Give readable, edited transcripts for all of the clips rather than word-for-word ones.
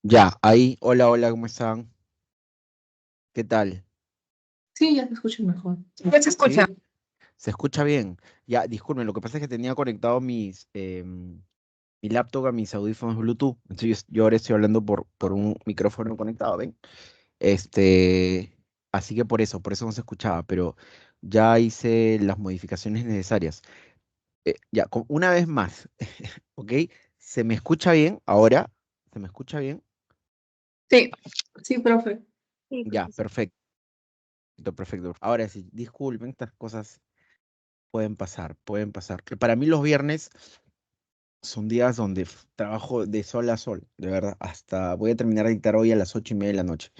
Ya, ahí, hola, hola, ¿cómo están? ¿Qué tal? Sí, ya te escucho mejor. Ya se escucha. ¿Sí? ¿Se escucha bien? Ya, disculpen, lo que pasa es que tenía conectado mi laptop a mis audífonos Bluetooth. Entonces yo ahora estoy hablando por un micrófono conectado, ¿ven? Así que por eso no se escuchaba, pero ya hice las modificaciones necesarias. Ya, una vez más, ¿ok? ¿Se me escucha bien ahora? ¿Se me escucha bien? Sí, sí, profe. Ya, perfecto, perfecto. Ahora sí, disculpen, estas cosas pueden pasar, pueden pasar. Que para mí los viernes son días donde trabajo de sol a sol, de verdad. Hasta voy a terminar de dictar hoy a las 8:30 de la noche,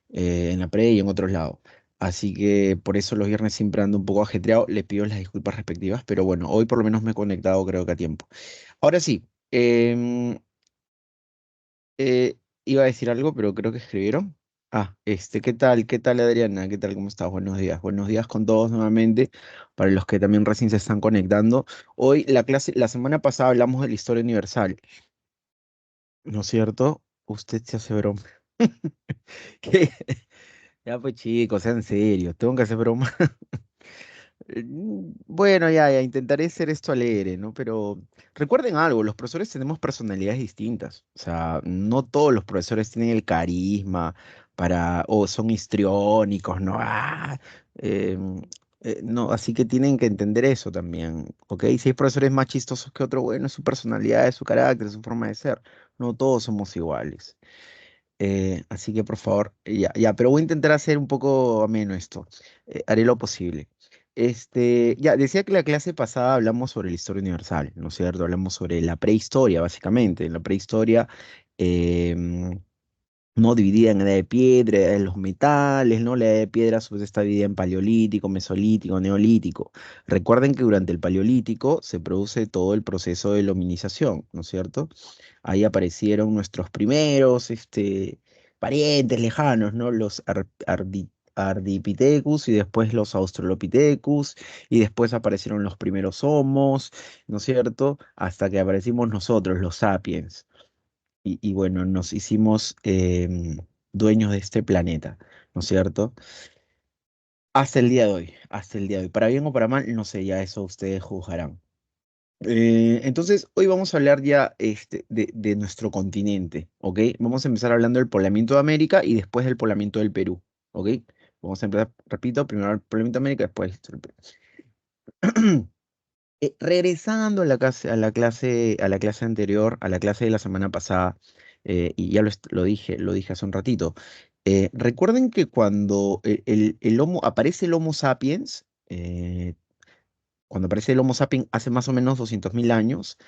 en la pre y en otros lados. Así que por eso los viernes siempre ando un poco ajetreado. Le pido las disculpas respectivas, pero bueno, hoy por lo menos me he conectado creo que a tiempo. Ahora sí, iba a decir algo, pero creo que escribieron. ¿Qué tal? ¿Qué tal, Adriana? ¿Qué tal? ¿Cómo estás? Buenos días. Buenos días con todos nuevamente, para los que también recién se están conectando. Hoy la semana pasada hablamos de la historia universal, ¿no es cierto? Usted se hace broma. ¿Qué? Ya pues chicos, sean serios, tengo que hacer broma. Bueno, ya, intentaré ser esto alegre, ¿no? Pero recuerden algo, los profesores tenemos personalidades distintas. O sea, no todos los profesores tienen el carisma o son histriónicos, ¿no? No, así que tienen que entender eso también, ¿ok? Si hay profesores más chistosos que otro, bueno, es su personalidad, es su carácter, es su forma de ser. No todos somos iguales. Así que por favor, ya, pero voy a intentar hacer un poco ameno esto. Haré lo posible. Ya, decía que la clase pasada hablamos sobre la historia universal, ¿no es cierto? Hablamos sobre la prehistoria, básicamente. En la prehistoria, em, no dividida en edad de piedra, en los metales, ¿no? La edad de piedra a su vez está dividida en paleolítico, mesolítico, neolítico. Recuerden que durante el paleolítico se produce todo el proceso de la hominización, ¿no es cierto? Ahí aparecieron nuestros primeros, parientes lejanos, ¿no? Los Ardipithecus y después los Australopithecus y después aparecieron los primeros Homos, ¿no es cierto? Hasta que aparecimos nosotros, los Sapiens y bueno, nos hicimos dueños de este planeta, ¿no es cierto? Hasta el día de hoy, hasta el día de hoy. Para bien o para mal, no sé, ya eso ustedes juzgarán. Entonces, hoy vamos a hablar ya de nuestro continente, ¿ok? Vamos a empezar hablando del poblamiento de América y después del poblamiento del Perú, ¿ok? Vamos a empezar, repito, primero el poblamiento de América, después el Perú. Regresando a la clase anterior, a la clase de la semana pasada, y ya lo dije hace un ratito, recuerden que cuando aparece el Homo sapiens, cuando aparece el Homo sapiens hace más o menos 200.000 años,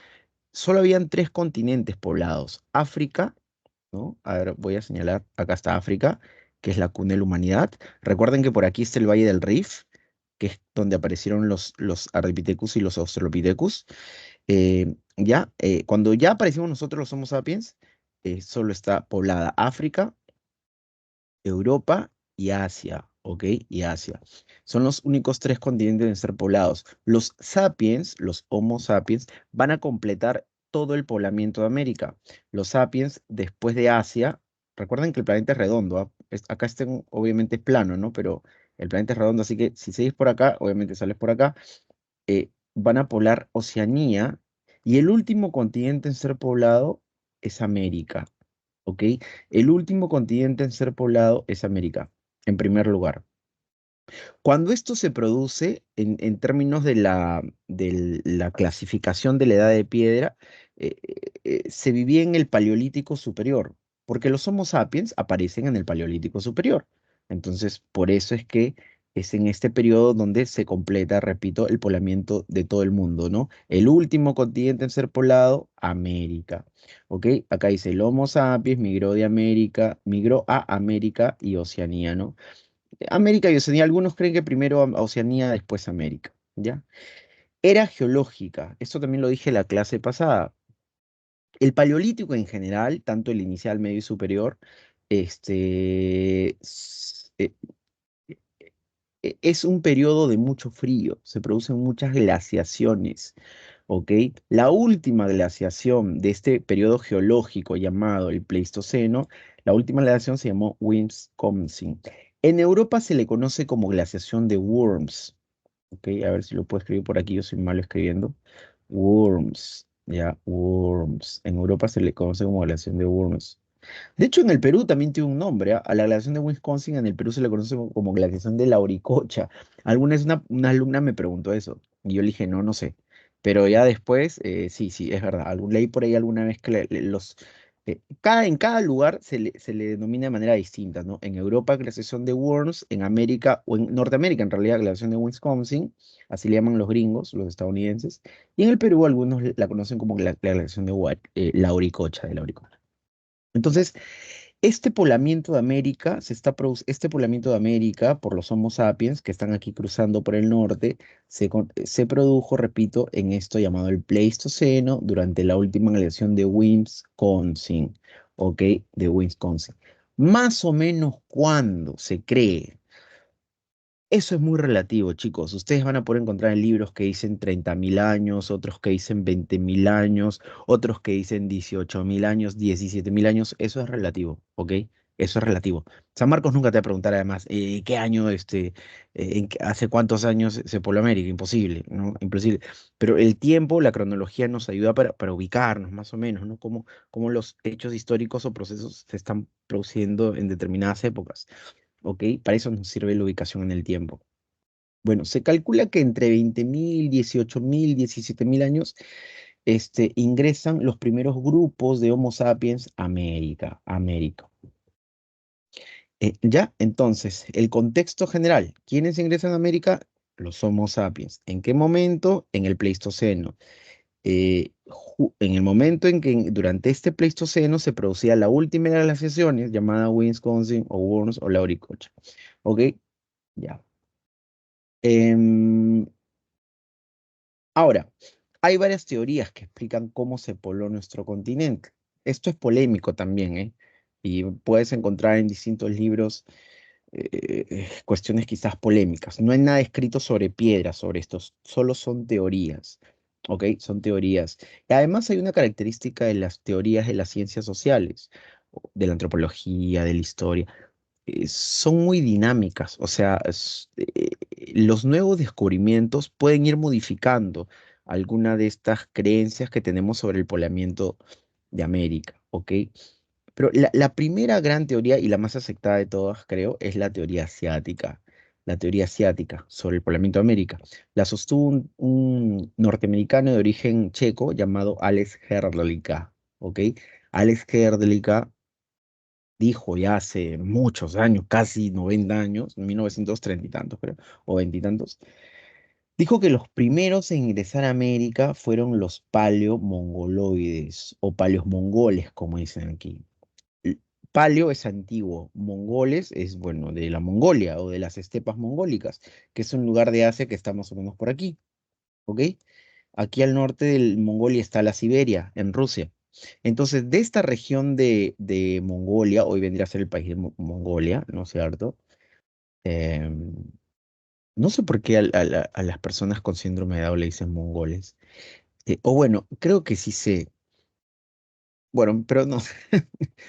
solo habían tres continentes poblados: África, ¿no? A ver, voy a señalar, acá está África, que es la cuna de la humanidad. Recuerden que por aquí está el Valle del Rift, que es donde aparecieron los Ardipithecus y los Australopithecus. Cuando ya aparecimos nosotros los Homo sapiens, solo está poblada África, Europa y Asia, ¿ok? Y Asia. Son los únicos tres continentes en ser poblados. Los sapiens, los Homo sapiens, van a completar todo el poblamiento de América. Los sapiens, después de Asia, recuerden que el planeta es redondo, ¿ah? Acá obviamente es plano, ¿no? Pero el planeta es redondo, así que si seguís por acá, obviamente sales por acá, van a poblar Oceanía y el último continente en ser poblado es América. ¿Ok? El último continente en ser poblado es América, en primer lugar. Cuando esto se produce, en términos de la clasificación de la edad de piedra, se vivía en el Paleolítico Superior, porque los Homo sapiens aparecen en el Paleolítico Superior. Entonces, por eso es que es en este periodo donde se completa, repito, el poblamiento de todo el mundo, ¿no? El último continente en ser poblado, América. ¿Ok? Acá dice el Homo sapiens migró a América y Oceanía, ¿no? América y Oceanía, algunos creen que primero a Oceanía, después América, ¿ya? Era geológica, esto también lo dije en la clase pasada. El paleolítico en general, tanto el inicial, medio y superior, es un periodo de mucho frío, se producen muchas glaciaciones, ¿ok? La última glaciación de este periodo geológico llamado el Pleistoceno, la última glaciación se llamó Wisconsin. En Europa se le conoce como glaciación de Worms, ¿ok? A ver si lo puedo escribir por aquí, yo soy malo escribiendo. Worms, ya, Worms. En Europa se le conoce como glaciación de Worms. De hecho, en el Perú también tiene un nombre, ¿ah? A la glaciación de Wisconsin en el Perú se le conoce como glaciación de Lauricocha. Alguna vez una alumna me preguntó eso y yo le dije, no, no sé. Pero ya después, sí, sí, es verdad. Leí por ahí alguna vez que en cada lugar se le denomina de manera distinta, ¿no? En Europa, glaciación de Worms, en América, o en Norteamérica, en realidad, glaciación de Wisconsin, así le llaman los gringos, los estadounidenses. Y en el Perú algunos la conocen como la glaciación de Lauricocha, de Lauricocha. Entonces, este poblamiento de América por los Homo sapiens que están aquí cruzando por el norte, se produjo, repito, en esto llamado el Pleistoceno durante la última glaciación de Wisconsin, ¿ok? De Wisconsin. Más o menos cuando se cree. Eso es muy relativo, chicos. Ustedes van a poder encontrar en libros que dicen 30.000 años, otros que dicen 20.000 años, otros que dicen 18.000 años, 17.000 años. Eso es relativo, ¿ok? Eso es relativo. San Marcos nunca te va a preguntar además, ¿qué año, hace cuántos años se pobló América? Imposible, ¿no? Imposible. Pero el tiempo, la cronología nos ayuda para ubicarnos más o menos, ¿no? Cómo los hechos históricos o procesos se están produciendo en determinadas épocas. ¿Ok? Para eso nos sirve la ubicación en el tiempo. Bueno, se calcula que entre 20.000, 18.000, 17.000 años ingresan los primeros grupos de Homo sapiens a América. Ya, entonces, el contexto general. ¿Quiénes ingresan a América? Los Homo sapiens. ¿En qué momento? En el Pleistoceno. En el momento en que durante este Pleistoceno se producía la última de las glaciaciones llamada Wisconsin o Worms o Lauricocha. ¿Ok? Ya. Em, Ahora, hay varias teorías que explican cómo se pobló nuestro continente. Esto es polémico también, ¿eh? Y puedes encontrar en distintos libros cuestiones quizás polémicas. No hay nada escrito sobre piedra sobre estos, solo son teorías, ¿ok? Son teorías. Y además hay una característica de las teorías de las ciencias sociales, de la antropología, de la historia, son muy dinámicas, o sea, los nuevos descubrimientos pueden ir modificando alguna de estas creencias que tenemos sobre el poblamiento de América, ¿ok? Pero la primera gran teoría y la más aceptada de todas, creo, es la teoría asiática sobre el poblamiento de América. La sostuvo un norteamericano de origen checo llamado Alex Hrdlicka, ¿ok? Alex Hrdlicka dijo ya hace muchos años, casi 90 años, 1930 y tantos, creo, o 20 y tantos, dijo que los primeros en ingresar a América fueron los paleomongoloides o paleosmongoles, como dicen aquí. L- Paleo es antiguo, mongoles es, bueno, de la Mongolia o de las estepas mongólicas, que es un lugar de Asia que está más o menos por aquí, ¿ok? Aquí al norte de Mongolia está la Siberia, en Rusia. Entonces, de esta región de Mongolia, hoy vendría a ser el país de Mongolia, ¿no es cierto? Em, no sé por qué a las personas con síndrome de Down le dicen mongoles. O bueno, creo que sí sé. Bueno, pero no,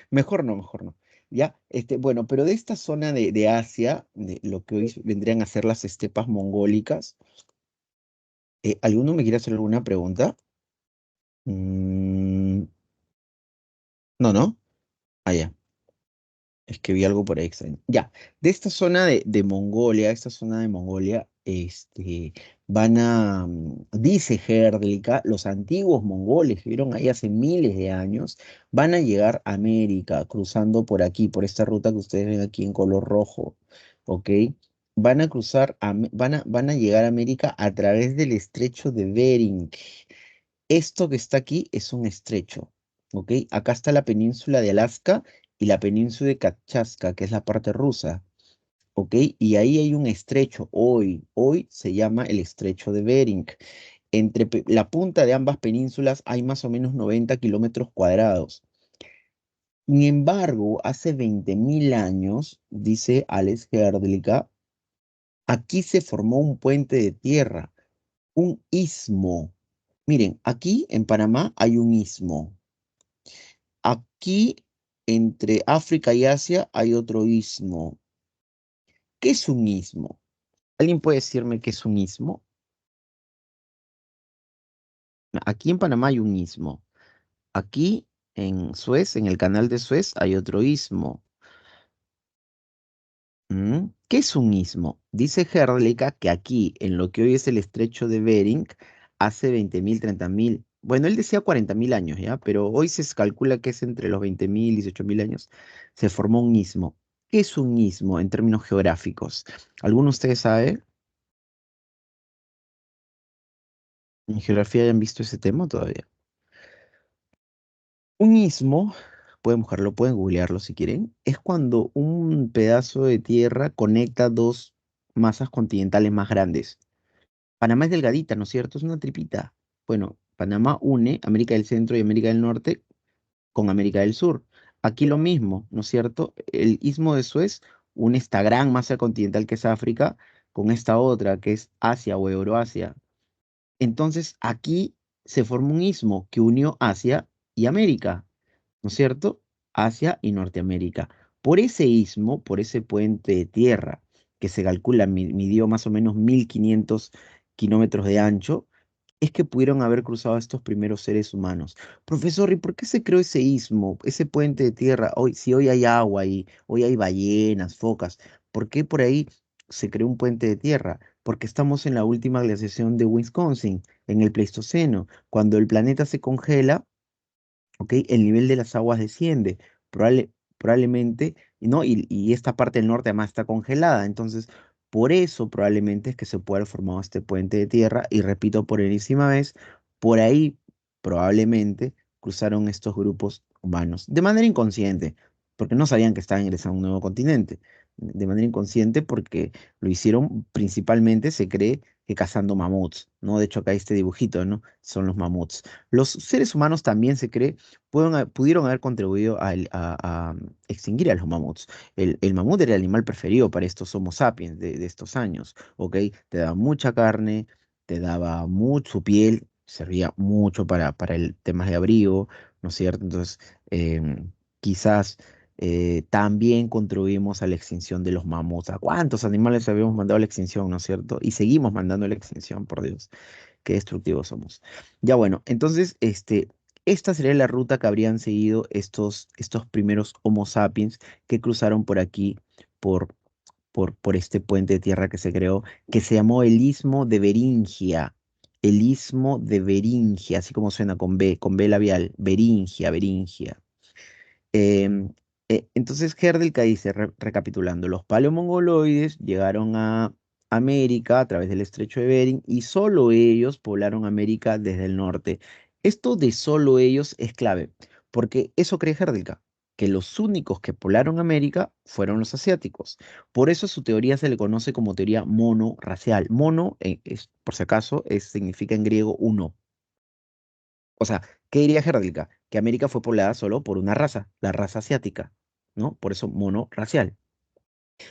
mejor no, mejor no. Ya, bueno, pero de esta zona de Asia, de lo que hoy vendrían a ser las estepas mongólicas, ¿alguno me quiere hacer alguna pregunta? Mm, no, ¿no? Ah, ya. Es que vi algo por ahí extraño. Ya, de esta zona de Mongolia, esta zona de Mongolia, dice Herdlicka, los antiguos mongoles que vieron ahí hace miles de años, van a llegar a América, cruzando por aquí, por esta ruta que ustedes ven aquí en color rojo, ¿ok? Van a cruzar, van a llegar a América a través del estrecho de Bering. Esto que está aquí es un estrecho, ¿ok? Acá está la península de Alaska y la península de Kamchatka, que es la parte rusa, ¿ok? Y ahí hay un estrecho, hoy se llama el estrecho de Bering. Entre la punta de ambas penínsulas hay más o menos 90 kilómetros cuadrados. Sin embargo, hace 20.000 años, dice Alex Hrdlicka, aquí se formó un puente de tierra, un istmo, Miren, aquí en Panamá hay un istmo. Aquí entre África y Asia hay otro istmo. ¿Qué es un istmo? ¿Alguien puede decirme qué es un istmo? Aquí en Panamá hay un istmo. Aquí en Suez, en el canal de Suez, hay otro istmo. ¿Qué es un istmo? Dice Herlica que aquí, en lo que hoy es el estrecho de Bering, hace 20.000, 30.000, bueno, él decía 40.000 años, ¿ya? Pero hoy se calcula que es entre los 20.000 y 18.000 años, se formó un istmo. ¿Qué es un istmo en términos geográficos? ¿Alguno de ustedes sabe? ¿En geografía hayan visto ese tema todavía? Un istmo, pueden buscarlo, pueden googlearlo si quieren, es cuando un pedazo de tierra conecta dos masas continentales más grandes. Panamá es delgadita, ¿no es cierto? Es una tripita. Bueno, Panamá une América del Centro y América del Norte con América del Sur. Aquí lo mismo, ¿no es cierto? El Istmo de Suez une esta gran masa continental que es África con esta otra que es Asia o Euroasia. Entonces aquí se formó un istmo que unió Asia y América, ¿no es cierto? Asia y Norteamérica. Por ese istmo, por ese puente de tierra, que se calcula, midió más o menos 1.500 kilómetros de ancho, es que pudieron haber cruzado estos primeros seres humanos. Profesor, ¿y por qué se creó ese istmo, ese puente de tierra? Hoy, si hoy hay agua y hoy hay ballenas, focas, ¿por qué por ahí se creó un puente de tierra? Porque estamos en la última glaciación de Wisconsin, en el Pleistoceno. Cuando el planeta se congela, ¿ok? El nivel de las aguas desciende, probablemente, ¿no? Y esta parte del norte además está congelada, entonces por eso probablemente es que se puede haber formado este puente de tierra, y repito por enésima vez, por ahí probablemente cruzaron estos grupos humanos, de manera inconsciente, porque no sabían que estaban ingresando a un nuevo continente, de manera inconsciente porque lo hicieron principalmente, se cree que cazando mamuts, ¿no? De hecho acá hay este dibujito, ¿no? Son los mamuts. Los seres humanos también se cree pudieron haber contribuido a extinguir a los mamuts. El mamut era el animal preferido para estos Homo sapiens de estos años, ¿ok? Te daba mucha carne, te daba mucho piel, servía mucho para el tema de abrigo, ¿no es cierto? Entonces, quizás también contribuimos a la extinción de los mamuts. ¿A cuántos animales habíamos mandado a la extinción, no es cierto? Y seguimos mandando a la extinción, por Dios, qué destructivos somos. Ya bueno, entonces, esta sería la ruta que habrían seguido estos primeros Homo sapiens que cruzaron por aquí, por, por este puente de tierra que se creó, que se llamó el Istmo de Beringia. El Istmo de Beringia, así como suena con B labial, Beringia, Beringia. Em, entonces, Herdelka dice, recapitulando, los paleomongoloides llegaron a América a través del estrecho de Bering y solo ellos poblaron América desde el norte. Esto de solo ellos es clave, porque eso cree Herdelka, que los únicos que poblaron América fueron los asiáticos. Por eso su teoría se le conoce como teoría monorracial. Mono, por si acaso, significa en griego uno. O sea, ¿qué diría Herdelka? Que América fue poblada solo por una raza, la raza asiática, ¿no? Por eso monorracial.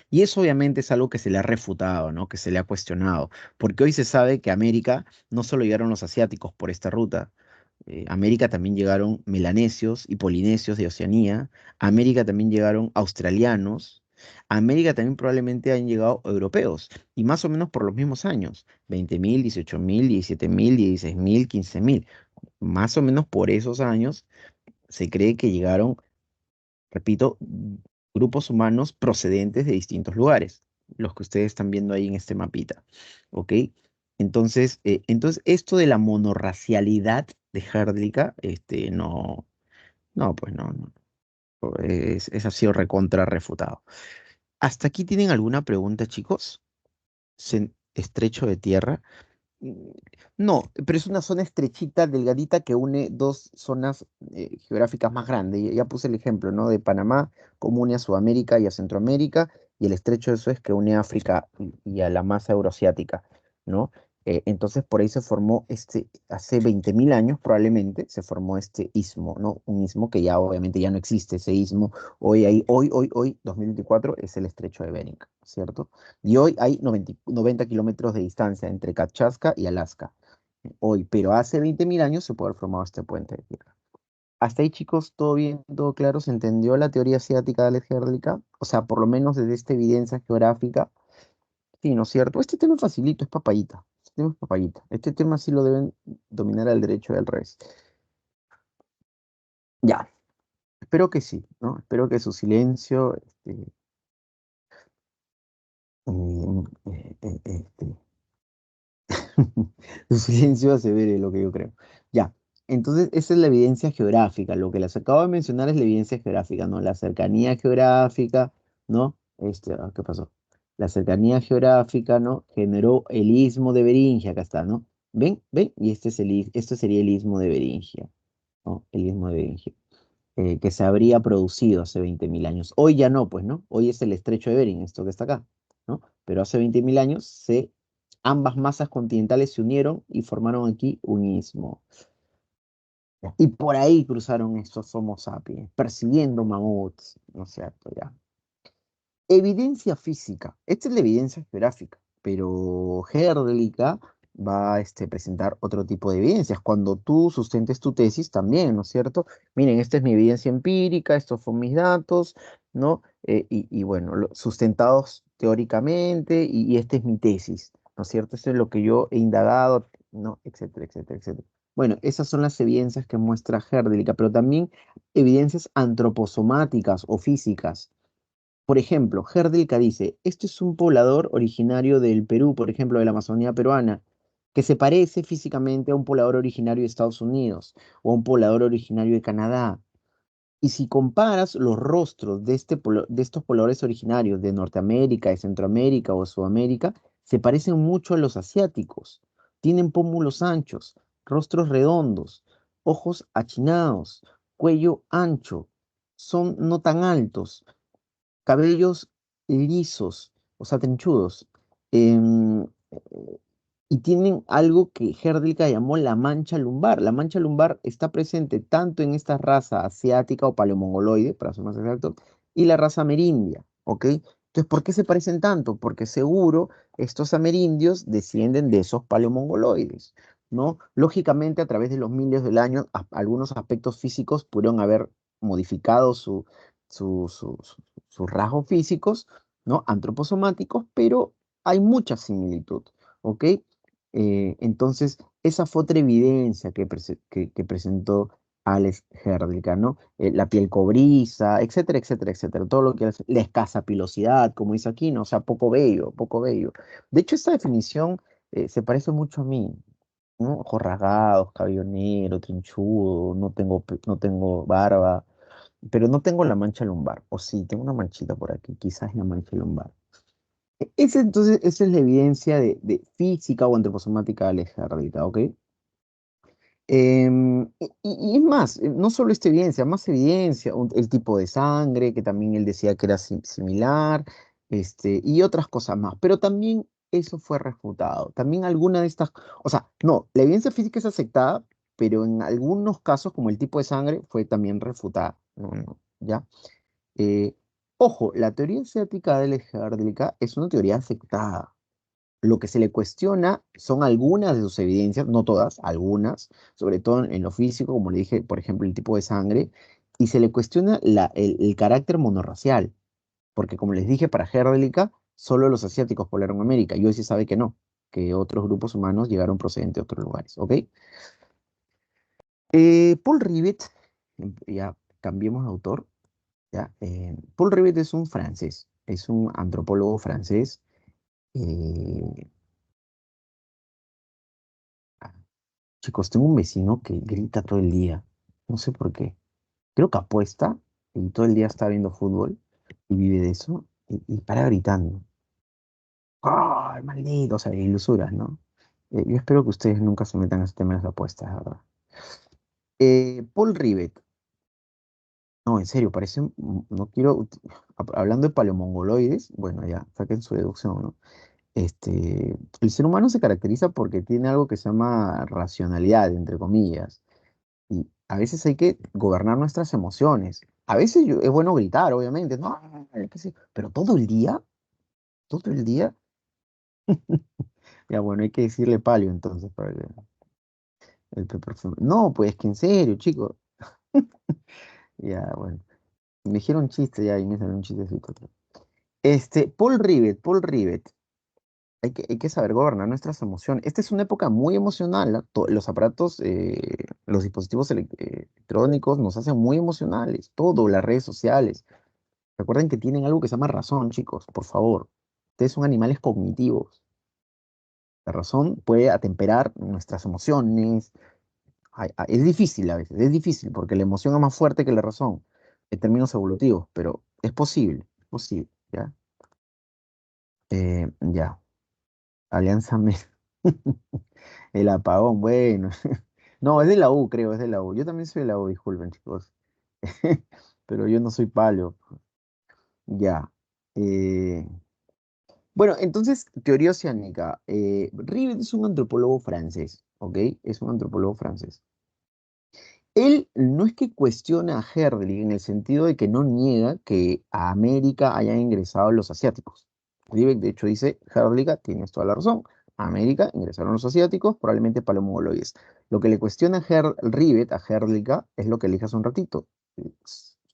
Y eso obviamente es algo que se le ha refutado, ¿no? Que se le ha cuestionado, porque hoy se sabe que a América no solo llegaron los asiáticos por esta ruta, a América también llegaron melanesios y polinesios de Oceanía, a América también llegaron australianos, a América también probablemente han llegado europeos, y más o menos por los mismos años, 20.000, 18.000, 17.000, 16.000, 15.000. Más o menos por esos años se cree que llegaron, repito, grupos humanos procedentes de distintos lugares, los que ustedes están viendo ahí en este mapita, ¿ok? Entonces esto de la monorracialidad de Herdlicka, no, no, pues no, no, ha sido recontra refutado. ¿Hasta aquí tienen alguna pregunta, chicos? Estrecho de tierra. Mm, No, pero es una zona estrechita, delgadita, que une dos zonas geográficas más grandes. Ya puse el ejemplo, ¿no? De Panamá, como une a Sudamérica y a Centroamérica, y el estrecho de Suez que une a África y a la masa euroasiática, ¿no? Entonces por ahí se formó hace 20.000 años probablemente, se formó este istmo, ¿no? Un istmo que ya obviamente ya no existe, ese istmo, hoy, 2024, es el estrecho de Bering, ¿cierto? Y hoy hay 90 kilómetros de distancia entre Kamchatka y Alaska. hoy, pero hace 20.000 años se puede haber formado este puente de tierra. Hasta ahí, chicos, todo bien, todo claro, ¿se entendió la teoría asiática de la Herlica? O sea, por lo menos desde esta evidencia geográfica. Sí, ¿no es cierto? Este tema es facilito, es papayita. Este tema es papayita. Este tema sí lo deben dominar al derecho y al revés. Ya, espero que sí, ¿no? Espero que su silencio, este, su silencio asevere lo que yo creo. Ya, entonces esa es la evidencia geográfica. Lo que les acabo de mencionar es la evidencia geográfica, ¿no? La cercanía geográfica, ¿no? ¿Qué pasó? La cercanía geográfica, ¿no? Generó el istmo de Beringia, acá está, ¿no? ¿Ven? ¿Ven? Y esto sería el istmo de Beringia, ¿no? El istmo de Beringia, que se habría producido hace 20.000 años. Hoy ya no, pues, ¿no? Hoy es el estrecho de Bering, esto que está acá, ¿no? Pero hace 20.000 años ambas masas continentales se unieron y formaron aquí un istmo. Y por ahí cruzaron estos Homo sapiens, persiguiendo mamuts, ¿no es cierto? Ya. Evidencia física. Esta es la evidencia geográfica, pero Herdlicka va a presentar otro tipo de evidencias. Cuando tú sustentes tu tesis también, ¿no es cierto? Miren, esta es mi evidencia empírica, estos son mis datos, ¿no? Y bueno, sustentados teóricamente, y esta es mi tesis, ¿no es cierto? Esto es lo que yo he indagado, ¿no? Etcétera, etcétera, etcétera. Bueno, esas son las evidencias que muestra Herdlicka, pero también evidencias antroposomáticas o físicas. Por ejemplo, Herdilka dice, este es un poblador originario del Perú, por ejemplo, de la Amazonía peruana, que se parece físicamente a un poblador originario de Estados Unidos o a un poblador originario de Canadá. Y si comparas los rostros de estos pobladores originarios de Norteamérica, de Centroamérica o Sudamérica, se parecen mucho a los asiáticos. Tienen pómulos anchos, rostros redondos, ojos achinados, cuello ancho, son no tan altos, cabellos lisos, o sea, trenchudos, em, y tienen algo que Herdlicka llamó la mancha lumbar. La mancha lumbar está presente tanto en esta raza asiática o paleomongoloide, para ser más exacto, y la raza amerindia, ¿ok? Entonces, ¿por qué se parecen tanto? Porque seguro estos amerindios descienden de esos paleomongoloides, ¿no? Lógicamente, a través de los miles del año, algunos aspectos físicos pudieron haber modificado sus rasgos físicos, ¿no? Antroposomáticos, pero hay mucha similitud, ¿ok? Entonces, esa fue otra evidencia que presentó Alex Herdlicka, ¿no? La piel cobriza, etcétera, etcétera, etcétera. Todo lo que hace, la escasa pilosidad, como dice aquí, ¿no? O sea, poco bello, poco bello. De hecho, esta definición se parece mucho a mí, ¿no? Ojos rasgados, cabello negro, trinchudo, no tengo barba, pero no tengo la mancha lumbar. O sí, tengo una manchita por aquí, quizás la mancha lumbar. Entonces, esa es la evidencia de física o antroposomática de Alex Herdlicka, ¿ok? Y es más, no solo esta evidencia, más evidencia, el tipo de sangre, que también él decía que era similar, y otras cosas más, pero también eso fue refutado. También alguna de estas, o sea, no, la evidencia física es aceptada, pero en algunos casos, como el tipo de sangre, fue también refutada. No, no, ¿ya? Eh, Ojo, la teoría asiática de Herdlicka es una teoría aceptada. Lo que se le cuestiona son algunas de sus evidencias, no todas, algunas, sobre todo en lo físico, como le dije, por ejemplo, el tipo de sangre, y se le cuestiona el carácter monorracial, porque como les dije, para Herdlicka, solo los asiáticos poblaron América, y hoy se sabe que no, que otros grupos humanos llegaron procedentes de otros lugares, ¿ok? Paul Rivet, ya cambiemos de autor, ya, Paul Rivet es un francés, es un antropólogo francés. eh, Chicos, tengo un vecino que grita todo el día. No sé por qué. Creo que apuesta y todo el día está viendo fútbol y vive de eso y para gritando. ¡Ay, maldito! O sea, ilusuras, ¿no? Yo espero que ustedes nunca se metan a ese tema de las apuestas, la verdad. Paul Rivet. No, en serio, parece. No quiero. Hablando de paleomongoloides, bueno, ya, saquen su deducción, ¿no? El ser humano se caracteriza porque tiene algo que se llama racionalidad, entre comillas. Y a veces hay que gobernar nuestras emociones. A veces es bueno gritar, obviamente, no, qué sé, pero todo el día, ya bueno, hay que decirle palio entonces. perfume. No, pues que en serio, chicos. Ya, bueno. Me dijeron chiste ya y me salió un chistecito. Paul Rivet. Hay que saber gobernar nuestras emociones. Esta es una época muy emocional, ¿ah? Los aparatos, los dispositivos electrónicos nos hacen muy emocionales. Todo, las redes sociales. Recuerden que tienen algo que se llama razón, chicos, por favor. Ustedes son animales cognitivos. La razón puede atemperar nuestras emociones. Es difícil a veces, es difícil, porque la emoción es más fuerte que la razón en términos evolutivos, pero es posible, ¿ya? Ya, Alianza Me. El apagón, bueno. No, es de la U, creo, es de la U. Yo también soy de la U, disculpen, chicos. Pero yo no soy paleo. Ya. eh, Bueno, entonces, teoría oceánica. Rivet es un antropólogo francés, ¿ok? Es un antropólogo francés. Él no es que cuestiona a Herdley en el sentido de que no niega que a América hayan ingresado los asiáticos. Rivet, de hecho, dice, Herdley, tienes toda la razón. A América ingresaron los asiáticos, probablemente palomongoloides. Lo que le cuestiona a Rivet, a Herdley, es lo que le dije hace un ratito,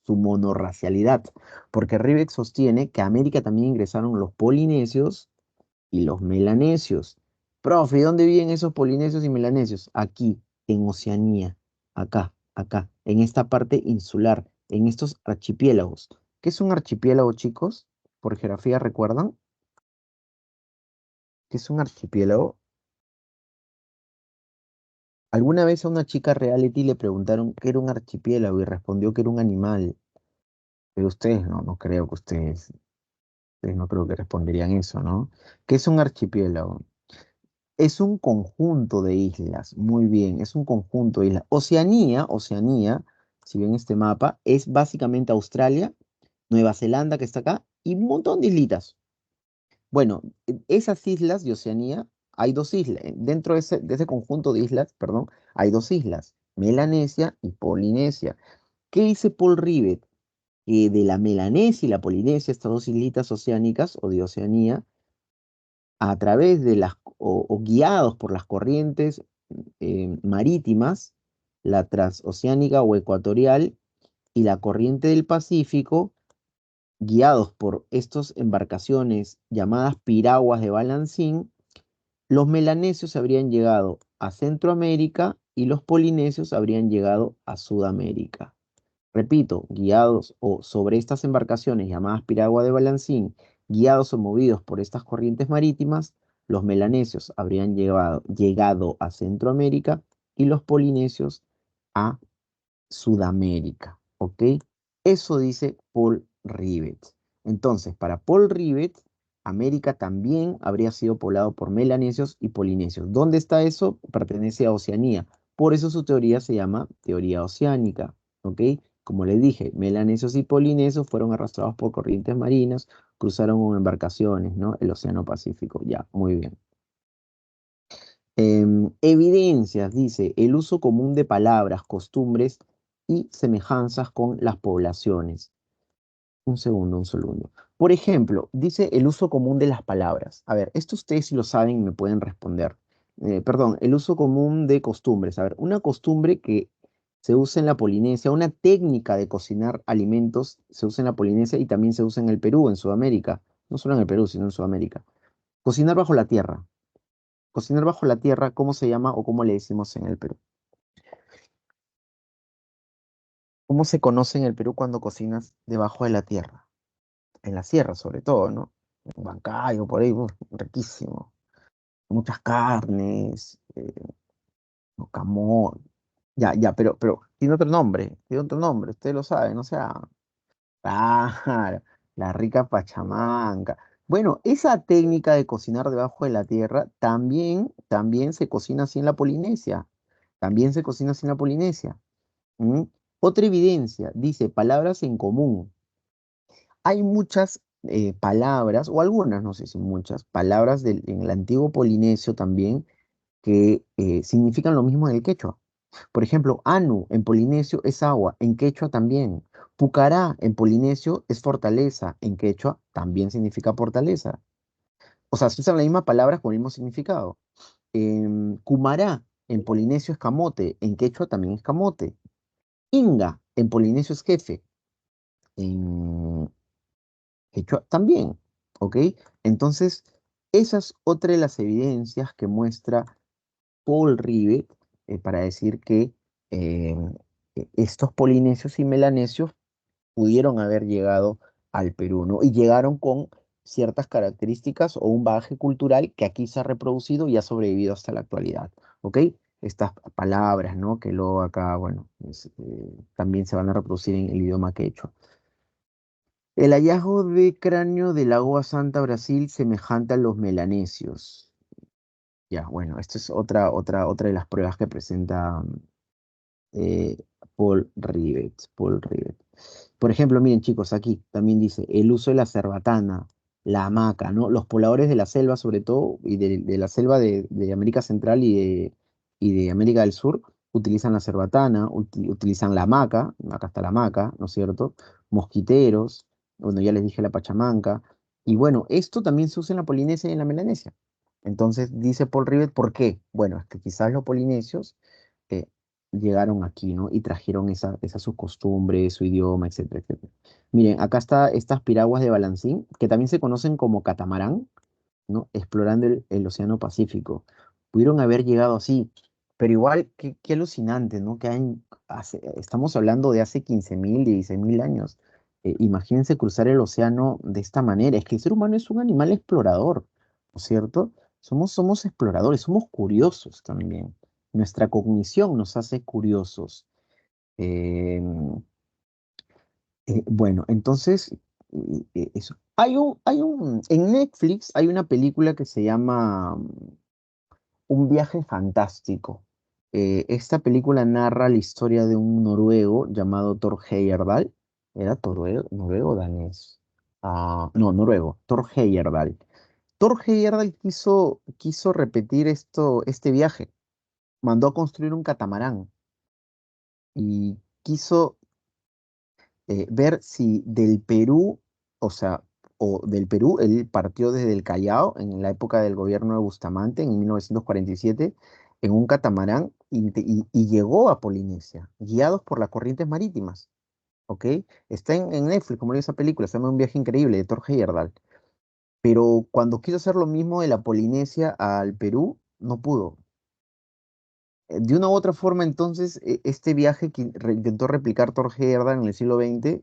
su monorracialidad. Porque Rivet sostiene que a América también ingresaron los polinesios y los melanesios. Profe, ¿y dónde viven esos polinesios y melanesios? Aquí, en Oceanía, acá, en esta parte insular, en estos archipiélagos. ¿Qué es un archipiélago, chicos? Por geografía, ¿recuerdan? ¿Qué es un archipiélago? Alguna vez a una chica reality le preguntaron qué era un archipiélago y respondió que era un animal. Pero ustedes no creo que ustedes no creo que responderían eso, ¿no? ¿Qué es un archipiélago? Es un conjunto de islas, muy bien, es un conjunto de islas. Oceanía, si ven este mapa, es básicamente Australia, Nueva Zelanda que está acá y un montón de islitas. Bueno, esas islas de Oceanía, hay dos islas, dentro de ese conjunto de islas, perdón, hay dos islas, Melanesia y Polinesia. ¿Qué dice Paul Rivet? Que de la Melanesia y la Polinesia, estas dos islitas oceánicas o de Oceanía, a través de o guiados por las corrientes marítimas, la transoceánica o ecuatorial y la corriente del Pacífico, guiados por estas embarcaciones llamadas piraguas de Balancín, los melanesios habrían llegado a Centroamérica y los polinesios habrían llegado a Sudamérica. Repito, guiados o sobre estas embarcaciones llamadas piragua de Balancín, guiados o movidos por estas corrientes marítimas, los melanesios habrían llegado a Centroamérica y los polinesios a Sudamérica, ¿ok? Eso dice Paul Rivet. Entonces, para Paul Rivet, América también habría sido poblado por melanesios y polinesios. ¿Dónde está eso? Pertenece a Oceanía. Por eso su teoría se llama teoría oceánica, ¿ok? Como les dije, melanesios y polinesios fueron arrastrados por corrientes marinas, cruzaron con embarcaciones, ¿no? El Océano Pacífico. Ya, muy bien. Evidencias, dice, el uso común de palabras, costumbres y semejanzas con las poblaciones. Un segundo. Por ejemplo, dice el uso común de las palabras. A ver, esto ustedes si lo saben me pueden responder. Perdón, el uso común de costumbres. A ver, una costumbre que se usa en la Polinesia, una técnica de cocinar alimentos se usa en la Polinesia y también se usa en el Perú, en Sudamérica. No solo en el Perú, sino en Sudamérica. Cocinar bajo la tierra. Cocinar bajo la tierra, ¿cómo se llama o cómo le decimos en el Perú? ¿Cómo se conoce en el Perú cuando cocinas debajo de la tierra? En la sierra, sobre todo, ¿no? En Huancayo, por ahí, uf, riquísimo. Muchas carnes, camón. Ya, pero tiene otro nombre, ustedes lo saben, o sea, claro, la rica pachamanca. Bueno, esa técnica de cocinar debajo de la tierra también se cocina así en la Polinesia. También se cocina así en la Polinesia. ¿Mm? Otra evidencia, dice palabras en común. Hay muchas palabras, o algunas, no sé si muchas, palabras en el antiguo polinesio también que significan lo mismo en el quechua. Por ejemplo, anu en polinesio es agua, en quechua también. Pucará en polinesio es fortaleza, en quechua también significa fortaleza. O sea, se usan las mismas palabras con el mismo significado. Cumará en polinesio es camote, en quechua también es camote. Inga, en polinesio es jefe, en quechua también, ¿ok? Entonces, esa es otra de las evidencias que muestra Paul Rivet para decir que eh, estos polinesios y melanesios pudieron haber llegado al Perú, ¿no? Y llegaron con ciertas características o un bagaje cultural que aquí se ha reproducido y ha sobrevivido hasta la actualidad, ¿ok? Estas palabras, ¿no? Que luego acá, bueno, también se van a reproducir en el idioma quechua. El hallazgo de cráneo de Lagoa Santa, Brasil, semejante a los melanesios. Ya, bueno, esto es otra de las pruebas que presenta eh, Paul Rivet. Paul Rivet. Por ejemplo, miren chicos, aquí también dice el uso de la cerbatana, la hamaca, ¿no? Los pobladores de la selva, sobre todo, y de la selva de América Central y de América del Sur, utilizan la cerbatana, utilizan la hamaca, acá está la hamaca, ¿no es cierto? Mosquiteros, bueno, ya les dije la pachamanca, y bueno, esto también se usa en la Polinesia y en la Melanesia. Entonces, dice Paul Rivet, ¿por qué? Bueno, es que quizás los polinesios eh, llegaron aquí, ¿no? Y trajeron esa su costumbre, su idioma, etcétera, etcétera. Miren, acá está estas piraguas de Balancín, que también se conocen como catamarán, ¿no? Explorando el Océano Pacífico. Pudieron haber llegado así, pero igual, qué alucinante, ¿no? Estamos hablando de hace 15.000, 16.000 años. Imagínense cruzar el océano de esta manera. Es que el ser humano es un animal explorador, ¿no es cierto? Somos exploradores, somos curiosos también. Nuestra cognición nos hace curiosos. Em, bueno, entonces, eso. En Netflix hay una película que se llama Un viaje fantástico. Esta película narra la historia de un noruego llamado Thor Heyerdahl. ¿Era noruego o danés? No, noruego, Thor Heyerdahl. Thor Heyerdahl quiso repetir este viaje. Mandó a construir un catamarán y quiso ver si del Perú, o sea, o del Perú, él partió desde el Callao en la época del gobierno de Bustamante, en 1947, en un catamarán y llegó a Polinesia, guiados por las corrientes marítimas, ¿ok? Está en Netflix, como le esa película, se llama Un viaje increíble, de Thor Heyerdahl. Pero cuando quiso hacer lo mismo de la Polinesia al Perú, no pudo. De una u otra forma, entonces, este viaje que intentó replicar Thor Heyerdahl en el siglo XX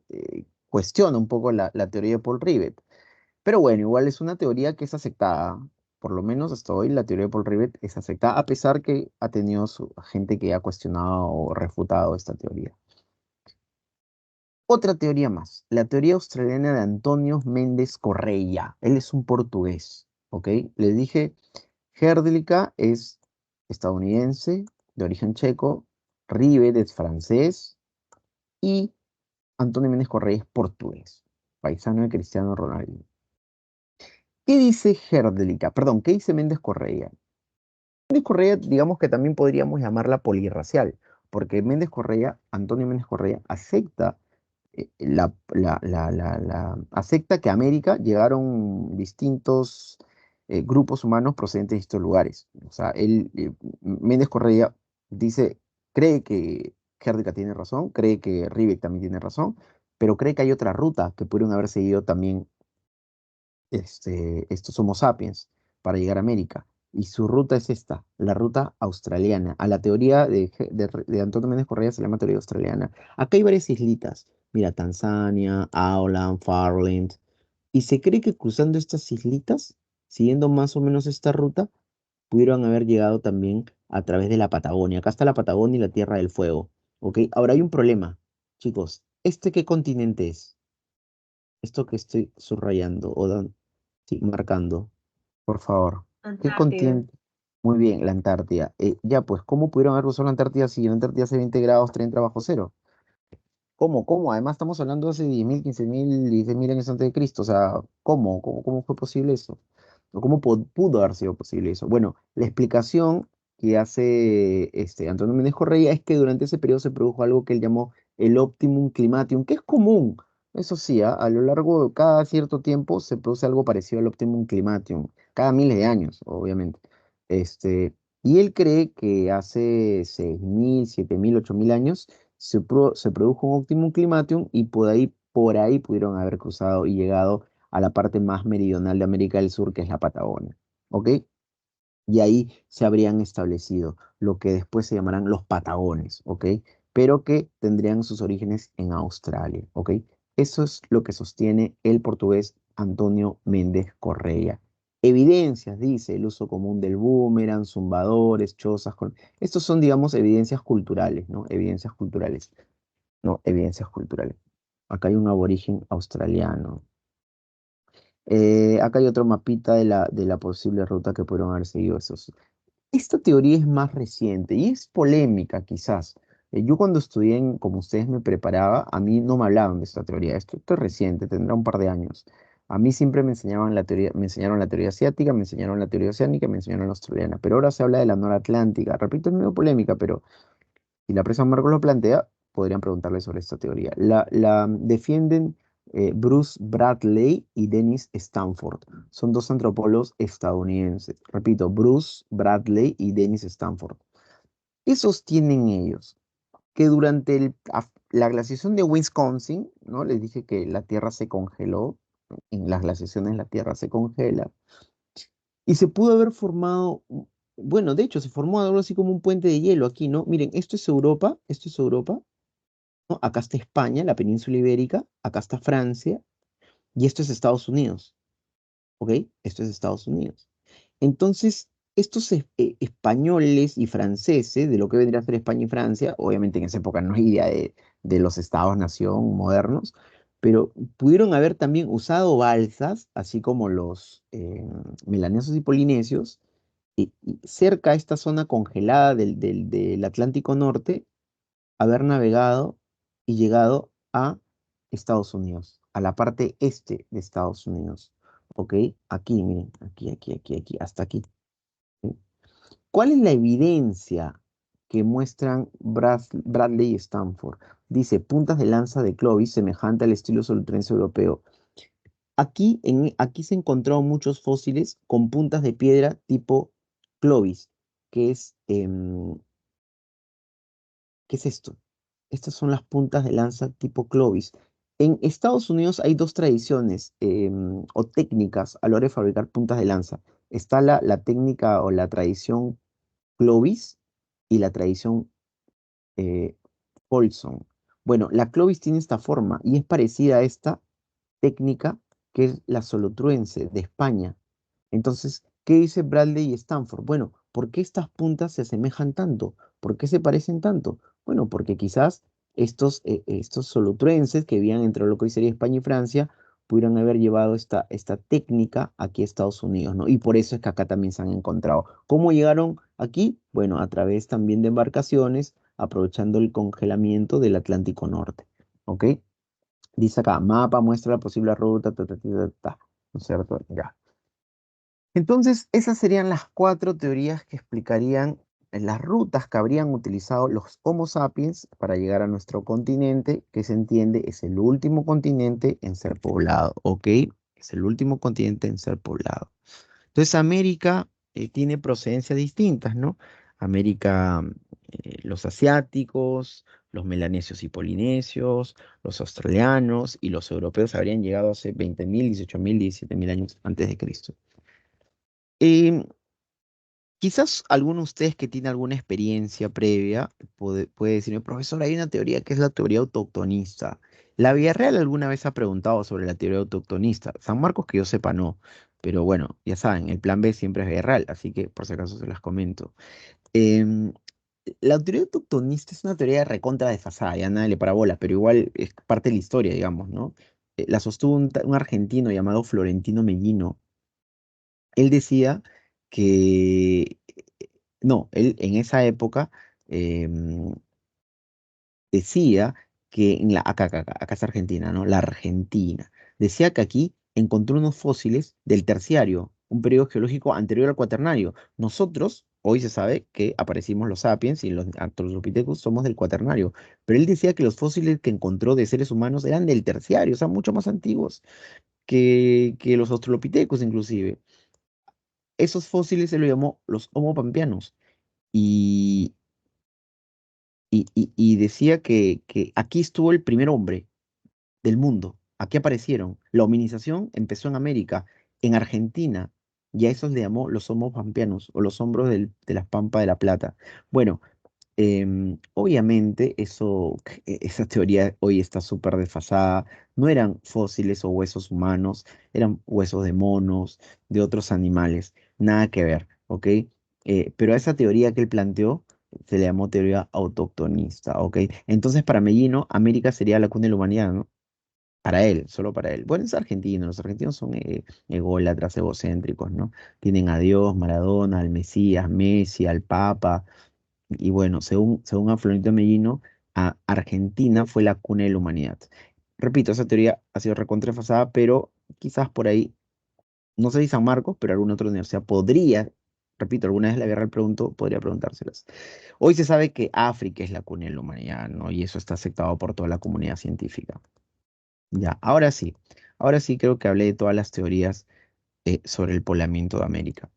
cuestiona un poco la teoría de Paul Rivet. Pero bueno, igual es una teoría que es aceptada. Por lo menos hasta hoy la teoría de Paul Rivet es aceptada, a pesar que ha tenido gente que ha cuestionado o refutado esta teoría. Otra teoría más, la teoría australiana de Antonio Méndez Correia. Él es un portugués, ¿ok? Les dije, Herdlica es estadounidense, de origen checo, Rivet es francés y Antonio Méndez Correia es portugués, paisano de Cristiano Ronaldo. ¿Qué dice Herdlica? Perdón, ¿qué dice Méndez Correia? Méndez Correia, digamos que también podríamos llamarla polirracial, porque Antonio Méndez Correia, acepta acepta que a América llegaron distintos grupos humanos procedentes de estos lugares. O sea, Méndez Correa cree que Herdecka tiene razón, cree que Riebeck también tiene razón, pero cree que hay otra ruta que pudieron haber seguido también estos Homo sapiens para llegar a América. Y su ruta es esta, la ruta australiana. A la teoría de Antonio Méndez Correa se llama teoría australiana. Acá hay varias islitas. Mira, Tanzania, Auckland, Farland. Y se cree que cruzando estas islitas, siguiendo más o menos esta ruta, pudieron haber llegado también a través de la Patagonia. Acá está la Patagonia y la Tierra del Fuego. ¿Ok? Ahora hay un problema, chicos. ¿Este qué continente es? Esto que estoy subrayando sí, marcando, por favor. ¿Qué Antártida. continente? Muy bien, la Antártida. Ya, pues, ¿cómo pudieron haber usado la Antártida si la Antártida hace 20 grados 30 bajo cero? ¿Cómo? ¿Cómo? Además, estamos hablando de hace 10.000, 15.000, 16.000 años antes de Cristo. O sea, ¿Cómo fue posible eso? ¿O cómo pudo haber sido posible eso? Bueno, la explicación que hace Antonio Méndez Correia es que durante ese periodo se produjo algo que él llamó el optimum climatium, que es común. Eso sí, a lo largo de cada cierto tiempo se produce algo parecido al optimum climatium, cada miles de años, obviamente. Este, Y él cree que hace 6.000, 7.000, 8.000 años se produjo un Optimum Climatum y por ahí pudieron haber cruzado y llegado a la parte más meridional de América del Sur, que es la Patagonia. ¿Ok? Y ahí se habrían establecido lo que después se llamarán los Patagones, ¿ok? Pero que tendrían sus orígenes en Australia, ¿ok? Eso es lo que sostiene el portugués Antonio Méndez Correa. Evidencias, dice, el uso común del boomerang, zumbadores, chozas, estos son, digamos, evidencias culturales, ¿no? Evidencias culturales, no, evidencias culturales. Acá hay un aborigen australiano. Acá hay otro mapita de la posible ruta que pudieron haber seguido esos. Esta teoría es más reciente y es polémica, quizás. Yo cuando estudié, como ustedes me preparaba, a mí no me hablaban de esta teoría. Esto es reciente, tendrá un par de años. A mí siempre me enseñaban la teoría, me enseñaron la teoría asiática, me enseñaron la teoría oceánica, me enseñaron la australiana. Pero ahora se habla de la noratlántica. Repito, es medio polémica, pero si la presa Marcos lo plantea, podrían preguntarle sobre esta teoría. La defienden Bruce Bradley y Dennis Stanford. Son dos antropólogos estadounidenses. Repito, Bruce Bradley y Dennis Stanford. ¿Qué sostienen ellos? Que durante la glaciación de Wisconsin, ¿no? Les dije que la Tierra se congeló. En las glaciaciones la Tierra se congela. Y se pudo haber formado, bueno, de hecho, se formó algo así como un puente de hielo aquí, ¿no? Miren, esto es Europa, ¿no? Acá está España, la península ibérica, acá está Francia, y esto es Estados Unidos, ¿ok? Esto es Estados Unidos. Entonces, estos españoles y franceses, de lo que vendría a ser España y Francia, obviamente en esa época no hay idea de los estados-nación modernos, pero pudieron haber también usado balsas, así como los melanesos y polinesios, y cerca a esta zona congelada del Atlántico Norte, haber navegado y llegado a Estados Unidos, a la parte este de Estados Unidos. ¿Ok? Aquí, miren, aquí, hasta aquí. ¿Sí? ¿Cuál es la evidencia que muestran Bradley y Stanford? Dice, puntas de lanza de Clovis semejante al estilo solutrense europeo. Aquí se encontraron muchos fósiles con puntas de piedra tipo Clovis, que es, ¿qué es esto? Estas son las puntas de lanza tipo Clovis. En Estados Unidos hay dos tradiciones o técnicas a la hora de fabricar puntas de lanza. Está la técnica o la tradición Clovis y la tradición eh, Folsom. Bueno, la Clovis tiene esta forma y es parecida a esta técnica que es la solutruense de España. Entonces, ¿qué dice Bradley y Stanford? Bueno, ¿por qué estas puntas se asemejan tanto? ¿Por qué se parecen tanto? Bueno, porque quizás estos solutrenses que vivían entre lo que hoy sería España y Francia pudieran haber llevado esta técnica aquí a Estados Unidos, ¿no? Y por eso es que acá también se han encontrado. ¿Cómo llegaron aquí? Bueno, a través también de embarcaciones, aprovechando el congelamiento del Atlántico Norte, ¿ok? Dice acá, mapa muestra la posible ruta, ¿no es cierto? Ya. Entonces, esas serían las cuatro teorías que explicarían las rutas que habrían utilizado los Homo sapiens para llegar a nuestro continente, que se entiende es el último continente en ser poblado, ¿ok? Es el último continente en ser poblado. Entonces, América tiene procedencias distintas, ¿no? América, los asiáticos, los melanesios y polinesios, los australianos y los europeos habrían llegado hace 20.000, 18.000, 17.000 años antes de Cristo. Em, Quizás alguno de ustedes que tiene alguna experiencia previa puede decirme, profesor, hay una teoría que es la teoría autoctonista. ¿La Villarreal alguna vez ha preguntado sobre la teoría autoctonista? San Marcos, que yo sepa, no. Pero bueno, ya saben, el plan B siempre es Villarreal, así que por si acaso se las comento. Em, la teoría autoctonista es una teoría recontra desfasada, ya nada le parabola, pero igual es parte de la historia, digamos, ¿no? La sostuvo un argentino llamado Florentino Mellino. Él decía que, no, él en esa época em, decía que acá es Argentina, ¿no? La Argentina. Decía que aquí encontró unos fósiles del Terciario, un periodo geológico anterior al Cuaternario. Nosotros, hoy se sabe que aparecimos los sapiens y los Australopithecus somos del Cuaternario, pero él decía que los fósiles que encontró de seres humanos eran del Terciario, o sea, mucho más antiguos que los Australopithecus inclusive. Esos fósiles se los llamó los Homo pampeanos. Y, y decía que aquí estuvo el primer hombre del mundo. Aquí aparecieron. La hominización empezó en América, en Argentina, y a esos le llamó los Homo pampeanos o los hombros de las Pampas de la Plata. Bueno, obviamente esa teoría hoy está súper desfasada. No eran fósiles o huesos humanos, eran huesos de monos, de otros animales. Nada que ver, ¿ok? Pero a esa teoría que él planteó se le llamó teoría autoctonista, ¿ok? Entonces para Mellino, América sería la cuna de la humanidad, ¿no? Para él, solo para él. Bueno, es argentino, los argentinos son ególatras, egocéntricos, ¿no? Tienen a Dios, Maradona, al Mesías, Messi, al Papa. Y bueno, según Afrodito Mellino, Argentina fue la cuna de la humanidad. Repito, esa teoría ha sido recontrafasada, pero quizás por ahí, no sé si San Marcos, pero alguna otra universidad podría, repito, alguna vez la Guerra preguntó, podría preguntárselas. Hoy se sabe que África es la cuna de la humanidad, ¿no? Y eso está aceptado por toda la comunidad científica. Ya, ahora sí creo que hablé de todas las teorías sobre el poblamiento de América.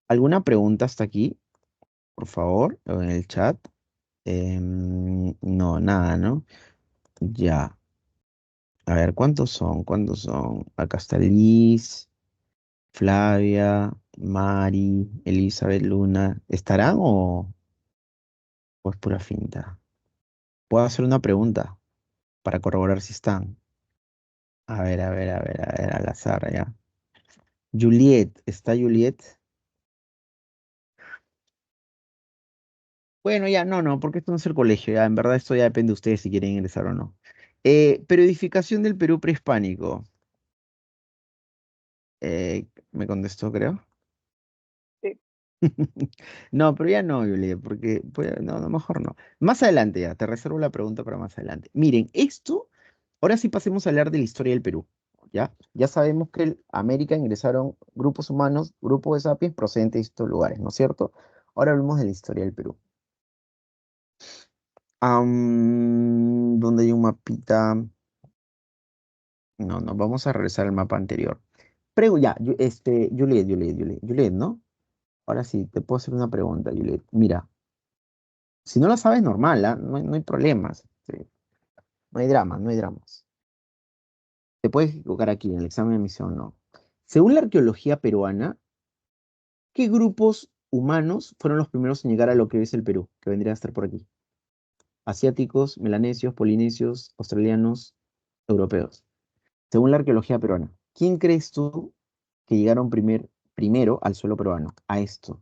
¿Alguna pregunta hasta aquí, por favor, o en el chat? No, nada, ¿no? Ya. A ver, ¿cuántos son? ¿Cuántos son? Acá está Liz, Flavia, Mari, Elizabeth, Luna. ¿Estarán o es pura finta? Puedo hacer una pregunta para corroborar si están. A ver, a ver, a ver, a ver, al azar, ya. Juliet, ¿está Juliet? Bueno, ya, no, no, porque esto no es el colegio, ya, en verdad esto ya depende de ustedes si quieren ingresar o no. Periodificación del Perú prehispánico. Me contestó, creo. Sí. No, pero ya no, Juliet, porque no, no, mejor no. Más adelante ya, te reservo la pregunta para más adelante. Miren, ahora sí pasemos a hablar de la historia del Perú, ¿ya? Ya sabemos que en América ingresaron grupos humanos, grupos de sapiens procedentes de estos lugares, ¿no es cierto? Ahora hablemos de la historia del Perú. ¿Dónde hay un mapita? No, no, vamos a regresar al mapa anterior. Ya, Juliet, ¿no? Ahora sí, te puedo hacer una pregunta, Juliet. Mira, si no la sabes, normal, ¿ah? No hay problemas. No hay dramas, no hay dramas. Te puedes equivocar aquí en el examen de admisión, no. Según la arqueología peruana, ¿qué grupos humanos fueron los primeros en llegar a lo que es el Perú, que vendría a estar por aquí? Asiáticos, melanesios, polinesios, australianos, europeos. Según la arqueología peruana, ¿quién crees tú que llegaron primero al suelo peruano? A esto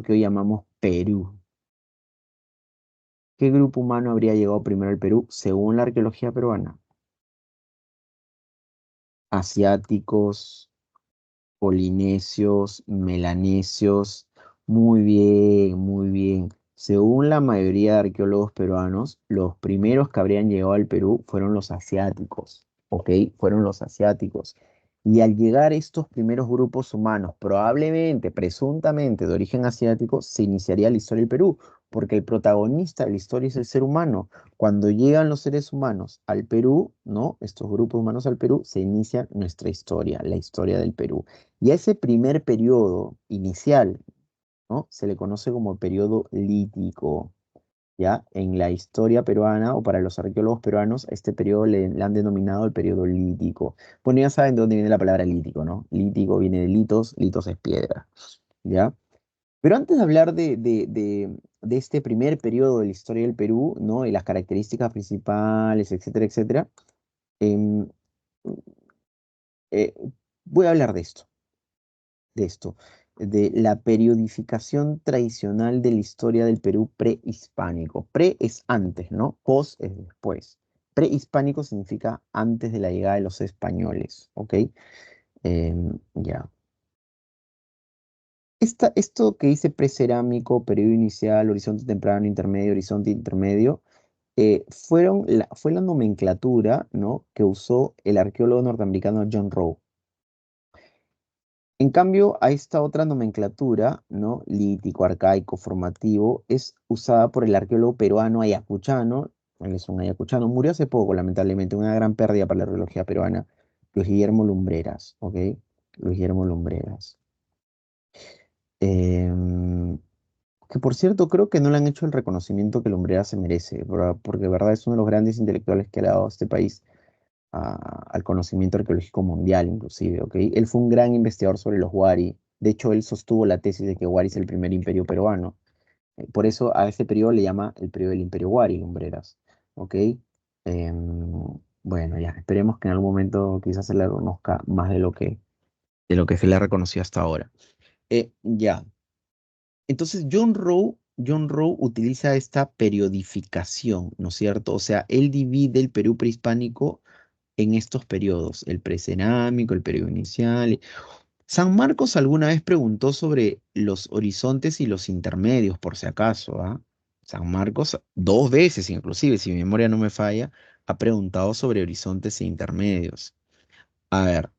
que hoy llamamos Perú. ¿Qué grupo humano habría llegado primero al Perú según la arqueología peruana? Asiáticos, polinesios, melanesios. Muy bien, muy bien. Según la mayoría de arqueólogos peruanos, los primeros que habrían llegado al Perú fueron los asiáticos, ¿ok? Fueron los asiáticos. Y al llegar estos primeros grupos humanos, probablemente, presuntamente de origen asiático, se iniciaría la historia del Perú, porque el protagonista de la historia es el ser humano. Cuando llegan los seres humanos al Perú, ¿no? Estos grupos humanos al Perú, se inicia nuestra historia, la historia del Perú. Y a ese primer periodo inicial, ¿no? Se le conoce como periodo lítico, ¿ya? En la historia peruana o para los arqueólogos peruanos, a este periodo le han denominado el periodo lítico. Bueno, ya saben de dónde viene la palabra lítico, ¿no? Lítico viene de litos, litos es piedra, ¿ya? Pero antes de hablar de este primer periodo de la historia del Perú, ¿no? Y las características principales, etcétera, etcétera, em, eh, voy a hablar de esto, de la periodificación tradicional de la historia del Perú prehispánico. Pre es antes, ¿no? Pos es después. Prehispánico significa antes de la llegada de los españoles, ¿ok? Ya. Esto que dice precerámico, periodo inicial, horizonte temprano, intermedio, horizonte intermedio, fue la nomenclatura, ¿no? Que usó el arqueólogo norteamericano John Rowe. En cambio, a esta otra nomenclatura, ¿no? Lítico, arcaico, formativo, es usada por el arqueólogo peruano ayacuchano. Él es un ayacuchano, murió hace poco, lamentablemente, una gran pérdida para la arqueología peruana, Luis Guillermo Lumbreras, ¿ok? Luis Guillermo Lumbreras. Em, Que por cierto, creo que no le han hecho el reconocimiento que Lumbreras se merece, porque de verdad es uno de los grandes intelectuales que le ha dado a este país al conocimiento arqueológico mundial, inclusive, ¿ok? Él fue un gran investigador sobre los Wari. De hecho, él sostuvo la tesis de que Wari es el primer imperio peruano. Por eso a este periodo le llama el periodo del Imperio Wari, Lumbreras, ¿ok? Bueno, ya, esperemos que en algún momento quizás se le reconozca más de lo que se le ha reconocido hasta ahora. Ya. Entonces, John Rowe utiliza esta periodificación, ¿no es cierto? O sea, él divide el Perú prehispánico en estos periodos, el precerámico, el periodo inicial. San Marcos alguna vez preguntó sobre los horizontes y los intermedios, por si acaso, ¿ah? San Marcos, dos veces inclusive, si mi memoria no me falla, ha preguntado sobre horizontes e intermedios. A ver,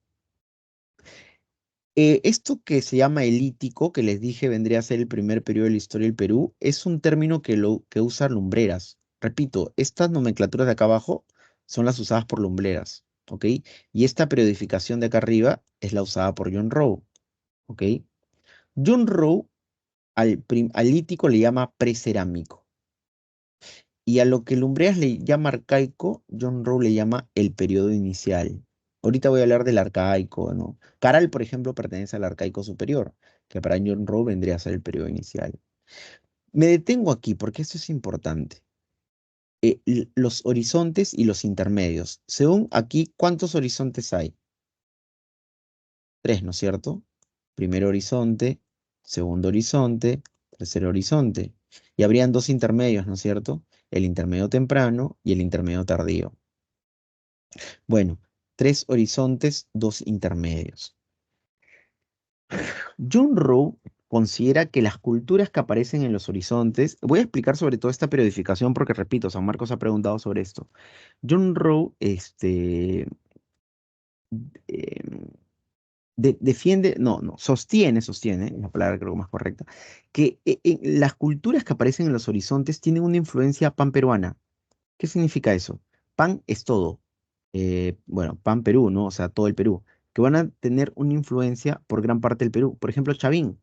esto que se llama elítico, que les dije vendría a ser el primer periodo de la historia del Perú, es un término que usa Lumbreras. Repito, estas nomenclaturas de acá abajo son las usadas por Lumbreras, ¿ok? Y esta periodificación de acá arriba es la usada por John Rowe, ¿ok? John Rowe al lítico le llama precerámico. Y a lo que Lumbreras le llama arcaico, John Rowe le llama el periodo inicial. Ahorita voy a hablar del arcaico, ¿no? Caral, por ejemplo, pertenece al arcaico superior, que para John Rowe vendría a ser el periodo inicial. Me detengo aquí porque esto es importante. Los horizontes y los intermedios. Según aquí, ¿cuántos horizontes hay? Tres, ¿no es cierto? Primer horizonte, segundo horizonte, tercer horizonte. Y habrían dos intermedios, ¿no es cierto? El intermedio temprano y el intermedio tardío. Bueno, tres horizontes, dos intermedios. John Rowe considera que las culturas que aparecen en los horizontes, voy a explicar sobre todo esta periodificación porque, repito, San Marcos ha preguntado sobre esto. John Rowe, em, defiende, no, sostiene, es la palabra creo más correcta, que las culturas que aparecen en los horizontes tienen una influencia panperuana. ¿Qué significa eso? Pan es todo. Bueno, pan Perú, ¿no? O sea, todo el Perú, que van a tener una influencia por gran parte del Perú. Por ejemplo, Chavín.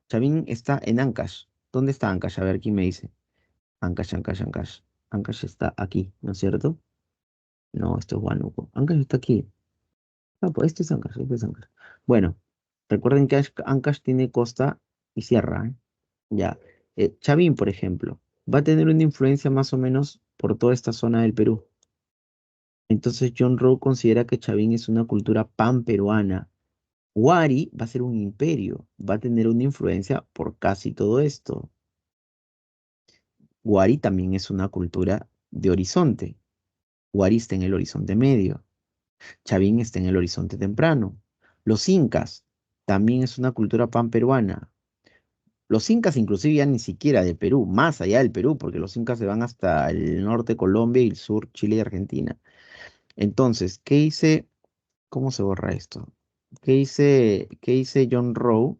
Chavín está en Ancash. ¿Dónde está Ancash? A ver, ¿quién me dice? Ancash, Ancash, Ancash. Ancash está aquí, ¿no es cierto? No, esto es Huánuco. Ancash está aquí. Ah, pues este es Ancash, este es Ancash. Bueno, recuerden que Ancash tiene costa y sierra, ¿eh? Ya. Chavín, por ejemplo, va a tener una influencia más o menos por toda esta zona del Perú. Entonces John Rowe considera que Chavín es una cultura panperuana. Wari va a ser un imperio, va a tener una influencia por casi todo esto. Wari también es una cultura de horizonte. Wari está en el horizonte medio. Chavín está en el horizonte temprano. Los incas también es una cultura panperuana. Los incas inclusive ya ni siquiera de Perú, más allá del Perú, porque los incas se van hasta el norte de Colombia y el sur Chile y Argentina. Entonces, ¿qué hice? ¿Cómo se borra esto? ¿Qué dice John Rowe?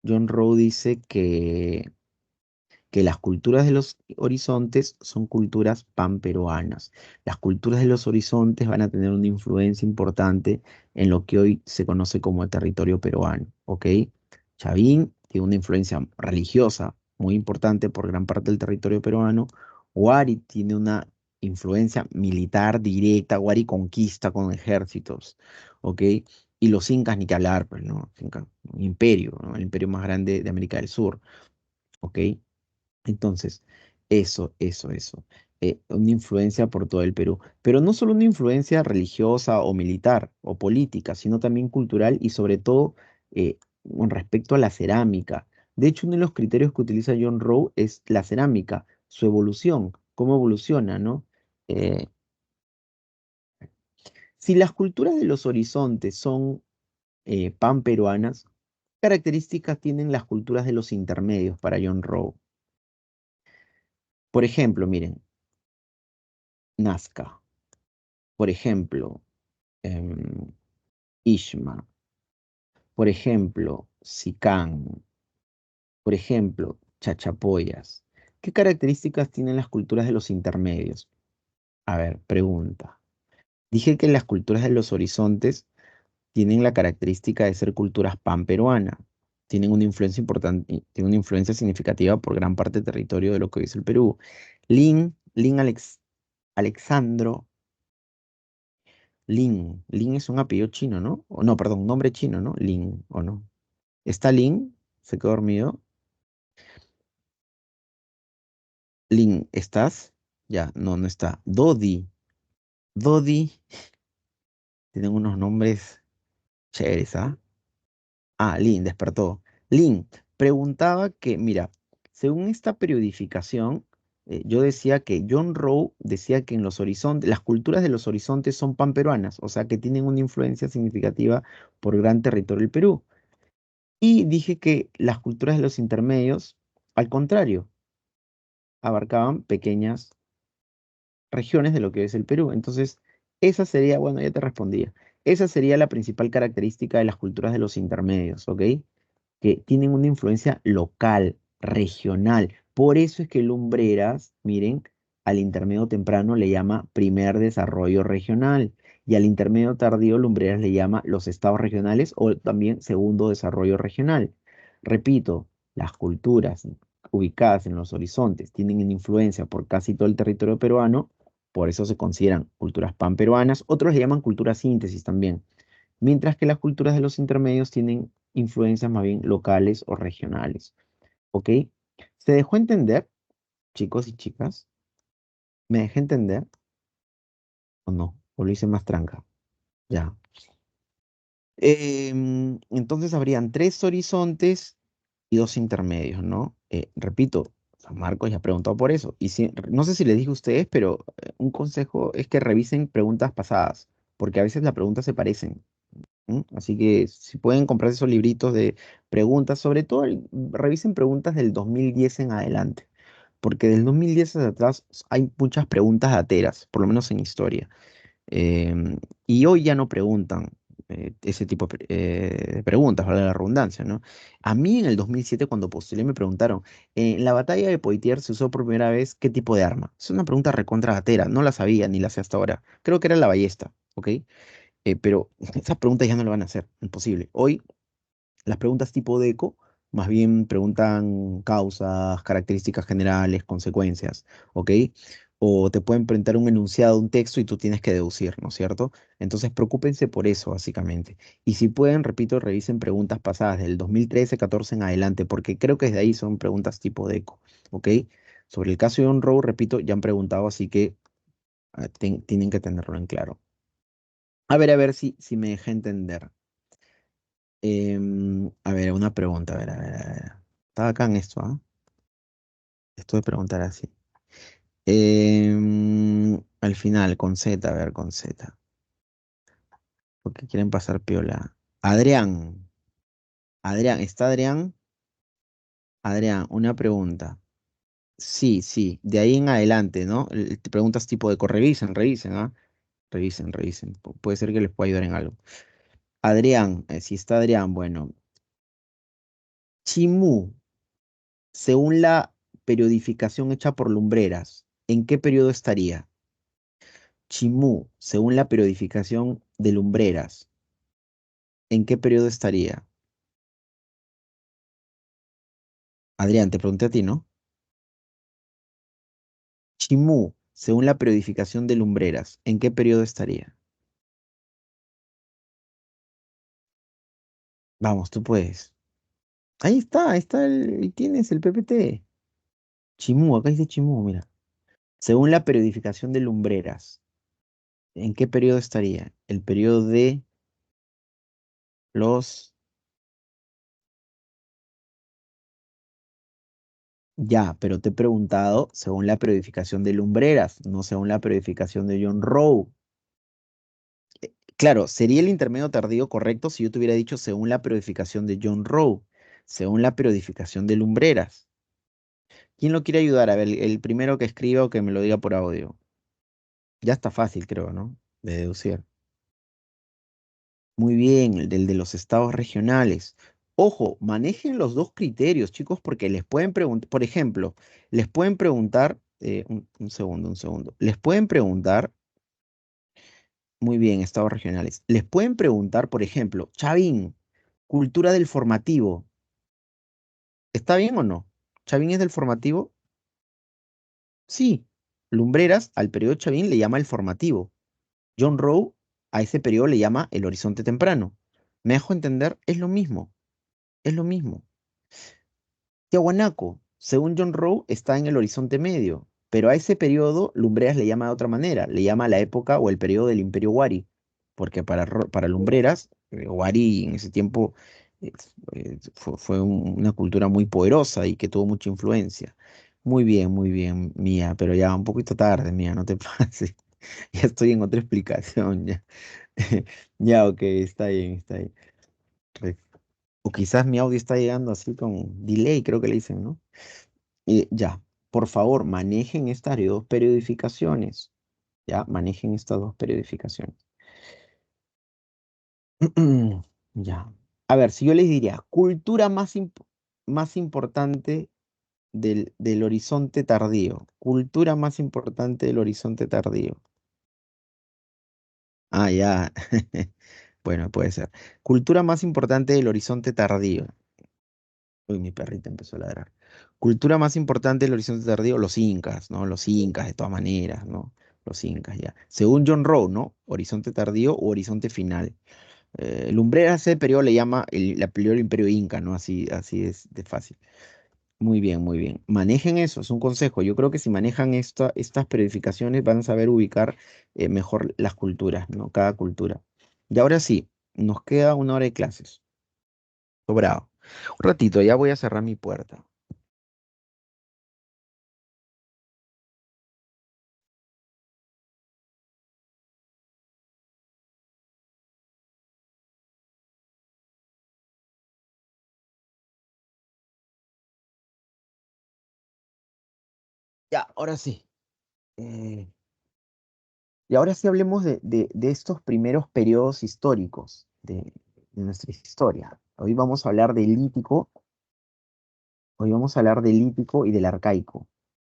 John Rowe dice que las culturas de los horizontes son culturas panperuanas. Las culturas de los horizontes van a tener una influencia importante en lo que hoy se conoce como el territorio peruano, ¿ok? Chavín tiene una influencia religiosa muy importante por gran parte del territorio peruano. Huari tiene una influencia militar directa. Huari conquista con ejércitos, ¿ok? Y los incas, ni que hablar, pues, ¿no? Un imperio, ¿no? El imperio más grande de América del Sur, ¿ok? Entonces, eso. Una influencia por todo el Perú. Pero no solo una influencia religiosa o militar o política, sino también cultural y sobre todo con respecto a la cerámica. De hecho, uno de los criterios que utiliza John Rowe es la cerámica, su evolución, cómo evoluciona, ¿no? Eh, si las culturas de los horizontes son panperuanas, ¿qué características tienen las culturas de los intermedios para John Rowe? Por ejemplo, miren, Nazca. Por ejemplo, em, Ishma, por ejemplo, Sicán, por ejemplo, Chachapoyas. ¿Qué características tienen las culturas de los intermedios? A ver, pregunta. Dije que las culturas de los horizontes tienen la característica de ser culturas panperuanas. tienen una influencia importante, tienen una influencia significativa por gran parte del territorio de lo que hoy es el Perú. Alexandro Lin. Lin es un apellido chino, ¿no? O no, perdón, nombre chino, ¿no? Lin, ¿o no? ¿Está Lin? ¿Se quedó dormido? Lin, ¿estás? Ya, no, no está. Dodi. Dodi. Tienen unos nombres chéveres, ¿ah? Ah, Lin, despertó. Lin, preguntaba que, mira, según esta periodificación, yo decía que John Rowe decía que en los horizontes, las culturas de los horizontes son panperuanas, o sea que tienen una influencia significativa por gran territorio del Perú. Y dije que las culturas de los intermedios, al contrario, abarcaban pequeñas regiones de lo que es el Perú. Entonces, esa sería, bueno, ya te respondía, esa sería la principal característica de las culturas de los intermedios, ¿ok? Que tienen una influencia local, regional. Por eso es que Lumbreras, miren, al intermedio temprano le llama primer desarrollo regional y al intermedio tardío Lumbreras le llama los estados regionales o también segundo desarrollo regional. Repito, las culturas ubicadas en los horizontes tienen una influencia por casi todo el territorio peruano, por eso se consideran culturas panperuanas, otros le llaman cultura síntesis también, mientras que las culturas de los intermedios tienen influencias más bien locales o regionales. ¿Ok? ¿Se dejó entender, chicos y chicas? ¿Me dejé entender o no? ¿O lo hice más tranca? Ya. Entonces habrían tres horizontes y dos intermedios, ¿no? Repito, San Marcos ya preguntó por eso. Y no sé si les dije a ustedes, pero un consejo es que revisen preguntas pasadas, porque a veces las preguntas se parecen. Así que si pueden comprar esos libritos de preguntas, sobre todo revisen preguntas del 2010 en adelante, porque del 2010 hacia atrás hay muchas preguntas dateras, por lo menos en historia. Y hoy ya no preguntan ese tipo de preguntas, vale la redundancia, ¿no? A mí en el 2007 cuando postulé me preguntaron, en la batalla de Poitiers se usó por primera vez ¿qué tipo de arma? Es una pregunta recontra datera, no la sabía ni la sé hasta ahora. Creo que era la ballesta, ¿ok? Pero esas preguntas ya no lo van a hacer, imposible. Hoy las preguntas tipo DECO más bien preguntan causas, características generales, consecuencias, ¿ok? O te pueden presentar un enunciado, un texto y tú tienes que deducir, ¿no es cierto? Entonces preocúpense por eso, básicamente. Y si pueden, repito, revisen preguntas pasadas del 2013, 14 en adelante, porque creo que desde ahí son preguntas tipo DECO, ¿ok? Sobre el caso de On Row, repito, ya han preguntado, así que tienen que tenerlo en claro. A ver si me dejé entender. A ver, una pregunta, a ver. Estaba acá en esto, ¿ah? Esto de preguntar así. Al final, con Z, a ver, con Z. Porque quieren pasar piola. Adrián, Adrián, ¿está Adrián? Adrián, una pregunta. Sí, sí, de ahí en adelante, ¿no? Te preguntas tipo de revisen, ¿ah? Revisen. Puede ser que les pueda ayudar en algo. Adrián, si está Adrián, bueno. Chimú. Según la periodificación hecha por Lumbreras, ¿en qué periodo estaría? Chimú, según la periodificación de Lumbreras, ¿en qué periodo estaría? Adrián, te pregunté a ti, ¿no? Chimú, según la periodificación de Lumbreras, ¿en qué periodo estaría? Vamos, tú puedes. Ahí está tienes el PPT. Chimú, acá dice Chimú, mira. Según la periodificación de Lumbreras, ¿en qué periodo estaría? El periodo de los. Ya, pero te he preguntado según la periodificación de Lumbreras, no según la periodificación de John Rowe. Claro, sería el intermedio tardío correcto si yo te hubiera dicho según la periodificación de John Rowe, según la periodificación de Lumbreras. ¿Quién lo quiere ayudar? A ver, el primero que escriba o que me lo diga por audio. Ya está fácil, creo, ¿no? De deducir. Muy bien, el del de los estados regionales. Ojo, manejen los dos criterios, chicos, porque les pueden preguntar, por ejemplo, les pueden preguntar, un segundo, les pueden preguntar, muy bien, estados regionales, les pueden preguntar, por ejemplo, Chavín, cultura del formativo. ¿Está bien o no? ¿Chavín es del formativo? Sí. Lumbreras al periodo Chavín le llama el formativo. John Rowe a ese periodo le llama el horizonte temprano. ¿Me dejo entender? Es lo mismo, es lo mismo. Tiahuanaco, según John Rowe, está en el horizonte medio, pero a ese periodo Lumbreras le llama de otra manera, le llama la época o el periodo del Imperio Wari, porque para Lumbreras, Wari en ese tiempo fue una cultura muy poderosa y que tuvo mucha influencia. Muy bien, Mía, pero ya un poquito tarde, Mía, no te pases. Ya estoy en otra explicación, ya. Ya, ok, está bien, está bien. Re- O quizás mi audio está llegando así con delay, creo que le dicen, ¿no? Ya, por favor, manejen estas dos periodificaciones. Ya, manejen estas dos periodificaciones. Ya. A ver, si yo les diría, cultura más importante del horizonte tardío. Cultura más importante del horizonte tardío. Ah, ya. Bueno, puede ser. Cultura más importante del horizonte tardío. Uy, mi perrita empezó a ladrar. Cultura más importante del horizonte tardío, los incas, ¿no? Los incas, de todas maneras, ¿no? Los incas, ya. Según John Rowe, ¿no? Horizonte tardío o horizonte final. Lumbreras ese periodo le llama el periodo del imperio inca, ¿no? Así es de fácil. Muy bien, muy bien. Manejen eso, es un consejo. Yo creo que si manejan estas periodificaciones van a saber ubicar mejor las culturas, ¿no? Cada cultura. Y ahora sí, nos queda una hora de clases. Sobrado. Un ratito, ya voy a cerrar mi puerta. Ya, ahora sí. Eh, y ahora sí hablemos de estos primeros periodos históricos de nuestra historia. Hoy vamos a hablar del lítico y del arcaico.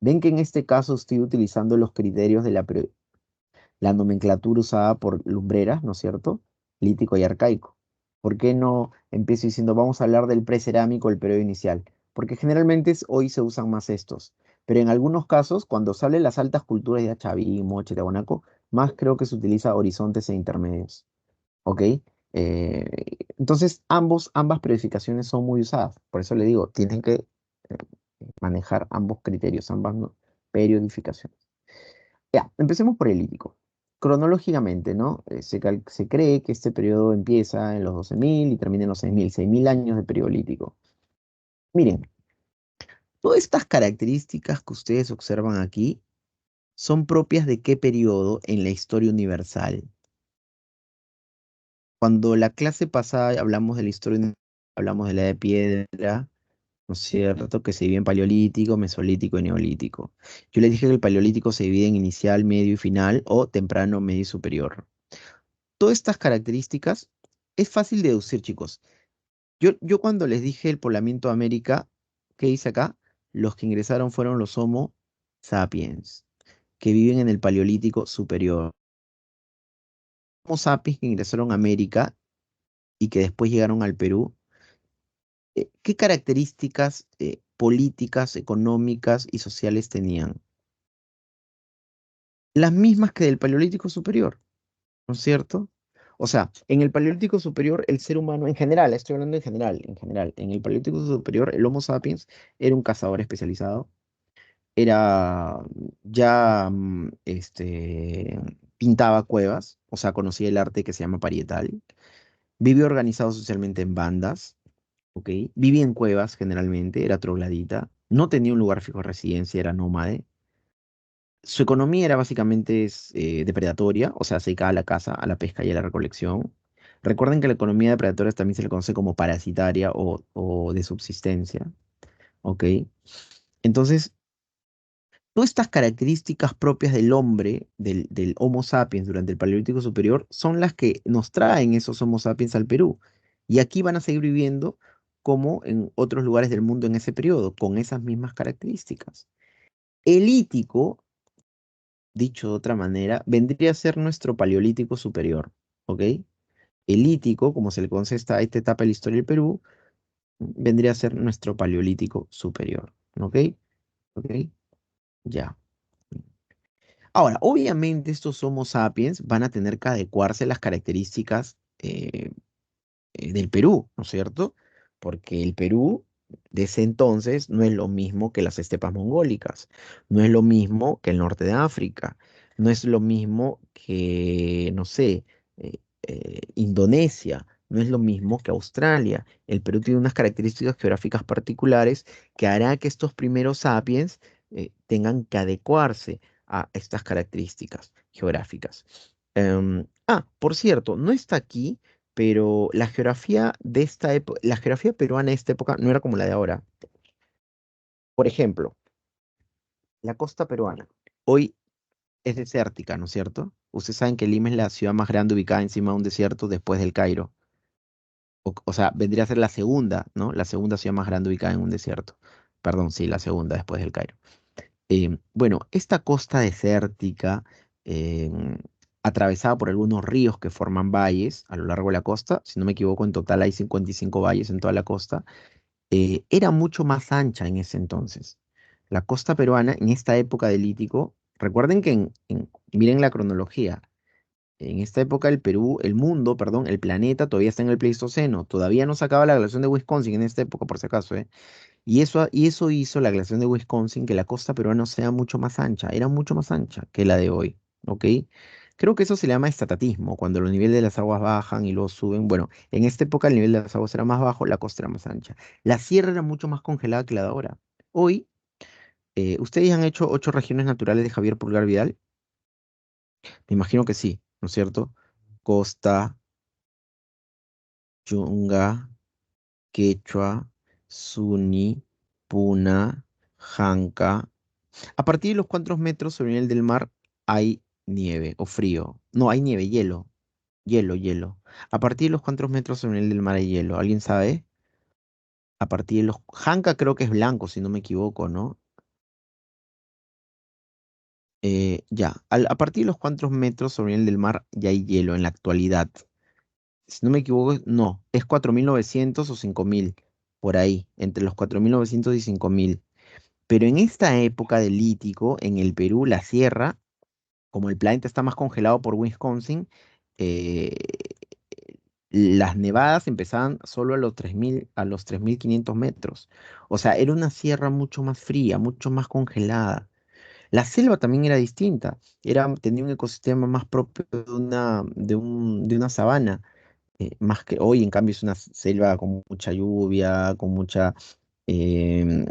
Ven que en este caso estoy utilizando los criterios de la nomenclatura usada por Lumbreras, ¿no es cierto? Lítico y arcaico. ¿Por qué no empiezo diciendo vamos a hablar del precerámico, el periodo inicial? Porque generalmente hoy se usan más estos. Pero en algunos casos, cuando salen las altas culturas de Chaví, Moche, Tiahuanaco, más creo que se utiliza horizontes e intermedios. ¿Ok? Entonces, ambas periodificaciones son muy usadas. Por eso le digo, tienen que eh, manejar ambos criterios, ambas periodificaciones. Ya, empecemos por el lítico. Cronológicamente, ¿no? Se cree que este periodo empieza en los 12.000 y termina en los 6.000 años de periodo lítico. Miren, todas estas características que ustedes observan aquí son propias de qué periodo en la historia universal. Cuando la clase pasada hablamos de la historia, hablamos de la edad de piedra, ¿no es cierto? Que se divide en paleolítico, mesolítico y neolítico. Yo les dije que el paleolítico se divide en inicial, medio y final, o temprano, medio y superior. Todas estas características es fácil de deducir, chicos. Yo cuando les dije el poblamiento de América, ¿qué hice acá? Los que ingresaron fueron los Homo sapiens, que viven en el Paleolítico superior. Homo sapiens que ingresaron a América y que después llegaron al Perú, ¿qué características políticas, económicas y sociales tenían? Las mismas que del Paleolítico superior, ¿no es cierto? O sea, en el Paleolítico superior, el ser humano en general, estoy hablando en el Paleolítico superior, el Homo sapiens era un cazador especializado, era ya, pintaba cuevas, o sea, conocía el arte que se llama parietal, vivía organizado socialmente en bandas, ¿ok? Vivía en cuevas generalmente, era troglodita, no tenía un lugar fijo de residencia, era nómade. Su economía era básicamente depredatoria, o sea, se dedicaba a la caza, a la pesca y a la recolección. Recuerden que la economía depredatoria también se le conoce como parasitaria o de subsistencia, ¿ok? Entonces, todas estas características propias del hombre, del Homo sapiens durante el Paleolítico Superior, son las que nos traen esos Homo sapiens al Perú. Y aquí van a seguir viviendo como en otros lugares del mundo en ese periodo, con esas mismas características. El Lítico, dicho de otra manera, vendría a ser nuestro Paleolítico Superior, ¿ok? El Lítico, como se le conoce a esta etapa de la historia del Perú, vendría a ser nuestro paleolítico superior. ¿Ok? ¿Ok? Ya. Ahora, obviamente estos Homo sapiens van a tener que adecuarse a las características del Perú, ¿no es cierto? Porque el Perú de ese entonces no es lo mismo que las estepas mongólicas, no es lo mismo que el norte de África, no es lo mismo que, no sé, Indonesia, no es lo mismo que Australia. El Perú tiene unas características geográficas particulares que hará que estos primeros sapiens tengan que adecuarse a estas características geográficas. Por cierto, no está aquí, pero la geografía de esta época, la geografía peruana de esta época no era como la de ahora. Por ejemplo, la costa peruana hoy es desértica, ¿no es cierto? Ustedes saben que Lima es la ciudad más grande ubicada encima de un desierto después del Cairo. O sea, vendría a ser la segunda, ¿no? La segunda ciudad más grande ubicada en un desierto. Perdón, sí, la segunda después del Cairo. Bueno, esta costa desértica, em, atravesada por algunos ríos que forman valles a lo largo de la costa, si no me equivoco, en total hay 55 valles en toda la costa, era mucho más ancha en ese entonces. La costa peruana en esta época del Lítico, recuerden que miren la cronología, en esta época el Perú, el mundo, perdón, el planeta todavía está en el Pleistoceno, todavía no se acaba la glaciación de Wisconsin en esta época por si acaso, ¿eh? Y eso hizo la glaciación de Wisconsin que la costa peruana sea mucho más ancha, era mucho más ancha que la de hoy, ¿ok? Creo que eso se le llama estatatismo, cuando los niveles de las aguas bajan y luego suben. Bueno, en esta época el nivel de las aguas era más bajo, la costa era más ancha. La sierra era mucho más congelada que la de ahora. Hoy, ¿ustedes han hecho 8 regiones naturales de Javier Pulgar Vidal? Me imagino que sí, ¿no es cierto? Costa, Yunga, Quechua, Suni, Puna, Janca. ¿A partir de los cuántos metros sobre el nivel del mar hay nieve o frío? No, hay nieve, hielo. Hielo, hielo. ¿A partir de los cuántos metros sobre el nivel del mar hay hielo? ¿Alguien sabe? A partir de los... Janca creo que es blanco, si no me equivoco, ¿no? Ya. A partir de los cuántos metros sobre el nivel del mar ya hay hielo en la actualidad. Si no me equivoco, no. Es 4.900 o 5.000. Por ahí. Entre los 4.900 y 5.000. Pero en esta época del Lítico, en el Perú, la sierra, como el planeta está más congelado por Wisconsin, eh, las nevadas empezaban solo a los 3.500 metros. O sea, era una sierra mucho más fría, mucho más congelada. La selva también era distinta. Tenía un ecosistema más propio de una sabana. Más que hoy, en cambio, es una selva con mucha lluvia, con mucha em,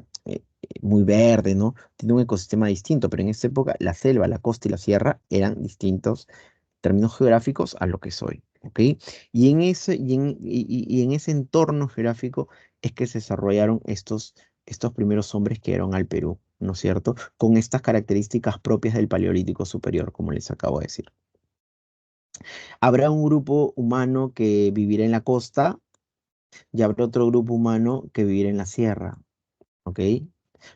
muy verde, ¿no? Tiene un ecosistema distinto, pero en esta época la selva, la costa y la sierra eran distintos términos geográficos a lo que soy, ¿ok? Y en ese entorno geográfico es que se desarrollaron estos primeros hombres que eran al Perú, ¿no es cierto? Con estas características propias del Paleolítico superior, como les acabo de decir. Habrá un grupo humano que vivirá en la costa y habrá otro grupo humano que vivirá en la sierra, ¿ok?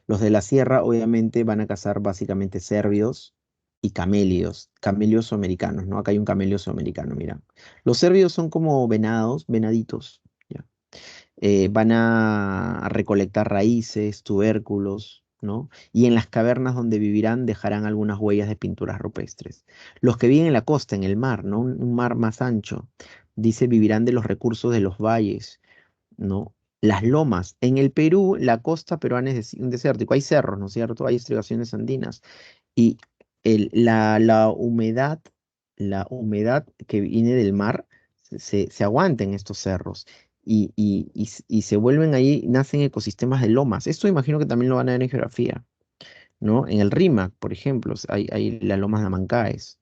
Los de la sierra obviamente van a cazar básicamente cérvidos y camélidos, camélidos americanos, ¿no? Acá hay un camelio sudamericano, mira. Los cérvidos son como venados, venaditos, ¿ya? Van a recolectar raíces, tubérculos, ¿no? Y en las cavernas donde vivirán dejarán algunas huellas de pinturas rupestres. Los que viven en la costa, en el mar, ¿no? Un mar más ancho, dice, vivirán de los recursos de los valles, ¿no? Las lomas. En el Perú, la costa peruana es un desértico. Hay cerros, ¿no es cierto? Hay estribaciones andinas. Y la humedad que viene del mar se aguanta en estos cerros. Y se vuelven ahí, nacen ecosistemas de lomas. Esto imagino que también lo van a ver en geografía, ¿no? En el Rímac, por ejemplo, hay las lomas de Amancaes,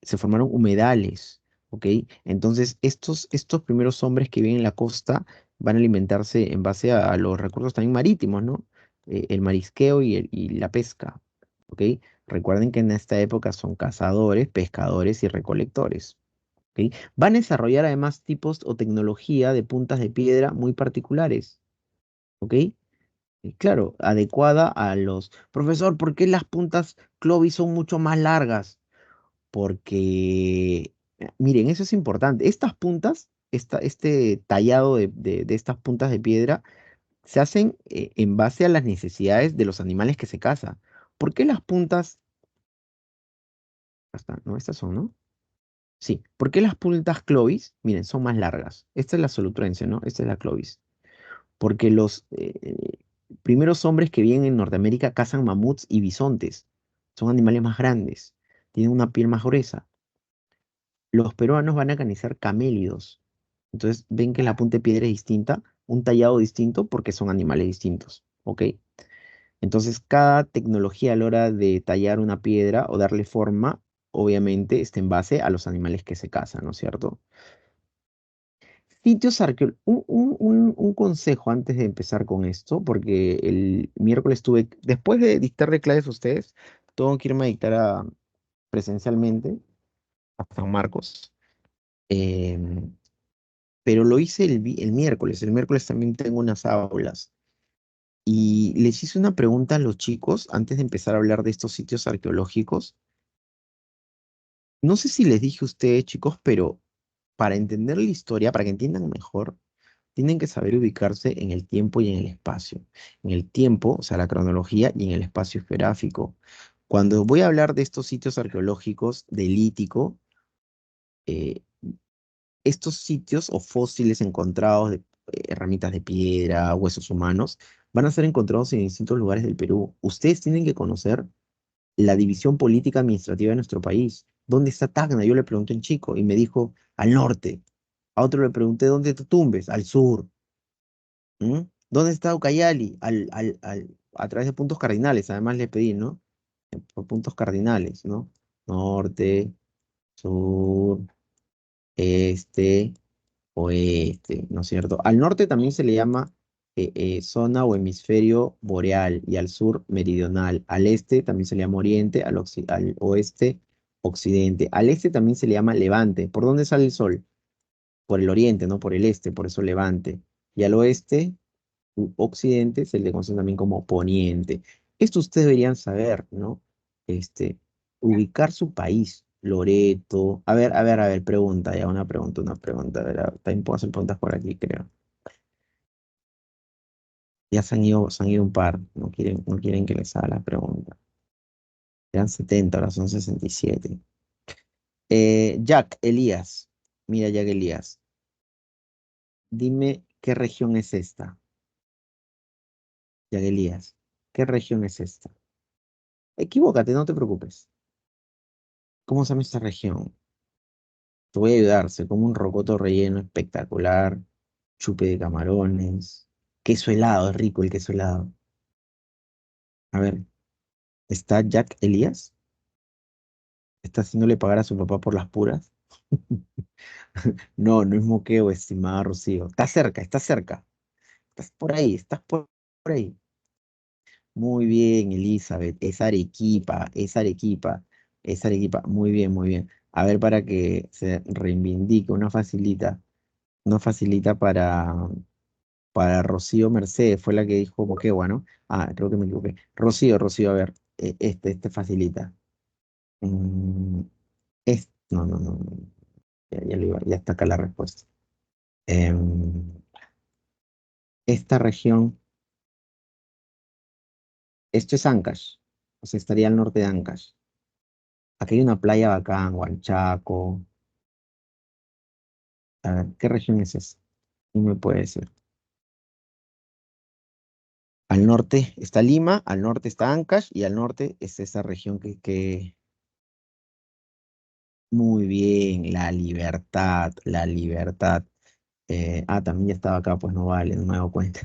se formaron humedales, ¿ok? Entonces, estos primeros hombres que viven en la costa van a alimentarse en base a los recursos también marítimos, ¿no? El marisqueo y la pesca, ¿ok? Recuerden que en esta época son cazadores, pescadores y recolectores, ¿ok? Van a desarrollar además tipos o tecnología de puntas de piedra muy particulares, ¿ok? Y claro, adecuada a los... Profesor, ¿por qué las puntas Clovis son mucho más largas? Porque, miren, eso es importante. Estas puntas este tallado de estas puntas de piedra se hacen en base a las necesidades de los animales que se cazan. ¿Por qué las puntas, hasta, no, estas son, ¿no? Sí, ¿por qué las puntas Clovis, miren, son más largas? Esta es la solutrense, ¿no? Esta es la Clovis. Porque los primeros hombres que vienen en Norteamérica cazan mamuts y bisontes. Son animales más grandes, tienen una piel más gruesa. Los peruanos van a cazar camélidos. Entonces ven que la punta de piedra es distinta, un tallado distinto porque son animales distintos, ¿ok? Entonces cada tecnología a la hora de tallar una piedra o darle forma, obviamente está en base a los animales que se cazan, ¿no es cierto? Sitios arqueológicos. Un consejo antes de empezar con esto, porque el miércoles tuve, después de dictarle clases a ustedes, tengo que irme a dictar presencialmente a San Marcos. em, pero lo hice el miércoles. El miércoles también tengo unas aulas. Y les hice una pregunta a los chicos antes de empezar a hablar de estos sitios arqueológicos. No sé si les dije a ustedes, chicos, pero para entender la historia, para que entiendan mejor, tienen que saber ubicarse en el tiempo y en el espacio. En el tiempo, o sea, la cronología, y en el espacio geográfico. Cuando voy a hablar de estos sitios arqueológicos del Lítico, eh, estos sitios o fósiles encontrados de herramientas de piedra, huesos humanos, van a ser encontrados en distintos lugares del Perú. Ustedes tienen que conocer la división política administrativa de nuestro país. ¿Dónde está Tacna? Yo le pregunté a un chico y me dijo, al norte. A otro le pregunté, ¿dónde está Tumbes? Al sur. ¿Mm? ¿Dónde está Ucayali? A través de puntos cardinales, además le pedí, ¿no? Por puntos cardinales, ¿no? Norte, sur, este, oeste, ¿no es cierto? Al norte también se le llama zona o hemisferio boreal y al sur meridional. Al este también se le llama oriente, al oeste occidente. Al este también se le llama levante. ¿Por dónde sale el sol? Por el oriente, no por el este, por eso levante. Y al oeste occidente se le conoce también como poniente. Esto ustedes deberían saber, ¿no? Este, ubicar su país, Loreto. A ver, pregunta, ya, una pregunta. También puedo hacer preguntas por aquí, creo. Ya se han ido un par, no quieren que les haga la pregunta. Eran 70, ahora son 67. Jack Elías, mira Jack Elías, dime qué región es esta. Jack Elías, ¿qué región es esta? Equivócate, no te preocupes. ¿Cómo se llama esta región? Te voy a ayudar, se come un rocoto relleno espectacular, chupe de camarones, queso helado, es rico el queso helado. A ver, ¿está Jack Elías? ¿Está haciéndole pagar a su papá por las puras? No, no es moqueo, estimada Rocío. Está cerca, está cerca. Estás por ahí, estás por ahí. Muy bien, Elizabeth. Es Arequipa, es Arequipa, es Arequipa. Muy bien, muy bien. A ver, para que se reivindique, una facilita para Rocío Mercedes, fue la que dijo Moquegua, ¿no? Ah, creo que me equivoqué. Rocío, a ver, este facilita. Mm, no, no, no, no, ya está acá la respuesta. Em, esta región, esto es Ancash, o sea, estaría al norte de Ancash. Aquí hay una playa bacán, Huanchaco. A ver, ¿qué región es esa? No me puede decir. Al norte está Lima, al norte está Ancash y al norte es esa región que muy bien, la libertad, la libertad. También ya estaba acá, pues no vale, no me he dado cuenta.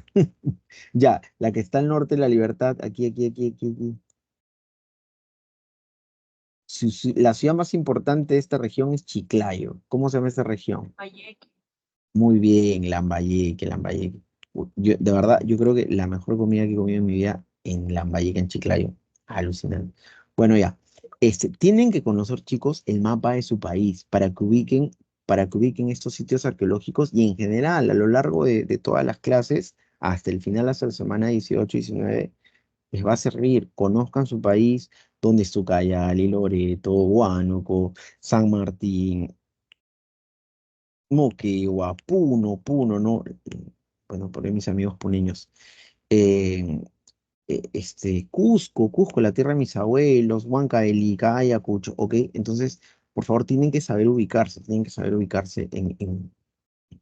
Ya, la que está al norte de la libertad, aquí. La ciudad más importante de esta región es Chiclayo. ¿Cómo se llama esta región? Valleque. Muy bien, Lambayeque, Lambayeque. De verdad, yo creo que la mejor comida que he comido en mi vida en Lambayeque, en Chiclayo. Alucinante. Bueno, ya. Tienen que conocer, chicos, el mapa de su país para que ubiquen estos sitios arqueológicos y en general, a lo largo de todas las clases, hasta el final, hasta la semana 18 y 19, les va a servir. Conozcan su país, donde está Ucayali, Loreto, Huánuco, San Martín, Moquegua, Puno, Puno, ¿no? Bueno, por ahí mis amigos puneños. Eh, Cusco, Cusco, la tierra de mis abuelos, Huancavelí, Ayacucho, ¿ok? Entonces, por favor, tienen que saber ubicarse en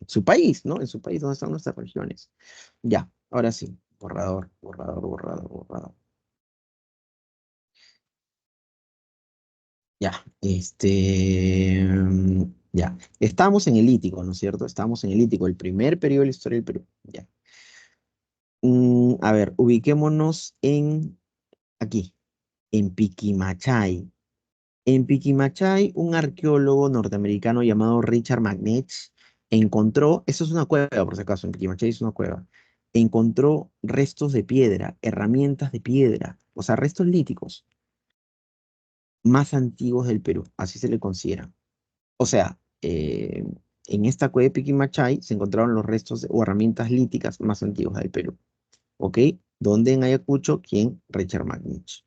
su país, ¿no? En su país, donde están nuestras regiones. Ya, ahora sí, borrador, borrador, borrador, borrador. Ya, ya, estamos en el Lítico, ¿no es cierto? Estamos en el Lítico, el primer periodo de la historia del Perú. Ya. A ver, ubiquémonos aquí, en Piquimachay. En Piquimachay, un arqueólogo norteamericano llamado Richard McNeich encontró, eso es una cueva por si acaso, en Piquimachay es una cueva, encontró restos de piedra, herramientas de piedra, o sea, restos líticos más antiguos del Perú, así se le considera. O sea, en esta cueva de Piquimachay se encontraron los restos o herramientas líticas más antiguas del Perú, ¿ok? Donde en Ayacucho, ¿quién? Richard McNeich.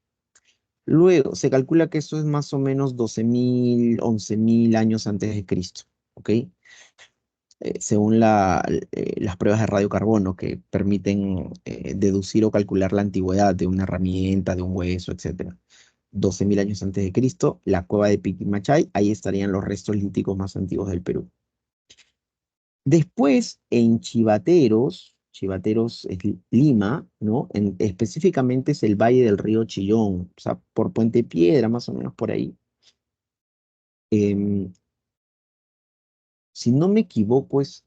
Luego, se calcula que esto es más o menos 12.000, 11.000 años antes de Cristo, ¿ok? Según las pruebas de radiocarbono que permiten deducir o calcular la antigüedad de una herramienta, de un hueso, etcétera. 12.000 años antes de Cristo, la cueva de Piquimachay, ahí estarían los restos líticos más antiguos del Perú. Después, en Chivateros, Chivateros es Lima, ¿no? Específicamente es el valle del río Chillón, o sea, por Puente Piedra, más o menos por ahí. Em, si no me equivoco, es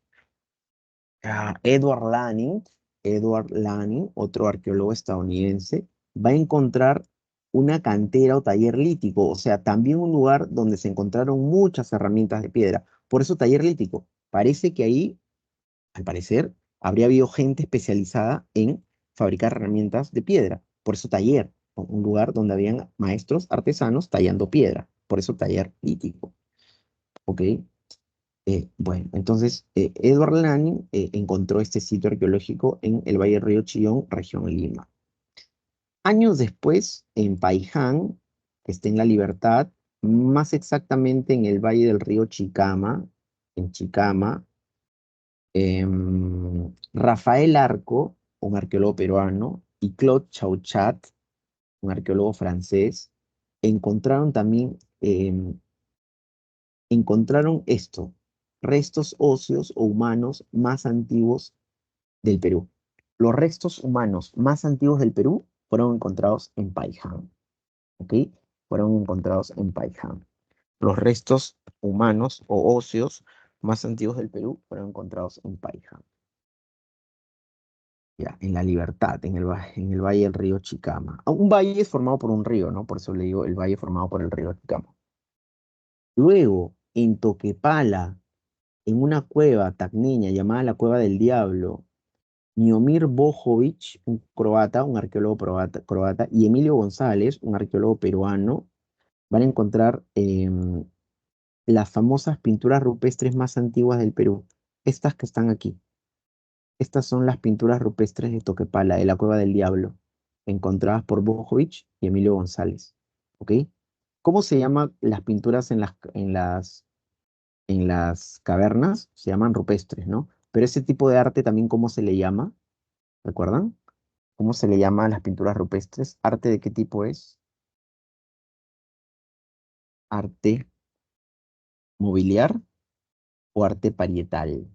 Edward Lanning, Edward Lanning, otro arqueólogo estadounidense, va a encontrar una cantera o taller lítico, o sea, también un lugar donde se encontraron muchas herramientas de piedra. Por eso taller lítico. Parece que ahí, al parecer, habría habido gente especializada en fabricar herramientas de piedra. Por eso taller, un lugar donde habían maestros artesanos tallando piedra. Por eso taller lítico. ¿Ok? Bueno, entonces Edward Lanning encontró este sitio arqueológico en el Valle del Río Chillón, región Lima. Años después, en Paiján, que está en La Libertad, más exactamente en el Valle del Río Chicama, en Chicama, Rafael Arco, un arqueólogo peruano, y Claude Chauchat, un arqueólogo francés, encontraron también encontraron esto, restos óseos o humanos más antiguos del Perú. Los restos humanos más antiguos del Perú fueron encontrados en Paiján, ¿ok? Fueron encontrados en Paiján. Los restos humanos o óseos más antiguos del Perú fueron encontrados en Paiján. Ya, en La Libertad, en el valle del río Chicama. Un valle es formado por un río, ¿no? Por eso le digo el valle formado por el río Chicama. Luego, en Toquepala, en una cueva tacneña llamada la Cueva del Diablo, Miomir Bojovic, un croata, un arqueólogo croata, y Emilio González, un arqueólogo peruano, van a encontrar las famosas pinturas rupestres más antiguas del Perú. Estas que están aquí. Estas son las pinturas rupestres de Toquepala, de la Cueva del Diablo, encontradas por Bojovic y Emilio González. ¿Ok? ¿Cómo se llaman las pinturas en las cavernas? Se llaman rupestres, ¿no? Pero ese tipo de arte también, ¿cómo se le llama? ¿Recuerdan? ¿Cómo se le llama a las pinturas rupestres? ¿Arte de qué tipo es? ¿Arte mobiliar o arte parietal?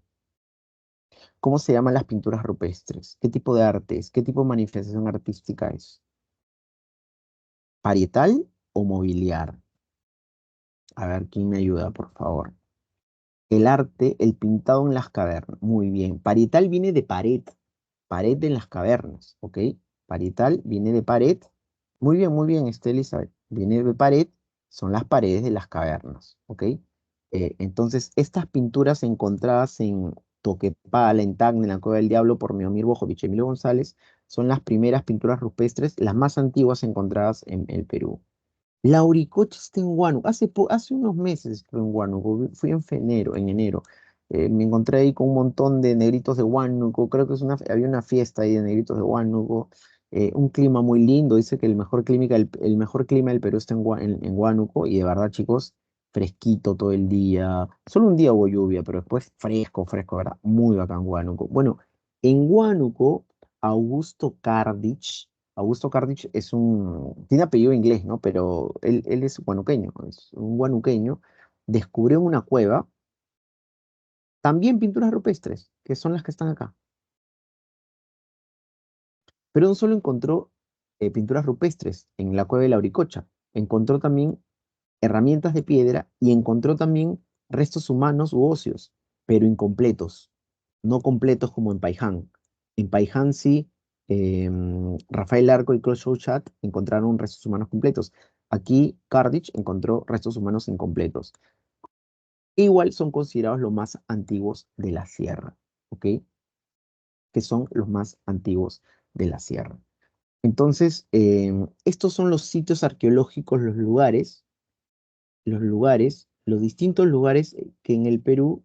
¿Cómo se llaman las pinturas rupestres? ¿Qué tipo de arte es? ¿Qué tipo de manifestación artística es? ¿Parietal o mobiliar? A ver, ¿quién me ayuda, por favor? El arte, el pintado en las cavernas. Muy bien. Parietal viene de pared. Pared en las cavernas, ¿ok? Parietal viene de pared. Muy bien, Elizabeth. Viene de pared, son las paredes de las cavernas, ¿ok? Entonces, estas pinturas encontradas en Toquepala, en Tacna, en la Cueva del Diablo, por Miomir Bojovic y Emilio González, son las primeras pinturas rupestres, las más antiguas encontradas en el Perú. Lauricocha está en Huánuco. Hace unos meses estuve en Huánuco. Fui en enero. Me encontré ahí con un montón de negritos de Huánuco. Creo que había una fiesta ahí de negritos de Huánuco. Un clima muy lindo. Dice que el mejor clima del Perú está en Huánuco. Y de verdad, chicos, fresquito todo el día. Solo un día hubo lluvia, pero después fresco, fresco, ¿verdad? Muy bacán Huánuco. Bueno, en Huánuco, Augusto Cardich tiene apellido inglés, ¿no? Pero él es huanuqueño, es un huanuqueño, descubrió en una cueva también pinturas rupestres, que son las que están acá. Pero no solo encontró pinturas rupestres en la cueva de la Auricocha, encontró también herramientas de piedra y encontró también restos humanos u óseos, pero incompletos, no completos como en Paiján. En Paiján sí, Rafael Arco y Claude Chauchat encontraron restos humanos completos. Aquí Cardich encontró restos humanos incompletos. Igual son considerados los más antiguos de la sierra, ¿ok? Que son los más antiguos de la sierra. Entonces, estos son los sitios arqueológicos, los distintos lugares que en el Perú,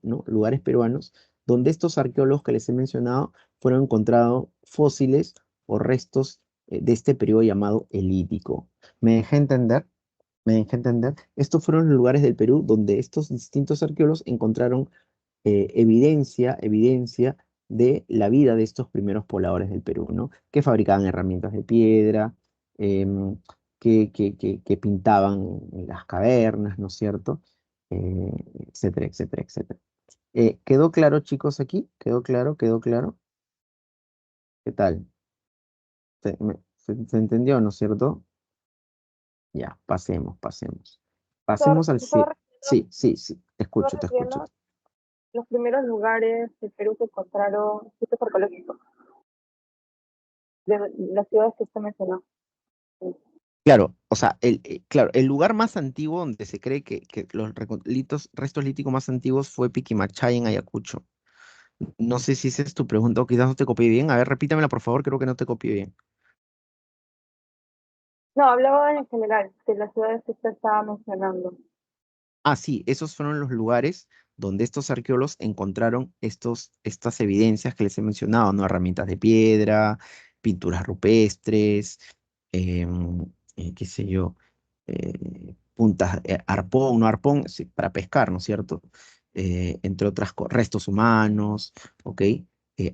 ¿no? Lugares peruanos, donde estos arqueólogos que les he mencionado fueron encontrados fósiles o restos de este periodo llamado elítico. ¿Me dejé entender? ¿Me dejé entender? Estos fueron los lugares del Perú donde estos distintos arqueólogos encontraron evidencia de la vida de estos primeros pobladores del Perú, ¿no? Que fabricaban herramientas de piedra, em, que pintaban en las cavernas, ¿no es cierto? Eh, etcétera, etcétera, etcétera. ¿Quedó claro, chicos, aquí? ¿Quedó claro? ¿Quedó claro? ¿Qué tal? ¿Se entendió, no es cierto? Ya, pasemos. Profesor, Pasemos al... se estaba refiriendo, Sí, sí, sí, te estaba escucho, te refiriendo escucho. a los primeros lugares del Perú que encontraron sitios arqueológicos, de las ciudades que usted mencionó. Claro, o sea, claro, el lugar más antiguo donde se cree que los restos líticos más antiguos fue Piquimachay en Ayacucho. No sé si esa es tu pregunta o quizás no te copié bien. A ver, repítamela, por favor, creo que no te copié bien. No, hablaba en general de las ciudades que usted estaba mencionando. Ah, sí, esos fueron los lugares donde estos arqueólogos encontraron estas evidencias que les he mencionado, ¿no? Herramientas de piedra, pinturas rupestres, em, qué sé yo, puntas, arpón, no arpón, sí, para pescar, ¿no es cierto? Entre otras cosas, restos humanos, ¿ok?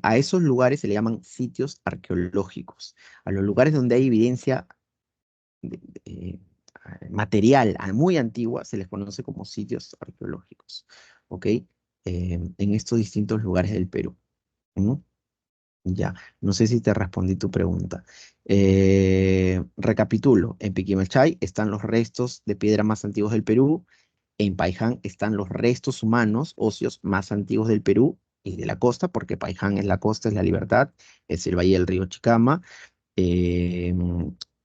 A esos lugares se le llaman sitios arqueológicos, a los lugares donde hay evidencia de- de- material muy antigua, se les conoce como sitios arqueológicos, ¿ok? En estos distintos lugares del Perú. ¿Mm? Ya, no sé si te respondí tu pregunta. Recapitulo, en Piquimalchay están los restos de piedra más antiguos del Perú, en Paiján están los restos humanos óseos más antiguos del Perú y de la costa, porque Paiján es la costa, es la libertad, es el valle del río Chicama.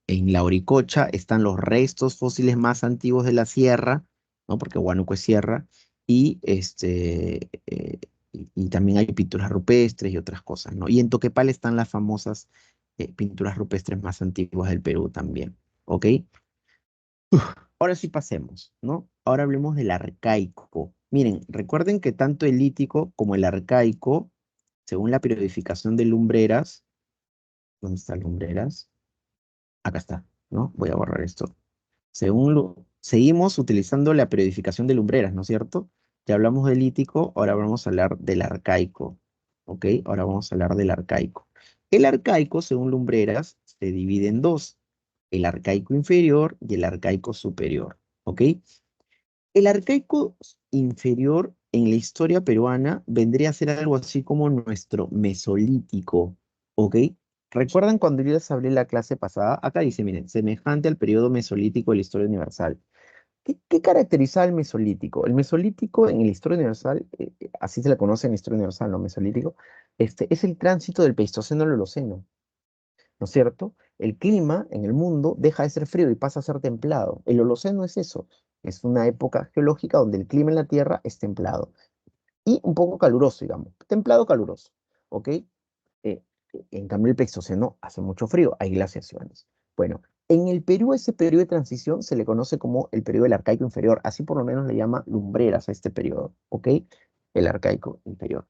En la Oricocha están los restos fósiles más antiguos de la sierra, ¿no? Porque Huánuco es sierra, y, y también hay pinturas rupestres y otras cosas, ¿no? Y en Toquepal están las famosas pinturas rupestres más antiguas del Perú también, ¿ok? Ahora sí pasemos, ¿no? Ahora hablemos del arcaico. Miren, recuerden que tanto el lítico como el arcaico, según la periodificación de Lumbreras, ¿dónde está Lumbreras? Acá está, ¿no? Voy a borrar esto. Seguimos utilizando la periodificación de lumbreras, ¿no es cierto? Ya hablamos del lítico, ahora vamos a hablar del arcaico, ¿ok? Ahora vamos a hablar del arcaico. El arcaico, según lumbreras, se divide en dos, el arcaico inferior y el arcaico superior, ¿ok? El arcaico inferior en la historia peruana vendría a ser algo así como nuestro mesolítico, ¿ok? ¿Recuerdan cuando yo les hablé la clase pasada? Acá dice, miren, semejante al periodo mesolítico de la historia universal. ¿Qué caracteriza el mesolítico? El mesolítico en la historia universal, así se le conoce en la historia universal, ¿no? Mesolítico, es el tránsito del Pleistoceno al Holoceno, ¿no es cierto? El clima en el mundo deja de ser frío y pasa a ser templado. El Holoceno es eso, es una época geológica donde el clima en la Tierra es templado y un poco caluroso, digamos, templado caluroso, ¿ok? En cambio el Pleistoceno hace mucho frío, hay glaciaciones. Bueno, en el Perú ese periodo de transición se le conoce como el periodo del Arcaico Inferior, así por lo menos le llama lumbreras a este periodo, ¿ok? El Arcaico Inferior,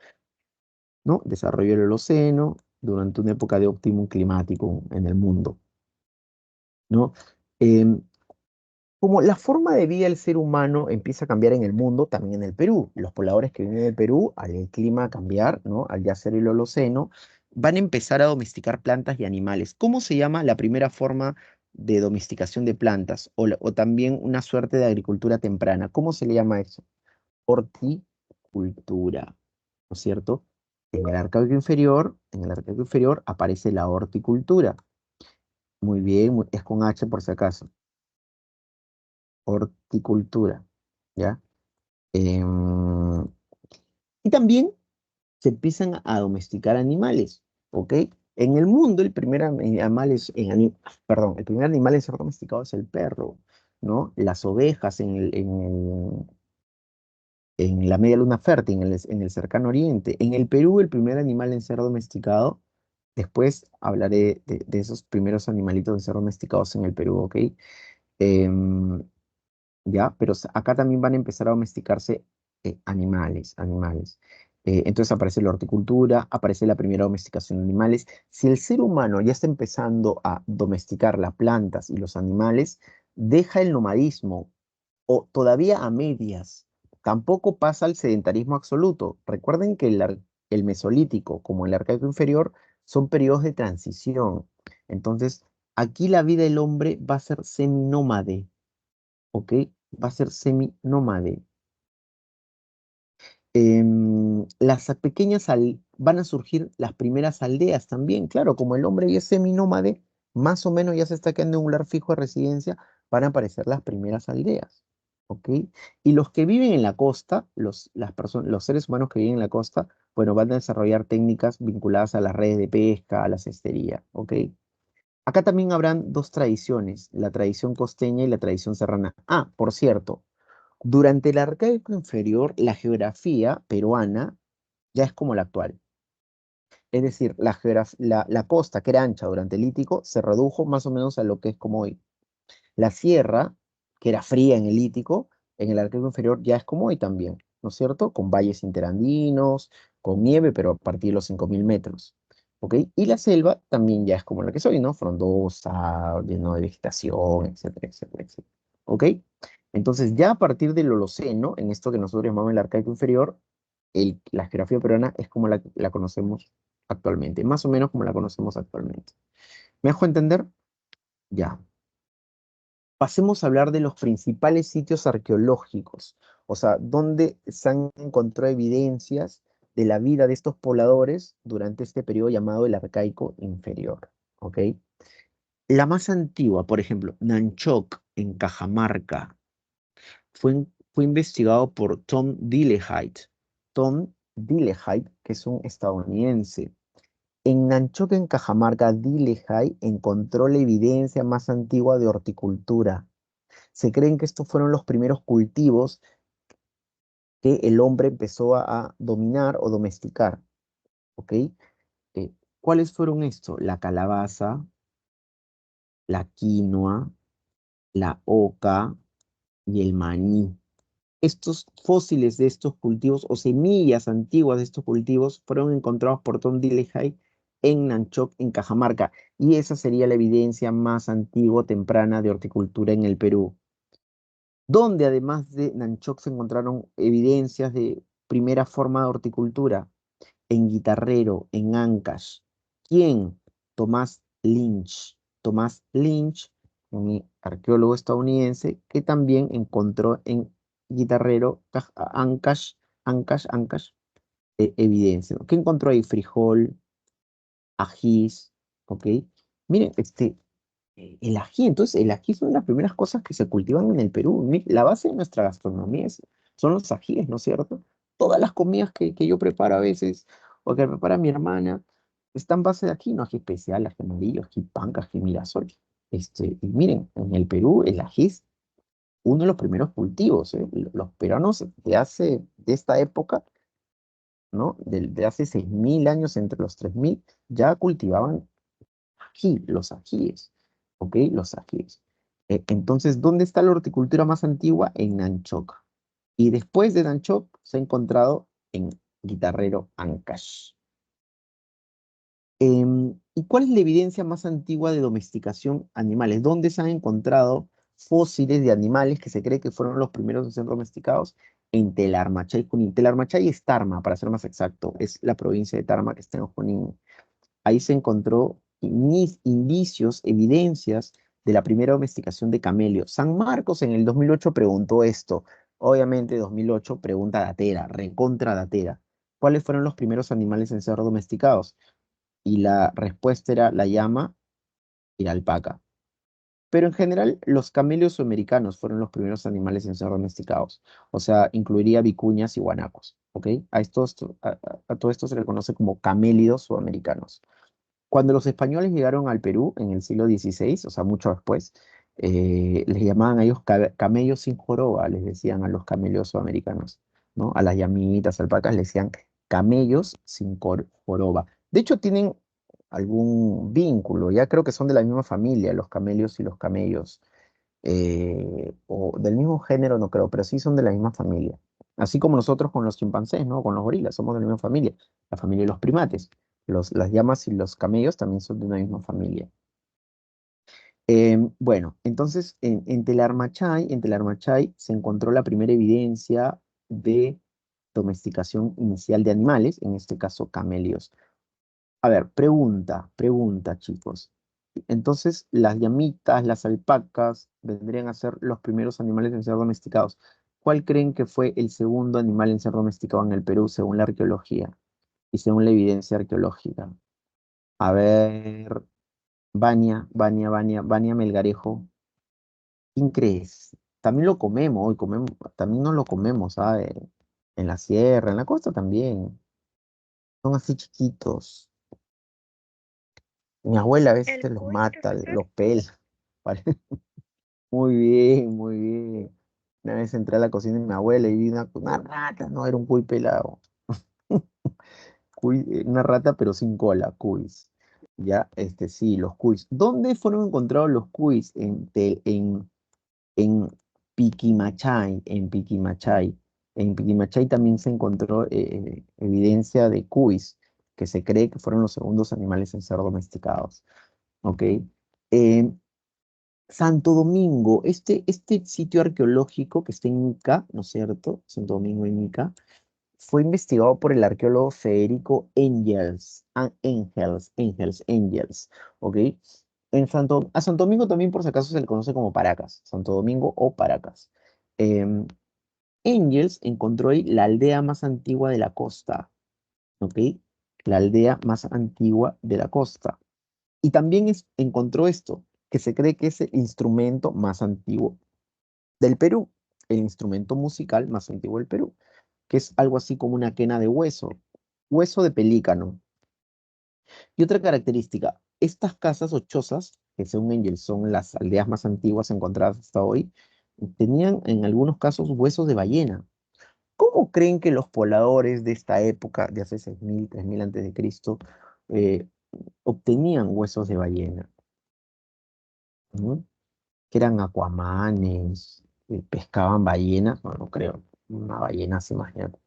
¿no? Desarrollo del Holoceno durante una época de óptimo climático en el mundo, ¿no? Em, Como la forma de vida del ser humano empieza a cambiar en el mundo, también en el Perú. Los pobladores que viven en el Perú, al el clima cambiar, ¿no? Al ya ser el Holoceno, van a empezar a domesticar plantas y animales. ¿Cómo se llama la primera forma de domesticación de plantas? O también una suerte de agricultura temprana. ¿Cómo se le llama eso? Horticultura, ¿no es cierto? En el arcaico inferior aparece la horticultura. Muy bien, es con H por si acaso. Horticultura, ¿ya? Em, y también se empiezan a domesticar animales, ¿ok? En el mundo el primer animal perdón, el primer animal en ser domesticado es el perro, ¿no? Las ovejas en la media luna fértil, en el cercano oriente. En el Perú el primer animal en ser domesticado, después hablaré de esos primeros animalitos en ser domesticados en el Perú, ¿ok? Em, ¿Ya? Pero acá también van a empezar a domesticarse animales. Entonces aparece la horticultura, aparece la primera domesticación de animales. Si el ser humano ya está empezando a domesticar las plantas y los animales, deja el nomadismo o todavía a medias. Tampoco pasa al sedentarismo absoluto. Recuerden que el mesolítico como el arcaico inferior son periodos de transición. Entonces, aquí la vida del hombre va a ser seminómade. ¿Ok? Va a ser seminómade. Van a surgir las primeras aldeas también, claro, como el hombre ya es seminómade, más o menos ya se está quedando en un lugar fijo de residencia, van a aparecer las primeras aldeas, ¿ok? Y los que viven en la costa, los seres humanos que viven en la costa, bueno, van a desarrollar técnicas vinculadas a las redes de pesca, a la cestería, ¿ok? Acá también habrán dos tradiciones, la tradición costeña y la tradición serrana. Ah, por cierto, durante el Arcaico Inferior, la geografía peruana ya es como la actual. Es decir, la costa, que era ancha durante el Lítico, se redujo más o menos a lo que es como hoy. La sierra, que era fría en el Lítico, en el Arcaico Inferior ya es como hoy también, ¿no es cierto? Con valles interandinos, con nieve, pero a partir de los 5.000 metros. ¿Ok? Y la selva también ya es como la que soy, ¿no? Frondosa, lleno de vegetación, etcétera, etcétera, etcétera. ¿Ok? Entonces, ya a partir del Holoceno, en esto que nosotros llamamos el Arcaico Inferior, la geografía peruana es como la conocemos actualmente, más o menos como la conocemos actualmente. ¿Me dejo entender? Ya. Pasemos a hablar de los principales sitios arqueológicos, o sea, donde se han encontrado evidencias de la vida de estos pobladores durante este periodo llamado el Arcaico Inferior, ¿ok? La más antigua, por ejemplo, Nanchoc, en Cajamarca, fue investigado por Tom Dillehite. Tom Dillehite, que es un estadounidense. En Nanchoc, en Cajamarca, Dillehite encontró la evidencia más antigua de horticultura. Se creen que estos fueron los primeros cultivos que el hombre empezó a dominar o domesticar, ¿ok? ¿Cuáles fueron estos? La calabaza, la quinoa, la oca y el maní. Estos fósiles de estos cultivos o semillas antiguas de estos cultivos fueron encontrados por Tom Dillehite en Nanchoc, en Cajamarca, y esa sería la evidencia más antigua temprana de horticultura en el Perú, donde además de Nanchoc se encontraron evidencias de primera forma de horticultura en Guitarrero, en Ancash. ¿Quién? Tomás Lynch. Tomás Lynch, un arqueólogo estadounidense que también encontró en Guitarrero, Ancash, evidencia, ¿no? ¿Qué encontró ahí? Frijol, ajís, ¿ok? Miren, el ají, entonces el ají son las primeras cosas que se cultivan en el Perú. La base de nuestra gastronomía son los ajíes, ¿no es cierto? Todas las comidas que yo preparo a veces, o que prepara mi hermana, están base de ají, no ají especial, ají amarillo, ají panca, ají mirasol. Y miren, en el Perú el ají es uno de los primeros cultivos, ¿eh? Los peruanos de esta época, ¿no? De hace 6.000 años, entre los 3.000, ya cultivaban ají, los ajíes, ¿ok? Los ajíes. Entonces, ¿dónde está la horticultura más antigua? En Nanchoc. Y después de Nanchoc se ha encontrado en Guitarrero, Ancash. ¿Y cuál es la evidencia más antigua de domesticación animales? ¿Dónde se han encontrado fósiles de animales que se cree que fueron los primeros en ser domesticados en Telarmachay, Junín. Telarmachay es Tarma, para ser más exacto, es la provincia de Tarma que está en Junín. Ahí se encontró indicios, evidencias de la primera domesticación de camelios. San Marcos en el 2008 preguntó esto. Obviamente 2008 pregunta datera, recontra datera. ¿Cuáles fueron los primeros animales en ser domesticados? Y la respuesta era la llama y la alpaca. Pero en general, los camelios sudamericanos fueron los primeros animales en ser domesticados. O sea, incluiría vicuñas y guanacos. ¿Ok? A todo esto se le conoce como camélidos sudamericanos. Cuando los españoles llegaron al Perú en el siglo XVI, o sea, mucho después, les llamaban a ellos camellos sin joroba, les decían a los camellos sudamericanos, ¿no? A las llamitas, alpacas, les decían camellos sin joroba. De hecho, tienen algún vínculo, ya creo que son de la misma familia, los camelios y los camellos, o del mismo género, no creo, pero sí son de la misma familia. Así como nosotros con los chimpancés, ¿no? Con los gorilas, somos de la misma familia, la familia de los primates. Las llamas y los camellos también son de una misma familia. Bueno, entonces en Telarmachay se encontró la primera evidencia de domesticación inicial de animales, en este caso camelios. A ver, pregunta, chicos. Entonces, las llamitas, las alpacas, vendrían a ser los primeros animales en ser domesticados. ¿Cuál creen que fue el segundo animal en ser domesticado en el Perú, según la arqueología y según la evidencia arqueológica? A ver, Vania Melgarejo, ¿quién crees? También lo comemos, hoy comemos, también no lo comemos, ¿sabes? En la sierra, en la costa también. Son así chiquitos. Mi abuela a veces El te los cuy, mata, profesor. los pela. Vale. Muy bien, muy bien. Una vez entré a la cocina de mi abuela y vi una rata, no, era un cuy pelado. Una rata pero sin cola, cuis. Ya, sí, los cuis. ¿Dónde fueron encontrados los cuis? En Piquimachay, en Piquimachay. En Piquimachay también se encontró evidencia de cuis, que se cree que fueron los segundos animales en ser domesticados. ¿Ok? En Santo Domingo, este sitio arqueológico que está en Ica, ¿no es cierto? Santo Domingo en Ica, fue investigado por el arqueólogo Federico Engels, ¿ok? A Santo Domingo también por si acaso se le conoce como Paracas, Santo Domingo o Paracas. Em, Engels encontró ahí la aldea más antigua de la costa, ¿ok? La aldea más antigua de la costa. Y también encontró esto, que se cree que es el instrumento más antiguo del Perú, el instrumento musical más antiguo del Perú, que es algo así como una quena de hueso, hueso de pelícano. Y otra característica, estas casas o chozas, que según Engels son las aldeas más antiguas encontradas hasta hoy, tenían en algunos casos huesos de ballena. ¿Cómo creen que los pobladores de esta época, de hace 6000, 3000 antes de Cristo, eh, obtenían huesos de ballena? ¿No? Que eran acuamanes, pescaban ballenas, no, no creo, una ballena, se imagínate.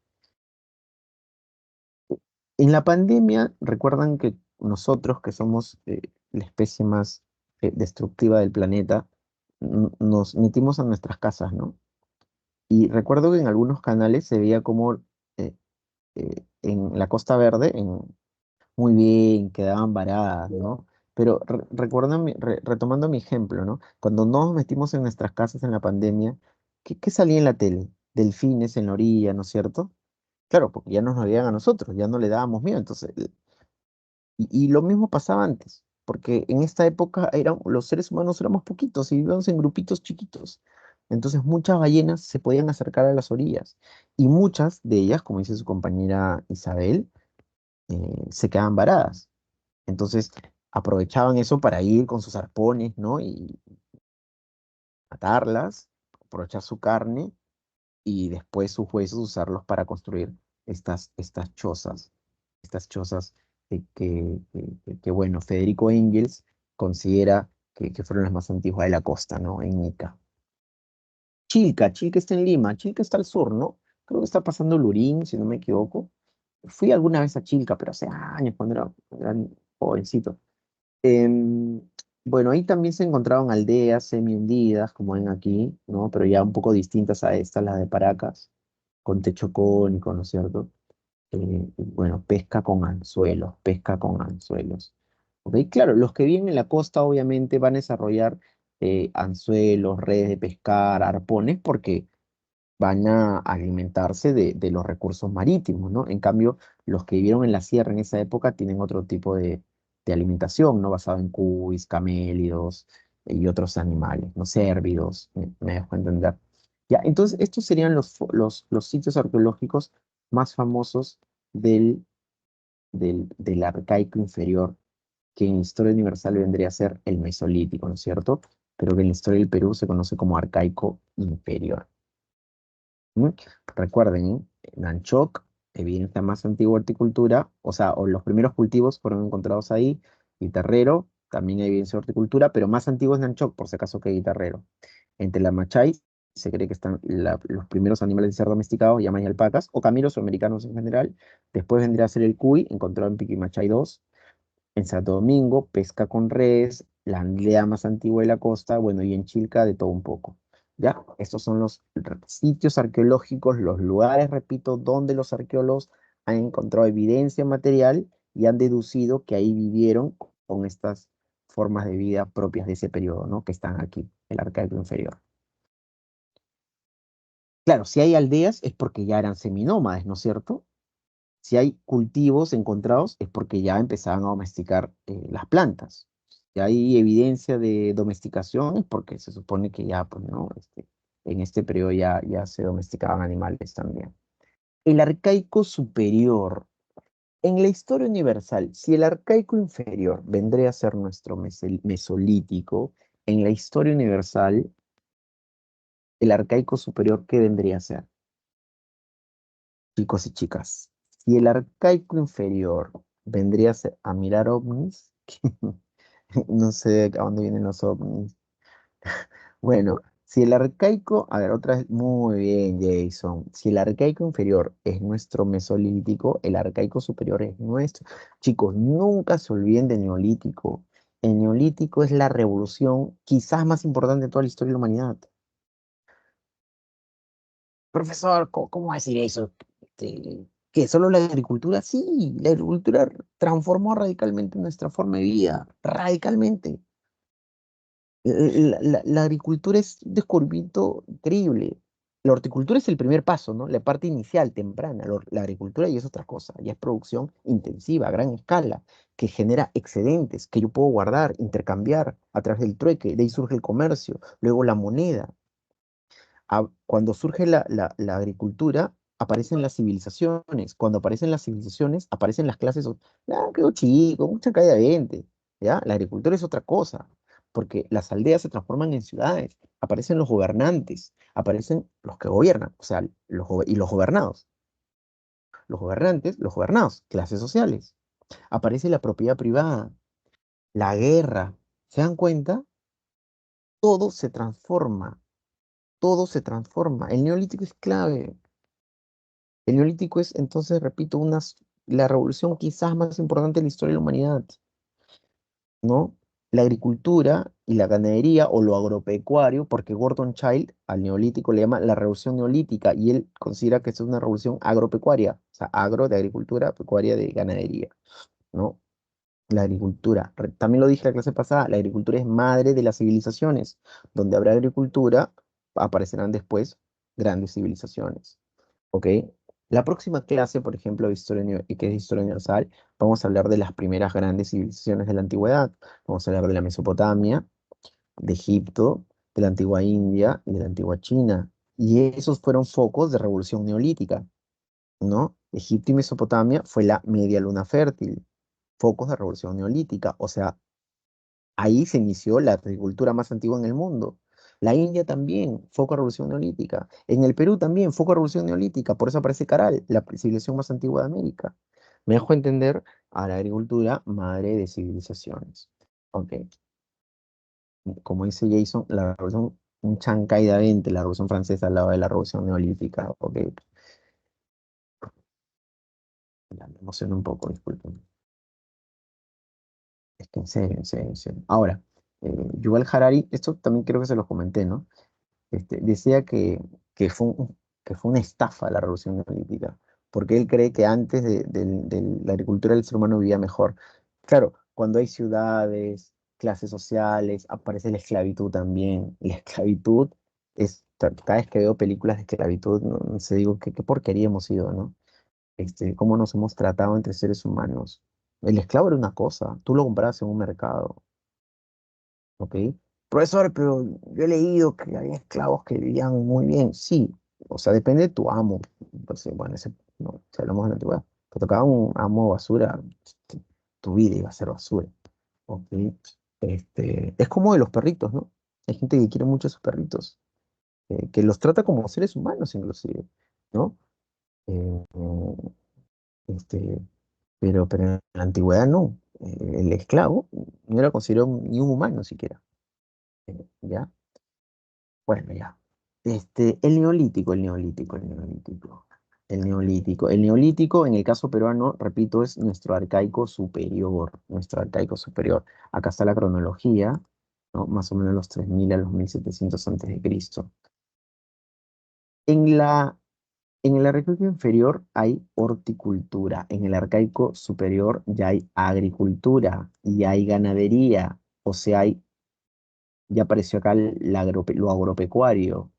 En la pandemia, recuerdan que nosotros, que somos la especie más destructiva del planeta, nos metimos a nuestras casas, ¿no? Y recuerdo que en algunos canales se veía como en la Costa Verde, muy bien, quedaban varadas, ¿no? Pero retomando mi ejemplo, ¿no? Cuando nos metimos en nuestras casas en la pandemia, ¿qué salía en la tele? Delfines en la orilla, ¿no es cierto? Claro, porque ya nos veían a nosotros, ya no le dábamos miedo. Entonces, y lo mismo pasaba antes, porque en esta época los seres humanos éramos poquitos y vivíamos en grupitos chiquitos. Entonces muchas ballenas se podían acercar a las orillas y muchas de ellas, como dice su compañera Isabel, se quedaban varadas. Entonces aprovechaban eso para ir con sus arpones, ¿no? Y matarlas, aprovechar su carne y después sus huesos usarlos para construir estas chozas, estas chozas bueno, Federico Engels considera que fueron las más antiguas de la costa, ¿no? En Ica. Chilca está en Lima, Chilca está al sur, ¿no? Creo que está pasando Lurín, si no me equivoco. Fui alguna vez a Chilca, pero hace años, cuando era jovencito. Em, Bueno, ahí también se encontraban aldeas semi-hundidas, como ven aquí, ¿no? Pero ya un poco distintas a estas, las de Paracas, con techo cónico, ¿no es cierto? Bueno, pesca con anzuelos. ¿Ok? Claro, los que viven en la costa obviamente van a desarrollar anzuelos, redes de pescar, arpones, porque van a alimentarse de los recursos marítimos, ¿no? En cambio, los que vivieron en la sierra en esa época tienen otro tipo de alimentación, ¿no? Basado en cuis, camélidos y otros animales, ¿no? Cérvidos, me dejo entender. Ya, entonces, estos serían los sitios arqueológicos más famosos del arcaico inferior, que en historia universal vendría a ser el mesolítico, ¿no es cierto? Pero que en la historia del Perú se conoce como arcaico inferior. ¿Mm? Recuerden, Nanchoc, evidencia más antigua horticultura, o sea, o los primeros cultivos fueron encontrados ahí, Guitarrero, también hay evidencia de horticultura, pero más antiguo es Nanchoc, por si acaso, que Guitarrero. En Machay se cree que están los primeros animales de ser domesticados, llaman y alpacas, o caminos o americanos en general. Después vendría a ser el cuy, encontrado en Piquimachay 2. En Santo Domingo, pesca con redes, la aldea más antigua de la costa, bueno, y en Chilca de todo un poco. ¿Ya? Estos son los sitios arqueológicos, los lugares, repito, donde los arqueólogos han encontrado evidencia material y han deducido que ahí vivieron con estas formas de vida propias de ese periodo, ¿no? Que están aquí, el arcaico inferior. Claro, si hay aldeas es porque ya eran seminómades, ¿no es cierto? Si hay cultivos encontrados es porque ya empezaban a domesticar las plantas. Si hay evidencia de domesticación es porque se supone que ya, pues, ¿no? En este periodo ya se domesticaban animales también. El arcaico superior. En la historia universal, si el arcaico inferior vendría a ser nuestro mesolítico, en la historia universal, el arcaico superior, ¿qué vendría a ser? Chicos y chicas, si el arcaico inferior vendría a mirar ovnis, no sé a dónde vienen los ovnis. Bueno, si el arcaico, a ver, otra vez, muy bien, Jason. Si el arcaico inferior es nuestro mesolítico, el arcaico superior es nuestro. Chicos, nunca se olviden del neolítico. El neolítico es la revolución quizás más importante de toda la historia de la humanidad. Profesor, ¿cómo va a decir eso? ¿Que solo la agricultura? Sí, la agricultura transformó radicalmente nuestra forma de vida, radicalmente. La agricultura es un descubrimiento increíble. La horticultura es el primer paso, ¿no? La parte inicial, temprana. La agricultura ya es otra cosa, ya es producción intensiva, a gran escala, que genera excedentes que yo puedo guardar, intercambiar a través del trueque. De ahí surge el comercio, luego la moneda. Cuando surge la agricultura, aparecen las civilizaciones. Cuando aparecen las civilizaciones, aparecen las clases. Ah, quedó chico, mucha caída de 20. ¿Ya? La agricultura es otra cosa, porque las aldeas se transforman en ciudades. Aparecen los gobernantes, aparecen los que gobiernan, o sea, y los gobernados. Los gobernantes, los gobernados, clases sociales. Aparece la propiedad privada, la guerra. ¿Se dan cuenta? Todo se transforma, todo se transforma. El neolítico es clave. El neolítico es, entonces, repito, la revolución quizás más importante de la historia de la humanidad, ¿no? La agricultura y la ganadería o lo agropecuario, porque Gordon Child al neolítico le llama la revolución neolítica y él considera que es una revolución agropecuaria, o sea, agro de agricultura, pecuaria de ganadería, ¿no? La agricultura, también lo dije la clase pasada, la agricultura es madre de las civilizaciones. Donde habrá agricultura, aparecerán después grandes civilizaciones. ¿Ok? La próxima clase, por ejemplo, de que es Historia Universal, vamos a hablar de las primeras grandes civilizaciones de la antigüedad. Vamos a hablar de la Mesopotamia, de Egipto, de la antigua India y de la antigua China. Y esos fueron focos de revolución neolítica, ¿no? Egipto y Mesopotamia fue la media luna fértil, focos de revolución neolítica. O sea, ahí se inició la agricultura más antigua en el mundo. La India también, foco de revolución neolítica. En el Perú también, foco de revolución neolítica. Por eso aparece Caral, la civilización más antigua de América. Me dejo entender a la agricultura, madre de civilizaciones. Ok. Como dice Jason, la revolución, un chancay de 20, la revolución francesa al lado de la revolución neolítica. Ok. Ya, me emociono un poco, disculpen. Es que en serio, en serio, en serio. Ahora. Yuval Harari, esto también creo que se los comenté, ¿no? Decía que que fue una estafa la revolución neolítica, porque él cree que antes de la agricultura el ser humano vivía mejor. Claro, cuando hay ciudades, clases sociales, aparece la esclavitud también. La esclavitud cada vez que veo películas de esclavitud, no sé, digo, qué porquería hemos sido, ¿no? Cómo nos hemos tratado entre seres humanos. El esclavo era una cosa, tú lo comprabas en un mercado. ¿Ok? Profesor, pero yo he leído que había esclavos que vivían muy bien. Sí, o sea, depende de tu amo. Entonces, bueno, no, si hablamos de la antigüedad, te tocaba un amo basura, tu vida iba a ser basura. ¿Ok? Es como de los perritos, ¿no? Hay gente que quiere mucho a sus perritos, que los trata como seres humanos, inclusive, ¿no? Eh, este, pero en la antigüedad no. El esclavo no era considerado ni un humano siquiera. ¿Ya? Bueno, ya. El neolítico, el neolítico, el neolítico. El neolítico. El neolítico, en el caso peruano, repito, es nuestro arcaico superior. Nuestro arcaico superior. Acá está la cronología, ¿no? Más o menos los 3000 a los 1700 antes de Cristo. En en el arcaico inferior hay horticultura. En el arcaico superior ya hay agricultura y hay ganadería. O sea, ya apareció acá lo agropecuario.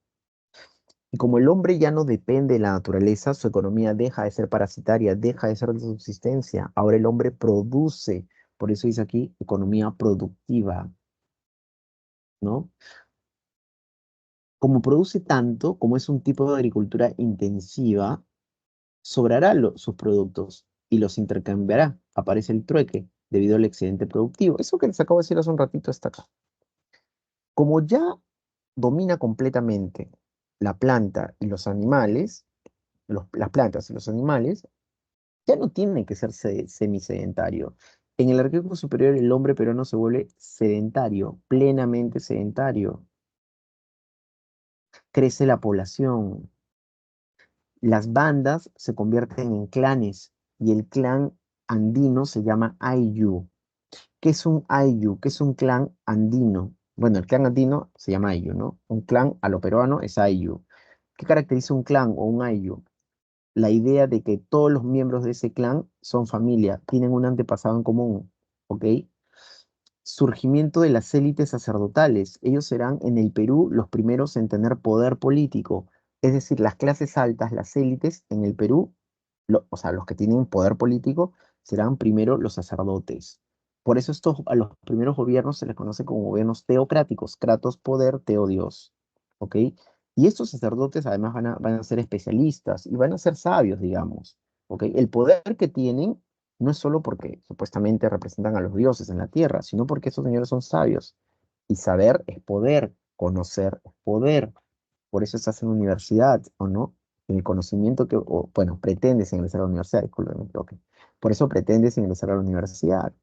Y como el hombre ya no depende de la naturaleza, su economía deja de ser parasitaria, deja de ser de subsistencia. Ahora el hombre produce. Por eso dice aquí economía productiva, ¿no? Como produce tanto, como es un tipo de agricultura intensiva, sobrará sus productos y los intercambiará. Aparece el trueque debido al excedente productivo. Eso que les acabo de decir hace un ratito está acá. Como ya domina completamente la planta y los animales, las plantas y los animales, ya no tiene que ser semisedentario. En el arquetipo superior, el hombre peruano se vuelve sedentario, plenamente sedentario. Crece la población. Las bandas se convierten en clanes y el clan andino se llama Ayllu. ¿Qué es un Ayllu? ¿Qué es un clan andino? Bueno, el clan andino se llama Ayllu, ¿no? Un clan a lo peruano es Ayllu. ¿Qué caracteriza un clan o un Ayllu? La idea de que todos los miembros de ese clan son familia, tienen un antepasado en común, ¿ok? Surgimiento de las élites sacerdotales. Ellos serán en el Perú los primeros en tener poder político, es decir, las clases altas, las élites en el Perú, o sea, los que tienen poder político, serán primero los sacerdotes. Por eso a los primeros gobiernos se les conoce como gobiernos teocráticos, kratos poder, teo Dios, ¿ok? Y estos sacerdotes además van a ser especialistas y van a ser sabios, digamos, ¿ok? El poder que tienen no es solo porque supuestamente representan a los dioses en la tierra, sino porque esos señores son sabios. Y saber es poder, conocer es poder. Por eso estás en la universidad, ¿o no? El conocimiento bueno, pretendes ingresar a la universidad, disculpe, me equivoqué. Por eso pretendes ingresar a la universidad.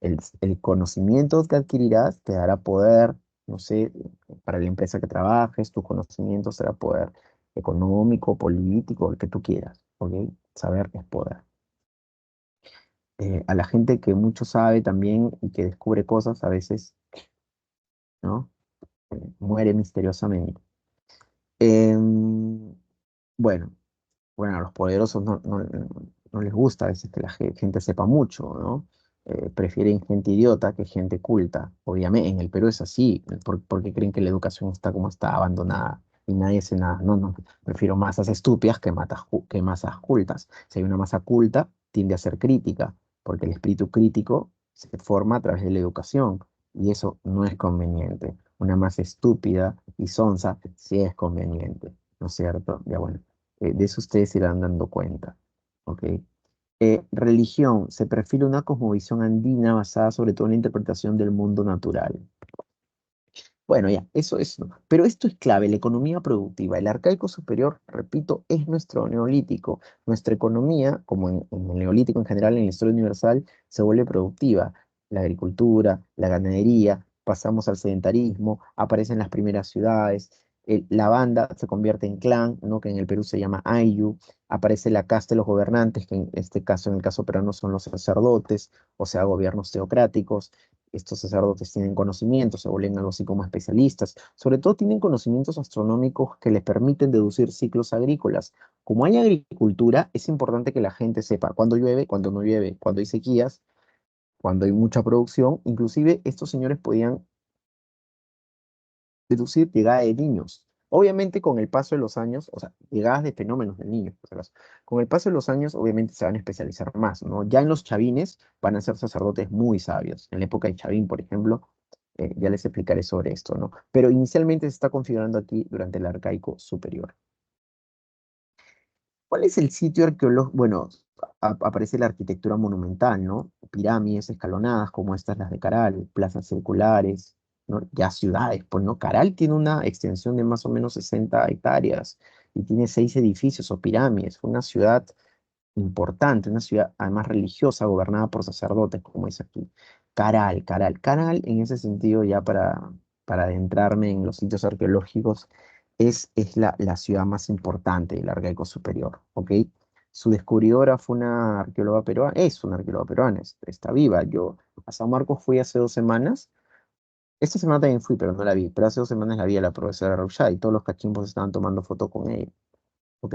El conocimiento que adquirirás te dará poder, no sé, para la empresa que trabajes, tu conocimiento será poder económico, político, el que tú quieras, ¿ok? Saber es poder. A la gente que mucho sabe también y que descubre cosas, a veces, ¿no? Muere misteriosamente. Em, bueno, bueno, a los poderosos no les gusta a veces que la gente sepa mucho, ¿no? Prefieren gente idiota que gente culta. Obviamente, en el Perú es así, porque creen que la educación está como está, abandonada y nadie hace nada. No, no, prefiero masas estúpidas que masas cultas. Si hay una masa culta, tiende a ser crítica, porque el espíritu crítico se forma a través de la educación y eso no es conveniente. Una masa estúpida y sonsa sí es conveniente, ¿no es cierto? Ya bueno. De eso ustedes se irán dando cuenta. ¿Ok? Religión. Se perfila una cosmovisión andina basada sobre todo en la interpretación del mundo natural. Bueno, ya, eso es, ¿no? Pero esto es clave, la economía productiva. El arcaico superior, repito, es nuestro neolítico. Nuestra economía, como en el neolítico en general, en la historia universal, se vuelve productiva. La agricultura, la ganadería, pasamos al sedentarismo, aparecen las primeras ciudades, la banda se convierte en clan, ¿no? Que en el Perú se llama Ayllu, aparece la casta de los gobernantes, que en este caso, en el caso peruano, son los sacerdotes, o sea, gobiernos teocráticos, estos sacerdotes tienen conocimientos, se vuelven algo así como especialistas. Sobre todo tienen conocimientos astronómicos que les permiten deducir ciclos agrícolas. Como hay agricultura, es importante que la gente sepa cuándo llueve, cuándo no llueve, cuándo hay sequías, cuando hay mucha producción. Inclusive estos señores podían deducir llegada de niños. Obviamente con el paso de los años, o sea, llegadas de fenómenos de niños, por si acaso. Con el paso de los años, obviamente se van a especializar más, ¿no? Ya en los chavines van a ser sacerdotes muy sabios. En la época de Chavín, por ejemplo, ya les explicaré sobre esto, ¿no? Pero inicialmente se está configurando aquí durante el Arcaico Superior. ¿Cuál es el sitio arqueológico? Bueno, aparece la arquitectura monumental, ¿no? Pirámides escalonadas como estas, las de Caral, plazas circulares, ¿no? Ya ciudades, pues, ¿no? Caral tiene una extensión de más o menos 60 hectáreas y tiene 6 edificios o pirámides. Fue una ciudad importante, una ciudad además religiosa, gobernada por sacerdotes, como dice aquí. Caral en ese sentido, ya para adentrarme en los sitios arqueológicos, es la ciudad más importante del Arcaico Superior, ¿ok? Su descubridora fue una arqueóloga peruana, es una arqueóloga peruana, está viva. Yo a San Marcos fui hace 2 semanas. Esta semana también fui, pero no la vi. Pero hace 2 semanas la vi a la profesora Rauchá y todos los cachimbos estaban tomando foto con ella. ¿Ok?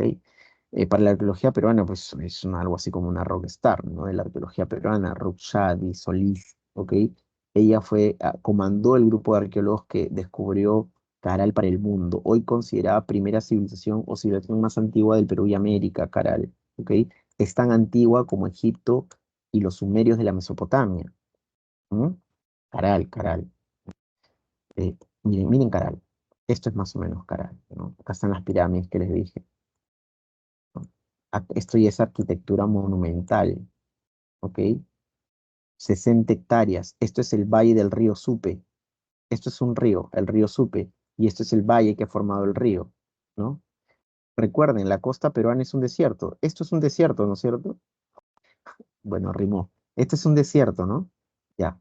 Para la arqueología peruana, pues es algo así como una rockstar, ¿no? De la arqueología peruana, Ruchadi, Solís, ¿ok? Ella comandó el grupo de arqueólogos que descubrió Caral para el mundo, hoy considerada primera civilización o civilización más antigua del Perú y América, Caral, ¿ok? Es tan antigua como Egipto y los sumerios de la Mesopotamia. ¿M? Caral. Miren Caral. Esto es más o menos Caral, ¿no? Acá están las pirámides que les dije. Esto ya es arquitectura monumental, ¿ok? 60 hectáreas. Esto es el valle del río Supe. Esto es un río, el río Supe. Y esto es el valle que ha formado el río, ¿no? Recuerden, la costa peruana es un desierto. Esto es un desierto, ¿no es cierto? Bueno, rimó. Este es un desierto, ¿no? Ya.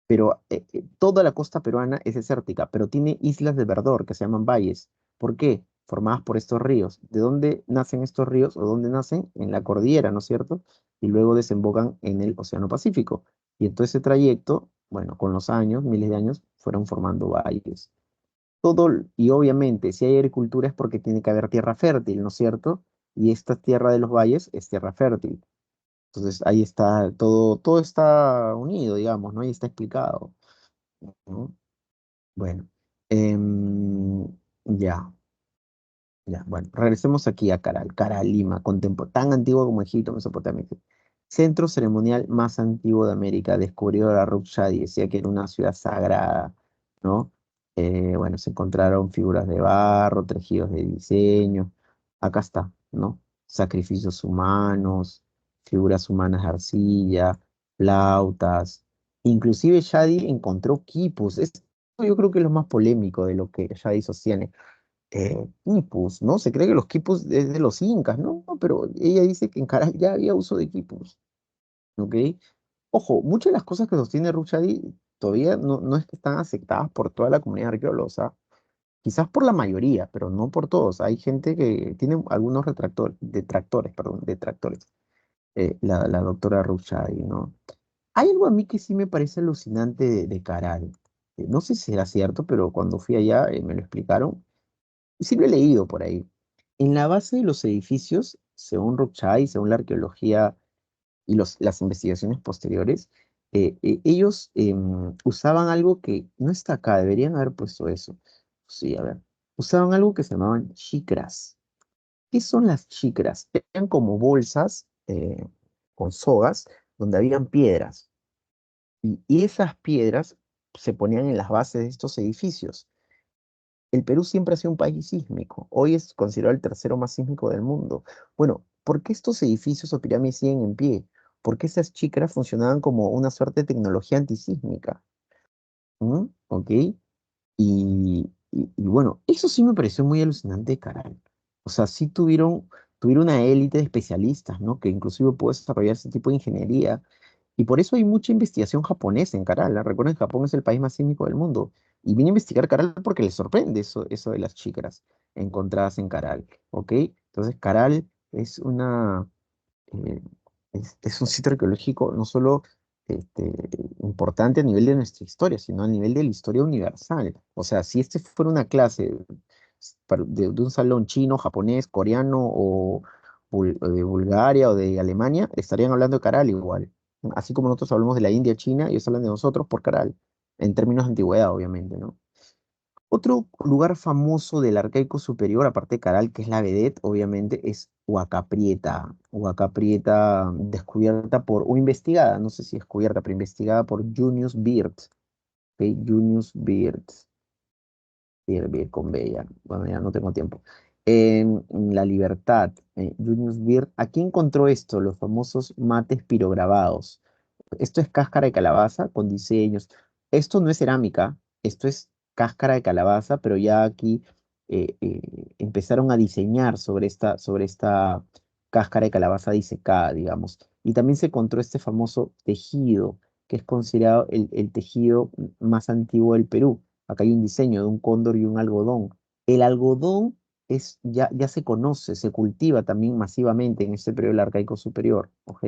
Pero toda la costa peruana es desértica, pero tiene islas de verdor que se llaman valles. ¿Por qué? Formadas por estos ríos. ¿De dónde nacen estos ríos o dónde nacen? En la cordillera, ¿no es cierto? Y luego desembocan en el Océano Pacífico. Y en todo ese trayecto, bueno, con los años, miles de años, fueron formando valles. Y obviamente, si hay agricultura es porque tiene que haber tierra fértil, ¿no es cierto? Y esta tierra de los valles es tierra fértil. Entonces ahí está, todo está unido, digamos, ¿no? Ahí está explicado, ¿no? Bueno, em, ya, ya, bueno, regresemos aquí a Caral, Caral, Lima, tan antiguo como Egipto, Mesopotamia. Centro ceremonial más antiguo de América, descubridora Shadi decía que era una ciudad sagrada, ¿no? Bueno, se encontraron figuras de barro, tejidos de diseño, acá está, ¿no? Sacrificios humanos, figuras humanas de arcilla, flautas, inclusive Shadi encontró quipus, esto yo creo que es lo más polémico de lo que Shadi sostiene. Quipus, ¿no? Se cree que los quipus es de los incas, ¿no? Pero ella dice que en Caral ya había uso de quipus, ¿ok? Ojo, muchas de las cosas que sostiene Ruchadi todavía no es que están aceptadas por toda la comunidad arqueológica, quizás por la mayoría, pero no por todos. Hay gente que tiene algunos detractores, la doctora Ruchadi, ¿no? Hay algo a mí que sí me parece alucinante de Caral. No sé si será cierto, pero cuando fui allá me lo explicaron. Sí lo he leído por ahí. En la base de los edificios, según Ruchai, según la arqueología y las investigaciones posteriores, ellos usaban algo que no está acá, deberían haber puesto eso. Sí, a ver. Usaban algo que se llamaban chicras. ¿Qué son las chicras? Eran como bolsas con sogas donde habían piedras. Y esas piedras se ponían en las bases de estos edificios. El Perú siempre ha sido un país sísmico. Hoy es considerado el tercero más sísmico del mundo. Bueno, ¿por qué estos edificios o pirámides siguen en pie? Porque esas chícaras funcionaban como una suerte de tecnología antisísmica. ¿Mm? ¿Ok? Y bueno, eso sí me pareció muy alucinante, caray. O sea, sí tuvieron una élite de especialistas, ¿no? Que inclusive pudo desarrollar ese tipo de ingeniería. Y por eso hay mucha investigación japonesa en Caral, ¿ah? Recuerden, Japón es el país más sísmico del mundo. Y vine a investigar Caral porque les sorprende eso de las chícaras encontradas en Caral, ¿ok? Entonces, Caral eh, es un sitio arqueológico no solo este, importante a nivel de nuestra historia, sino a nivel de la historia universal. O sea, si este fuera una clase de un salón chino, japonés, coreano o de Bulgaria o de Alemania, estarían hablando de Caral igual. Así como nosotros hablamos de la India, China, ellos hablan de nosotros por Caral, en términos de antigüedad, obviamente, ¿no? Otro lugar famoso del Arcaico Superior, aparte de Caral, que es la Vedette, obviamente, es Huaca Prieta. Huaca Prieta, descubierta por, o investigada, no sé si descubierta, pero investigada por Junius Wirth. ¿Ok? Junius Wirth. Beer con B, ya. Bueno, ya no tengo tiempo. En La Libertad, Junius Wirth. Aquí encontró esto, los famosos mates pirograbados. Esto es cáscara de calabaza con diseños. Esto no es cerámica, esto es cáscara de calabaza, pero ya aquí empezaron a diseñar sobre esta cáscara de calabaza disecada, digamos. Y también se encontró este famoso tejido, que es considerado el tejido más antiguo del Perú. Acá hay un diseño de un cóndor y un algodón. El algodón ya se conoce, se cultiva también masivamente en este periodo del Arcaico Superior. ¿Ok?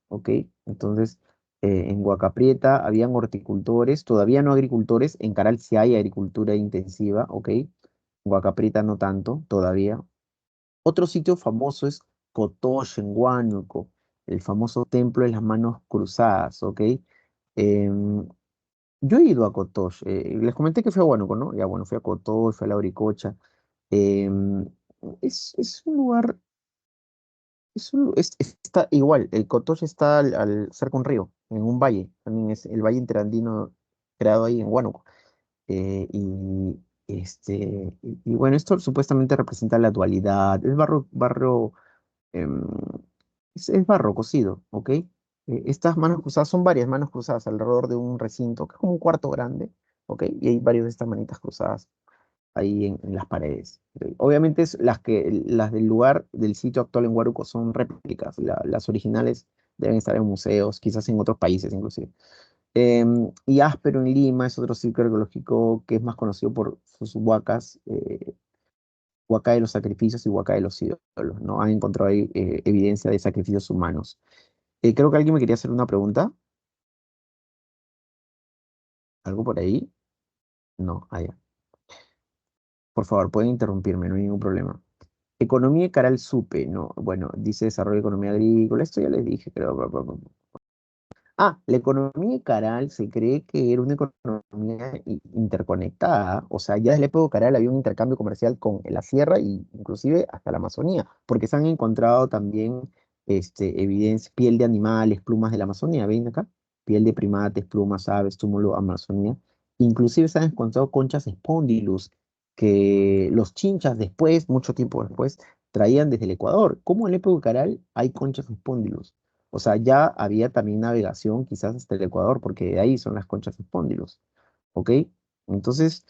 ¿Ok? Entonces, en Huaca Prieta habían horticultores, todavía no agricultores, en Caral sí hay agricultura intensiva, ¿ok? En Huaca Prieta no tanto, todavía. Otro sitio famoso es Cotoche, en Huánuco, el famoso templo de las manos cruzadas, ¿ok? Em, yo he ido a Cotoche, les comenté que fui a Huánuco, ¿no? Ya bueno, fui a Cotoche, fui a la Auricocha. Em, es un lugar está igual, el Cotoche está cerca de un río, en un valle, también es el valle interandino creado ahí en Huánuco. Y bueno, esto supuestamente representa la dualidad, es em, es barro cocido, ¿ok? Estas manos cruzadas son varias manos cruzadas alrededor de un recinto, que es como un cuarto grande, ¿ok? Y hay varios de estas manitas cruzadas ahí en las paredes. Obviamente las del lugar, del sitio actual en Huánuco son réplicas, las originales deben estar en museos, quizás en otros países inclusive. Y Áspero en Lima es otro sitio arqueológico que es más conocido por sus huacas, Huaca de los sacrificios y Huaca de los ídolos, ¿no? Han encontrado ahí evidencia de sacrificios humanos. Creo que alguien me quería hacer una pregunta. ¿Algo por ahí? No, allá. Por favor, pueden interrumpirme, no hay ningún problema. Economía y Caral Supe, ¿no? Bueno, dice desarrollo de economía agrícola, esto ya les dije, creo. La economía Caral se cree que era una economía interconectada, o sea, ya desde la época de Caral había un intercambio comercial con la sierra e inclusive hasta la Amazonía, porque se han encontrado también evidencia, piel de animales, plumas de la Amazonía, ¿ven acá? Piel de primates, plumas, aves, túmulo, Amazonía. Inclusive se han encontrado conchas Spondylus, que los chinchas después, mucho tiempo después, traían desde el Ecuador. ¿Cómo en la época de Caral hay conchas Spondylus? O sea, ya había también navegación quizás hasta el Ecuador, porque de ahí son las conchas Spondylus, ¿ok? Entonces,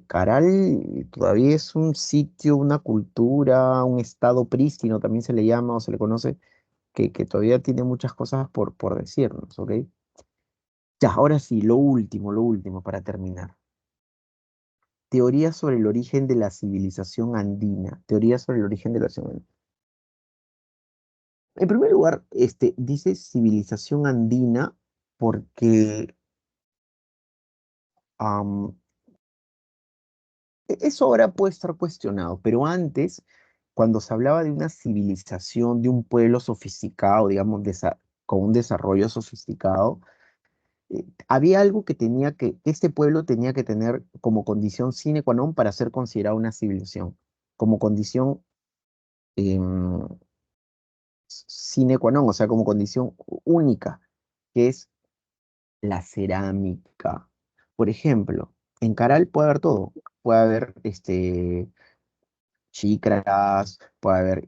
Caral todavía es un sitio, una cultura, un estado prístino, también se le llama o se le conoce, que todavía tiene muchas cosas por decirnos, ¿ok? Ya, ahora sí, lo último para terminar. Teoría sobre el origen de la civilización andina. Teoría sobre el origen de la civilización. En primer lugar, dice civilización andina porque am, eso ahora puede estar cuestionado, pero antes, cuando se hablaba de una civilización, de un pueblo sofisticado, digamos, con un desarrollo sofisticado, había algo que este pueblo tenía que tener como condición sine qua non para ser considerado una civilización, como condición em, sine qua non, o sea, como condición única, que es la cerámica. Por ejemplo, en Caral puede haber todo. Puede haber chicras, puede haber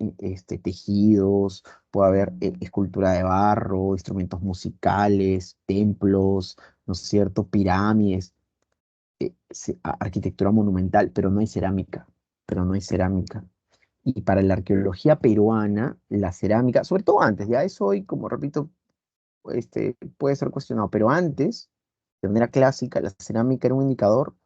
tejidos, puede haber escultura de barro, instrumentos musicales, templos, ¿no es cierto? Pirámides, arquitectura monumental, pero no hay cerámica. Pero no hay cerámica. Y para la arqueología peruana, la cerámica, sobre todo antes, ya eso hoy, como repito, puede ser cuestionado, pero antes, de manera clásica, la cerámica era un indicador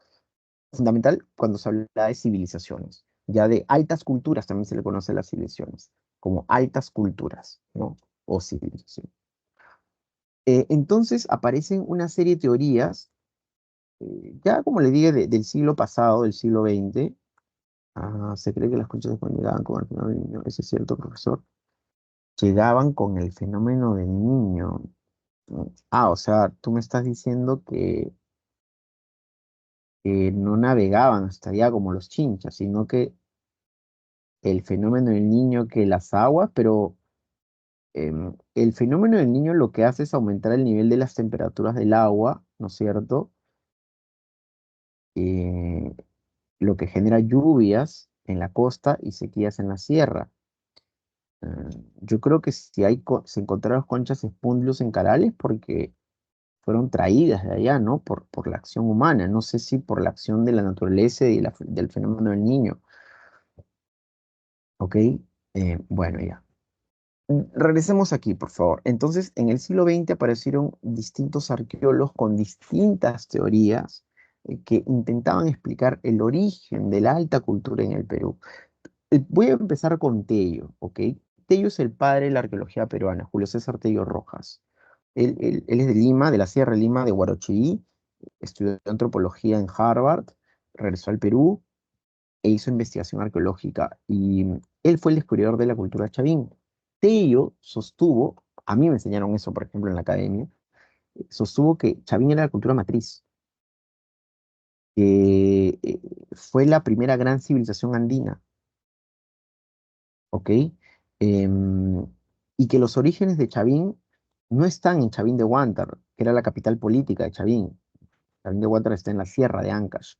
fundamental cuando se habla de civilizaciones. Ya de altas culturas también se le conoce a las civilizaciones, como altas culturas, ¿no? O civilización. Entonces aparecen una serie de teorías, ya como le dije, del siglo pasado, del siglo XX. Se cree que las conchas cuando llegaban con el fenómeno del niño, ese es cierto, profesor, llegaban con el fenómeno del niño. O sea, tú me estás diciendo que no navegaban hasta allá como los chinchas, sino que el fenómeno del niño que las aguas, pero el fenómeno del niño lo que hace es aumentar el nivel de las temperaturas del agua, ¿no es cierto? Eh, lo que genera lluvias en la costa y sequías en la sierra. Yo creo que si se encontraron conchas espúndilos en Carales porque fueron traídas de allá, ¿no? Por la acción humana. No sé si por la acción de la naturaleza y del fenómeno del niño. ¿Ok? Bueno, ya. Regresemos aquí, por favor. Entonces, en el siglo XX aparecieron distintos arqueólogos con distintas teorías que intentaban explicar el origen de la alta cultura en el Perú. Voy a empezar con Tello, ¿ok? Tello es el padre de la arqueología peruana, Julio César Tello Rojas. Él es de Lima, de la Sierra de Lima, de Huarochirí, estudió antropología en Harvard, regresó al Perú e hizo investigación arqueológica. Y él fue el descubridor de la cultura chavín. Tello sostuvo, a mí me enseñaron eso, por ejemplo, en la academia, sostuvo que Chavín era la cultura matriz, que fue la primera gran civilización andina, ¿ok? Em, y que los orígenes de Chavín no están en Chavín de Huántar, que era la capital política de Chavín. Chavín de Huántar está en la sierra de Ancash,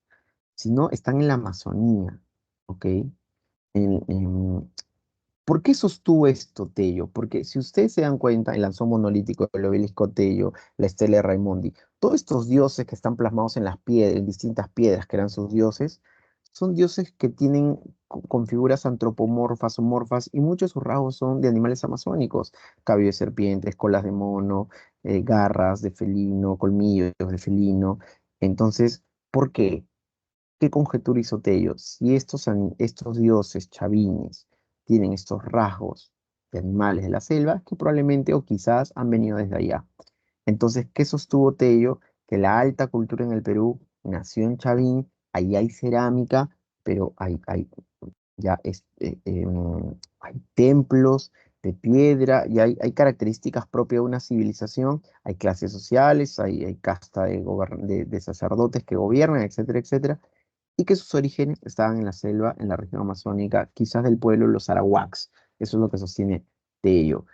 sino están en la Amazonía, ¿ok? En, ¿Por qué sostuvo esto Tello? Porque si ustedes se dan cuenta, el Lanzón Monolítico, el Obelisco Tello, la Estela de Raimondi, todos estos dioses que están plasmados en las piedras, en distintas piedras que eran sus dioses, son dioses que tienen con figuras antropomorfas o morfas y muchos de sus rasgos son de animales amazónicos, cabello de serpientes, colas de mono, garras de felino, colmillos de felino. Entonces, ¿por qué? ¿Qué conjetura hizo Tello? Si estos dioses chavines tienen estos rasgos de animales de la selva, que probablemente o quizás han venido desde allá. Entonces, ¿qué sostuvo Tello? Que la alta cultura en el Perú nació en Chavín, ahí hay cerámica, pero hay templos de piedra y hay características propias de una civilización, hay clases sociales, hay casta de sacerdotes que gobiernan, etcétera, etcétera, y que sus orígenes estaban en la selva, en la región amazónica, quizás del pueblo de los arawaks. Eso es lo que sostiene Tello.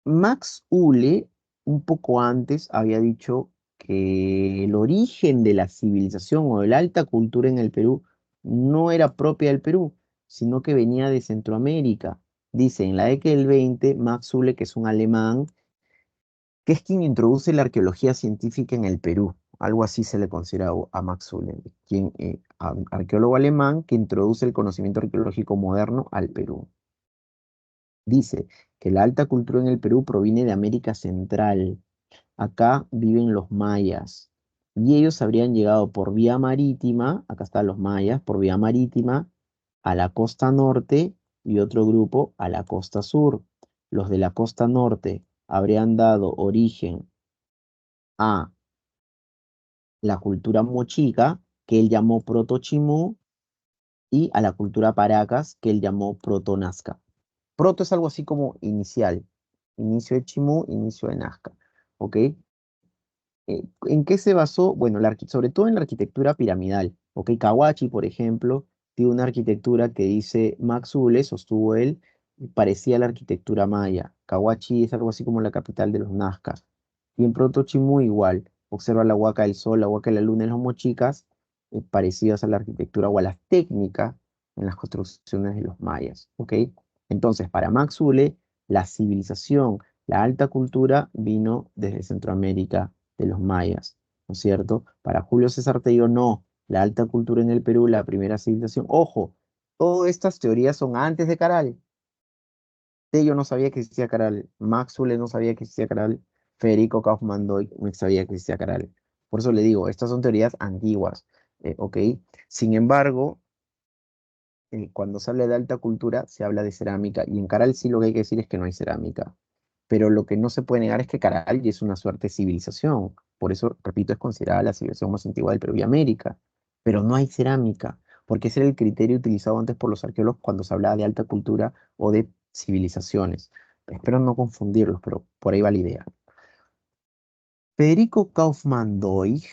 Max Uhle, un poco antes, había dicho que el origen de la civilización o de la alta cultura en el Perú no era propia del Perú, sino que venía de Centroamérica. Dice, en la década del 20, Max Uhle, que es un alemán, que es quien introduce la arqueología científica en el Perú. Algo así se le considera a Max Uhle, arqueólogo alemán que introduce el conocimiento arqueológico moderno al Perú. Dice que la alta cultura en el Perú proviene de América Central. Acá viven los mayas y ellos habrían llegado por vía marítima, acá están los mayas, por vía marítima a la costa norte y otro grupo a la costa sur. Los de la costa norte habrían dado origen a la cultura mochica, que él llamó proto-chimú, y a la cultura paracas, que él llamó proto-nazca. Proto es algo así como inicial, inicio de chimú, inicio de nazca, ¿ok? ¿En qué se basó? Bueno, sobre todo en la arquitectura piramidal, ¿ok? Cahuachi, por ejemplo, tiene una arquitectura que dice Max Uhle, sostuvo él, parecía la arquitectura maya. Cahuachi es algo así como la capital de los nazcas. Y en Proto Chimú igual, observa la huaca del sol, la huaca de la luna en los mochicas, parecidas a la arquitectura o a las técnicas en las construcciones de los mayas, ¿ok? Entonces, para Max Uhle, la civilización, la alta cultura vino desde Centroamérica de los mayas, ¿no es cierto? Para Julio César Tello, no. La alta cultura en el Perú, la primera civilización. Ojo, todas estas teorías son antes de Caral. Tello no sabía que existía Caral. Maxwell no sabía que existía Caral. Federico Kaufmann Doig no sabía que existía Caral. Por eso le digo, estas son teorías antiguas, ¿ok? Sin embargo, cuando se habla de alta cultura, se habla de cerámica. Y en Caral sí lo que hay que decir es que no hay cerámica. Pero lo que no se puede negar es que Caral ya es una suerte de civilización. Por eso, repito, es considerada la civilización más antigua del Perú y América. Pero no hay cerámica, porque ese era el criterio utilizado antes por los arqueólogos cuando se hablaba de alta cultura o de civilizaciones. Espero no confundirlos, pero por ahí va la idea. Federico Kaufmann Doig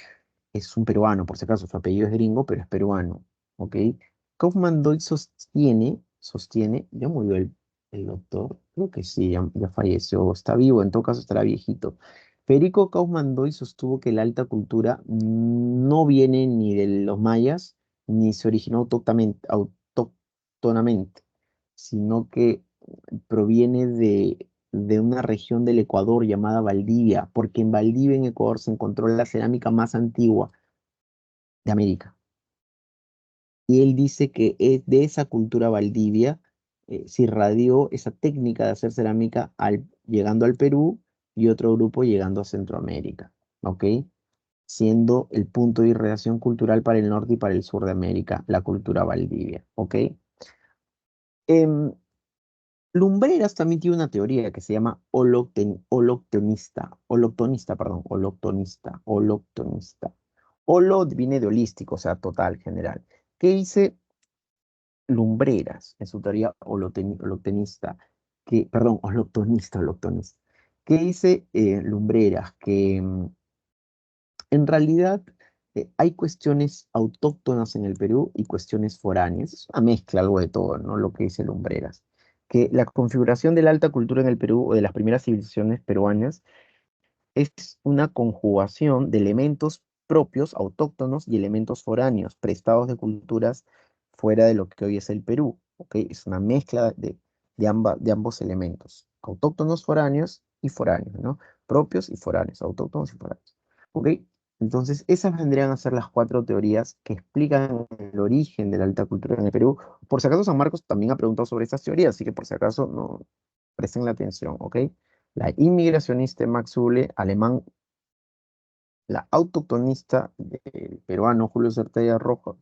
es un peruano, por si acaso, su apellido es gringo, pero es peruano, ¿ok? Kaufmann Doig sostiene, ya murió el doctor, creo que sí, ya falleció, está vivo, en todo caso estará viejito. Federico Kaufmann Doig sostuvo que la alta cultura no viene ni de los mayas, ni se originó autóctonamente, sino que proviene de una región del Ecuador llamada Valdivia, porque en Valdivia, en Ecuador, se encontró la cerámica más antigua de América. Y él dice que es de esa cultura Valdivia se irradió esa técnica de hacer cerámica llegando al Perú y otro grupo llegando a Centroamérica, ¿ok? Siendo el punto de irradiación cultural para el norte y para el sur de América, la cultura Valdivia, ¿ok? Em, Lumbreras también tiene una teoría que se llama holoctonista. Holo viene de holístico, o sea, total, general. ¿Qué dice Lumbreras en su teoría holoctonista? Holoctonista. ¿Qué dice Lumbreras? Que en realidad hay cuestiones autóctonas en el Perú y cuestiones foráneas. Es una mezcla, algo de todo, ¿no? Lo que dice Lumbreras. Que la configuración de la alta cultura en el Perú o de las primeras civilizaciones peruanas es una conjugación de elementos propios, autóctonos y elementos foráneos, prestados de culturas fuera de lo que hoy es el Perú. ¿Ok? Es una mezcla de ambos elementos, autóctonos, foráneos, ¿no? Propios y foráneos, autóctonos y foráneos. ¿Ok? Entonces, esas vendrían a ser las cuatro teorías que explican el origen de la alta cultura en el Perú. Por si acaso, San Marcos también ha preguntado sobre estas teorías, así que por si acaso no presten la atención, ¿ok? La inmigracionista Max Zule, alemán, la autoctonista del peruano Julio Certella Rojas,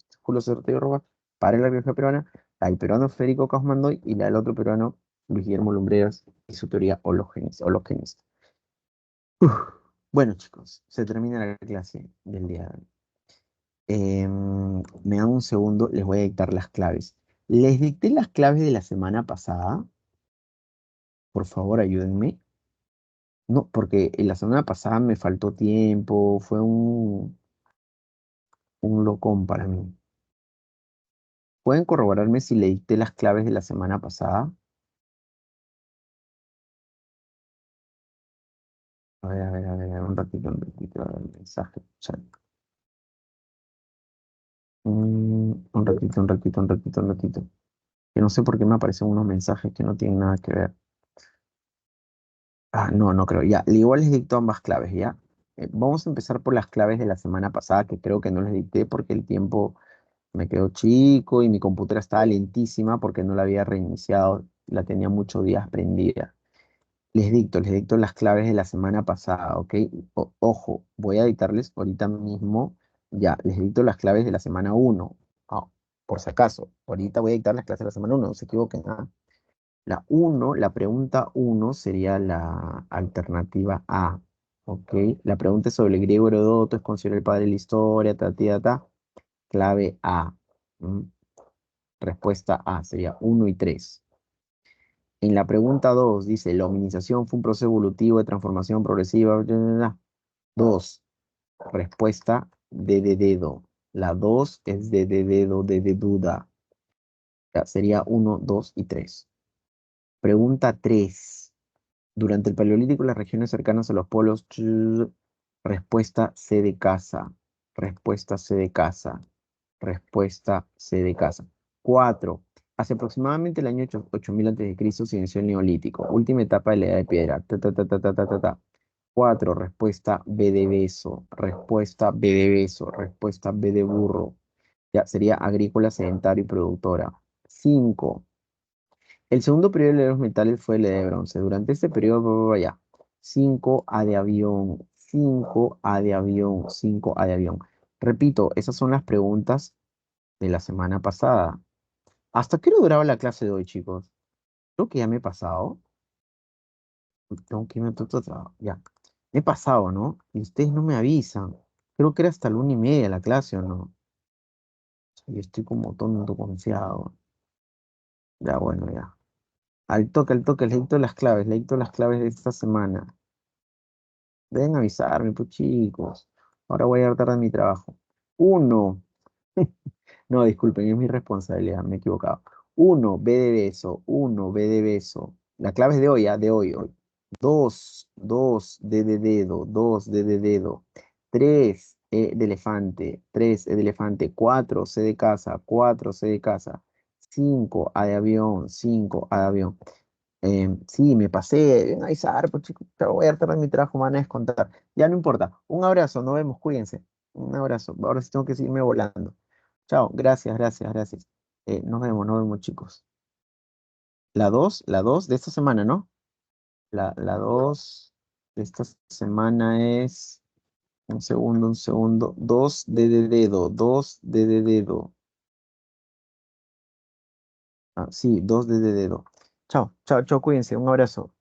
para la biología peruana, la del peruano Federico Kaufmann y la del otro peruano Luis Guillermo Lumbreras y su teoría hologenista. Bueno, chicos, se termina la clase del día de hoy. Me dan un segundo, les voy a dictar las claves. Les dicté las claves de la semana pasada. Por favor, ayúdenme. No, porque en la semana pasada me faltó tiempo, fue un locón para mí. ¿Pueden corroborarme si le dicté las claves de la semana pasada? Un ratito, a ver, mensaje, chat. Un ratito. Que no sé por qué me aparecen unos mensajes que no tienen nada que ver. Ah, no, no creo. Ya, igual les dicto ambas claves, ¿ya? Vamos a empezar por las claves de la semana pasada, que creo que no les dicté porque el tiempo me quedó chico y mi computadora estaba lentísima porque no la había reiniciado, la tenía muchos días prendida. Les dicto las claves de la semana pasada, ¿ok? Ojo, voy a dictarles ahorita mismo, ya, les dicto las claves de la semana 1. Ah, por si acaso, ahorita voy a dictar las clases de la semana 1, no se equivoquen, ¿ah? La pregunta 1 sería la alternativa A, ¿ok? La pregunta es sobre el griego Herodoto, es considerado el padre de la historia, clave A. ¿M? Respuesta A sería 1 y 3. En la pregunta 2 dice, la hominización fue un proceso evolutivo de transformación progresiva. 2. Respuesta D de dedo. La 2 es D de dedo, D de duda. Ya, sería 1, 2 y 3. Pregunta 3. Durante el Paleolítico, las regiones cercanas a los polos. Respuesta C de casa. Respuesta C de casa. Respuesta C de casa. 4. Hace aproximadamente el año 8000 a.C. se inició el Neolítico, última etapa de la Edad de Piedra. 4. Respuesta B de beso. Respuesta B de beso. Respuesta B de burro. Ya sería agrícola, sedentario y productora. 5. El segundo periodo de los metales fue el de bronce. Durante este periodo, vaya, 5A de avión, 5A de avión, 5A de avión. Repito, esas son las preguntas de la semana pasada. ¿Hasta qué hora duraba la clase de hoy, chicos? Creo que ya me he pasado. Tengo que irme a otro trabajo. Ya. Me he pasado, ¿no? Y ustedes no me avisan. Creo que era hasta la 1:30 la clase, ¿o no? Yo estoy como tonto, confiado. Ya, bueno, ya. Al toque, le dicto las claves de esta semana. Deben avisarme, pues chicos. Ahora voy a llegar tarde a mi trabajo. Uno. No, disculpen, es mi responsabilidad, me he equivocado. Uno, B de beso. Uno, B de beso. La clave es de hoy, ¿ah? De hoy, hoy. Dos, D de dedo. Dos, D de dedo. Tres, E de elefante. Tres, E de elefante. Cuatro, C de casa. Cuatro, C de casa. Cinco, A de avión. Cinco, A de avión. Sí, me pasé. Ven a avisar, pues chicos, pero voy a tardar en mi trabajo, me van a descontar. Ya no importa. Un abrazo, nos vemos, cuídense. Un abrazo. Ahora sí tengo que seguirme volando. Chao, gracias, gracias, gracias. Nos vemos, chicos. La dos de esta semana, ¿no? La dos de esta semana es, un segundo. Dos de dedo, dos de dedo. Ah, sí, dos de dedo. Chao, chao, chao, cuídense, un abrazo.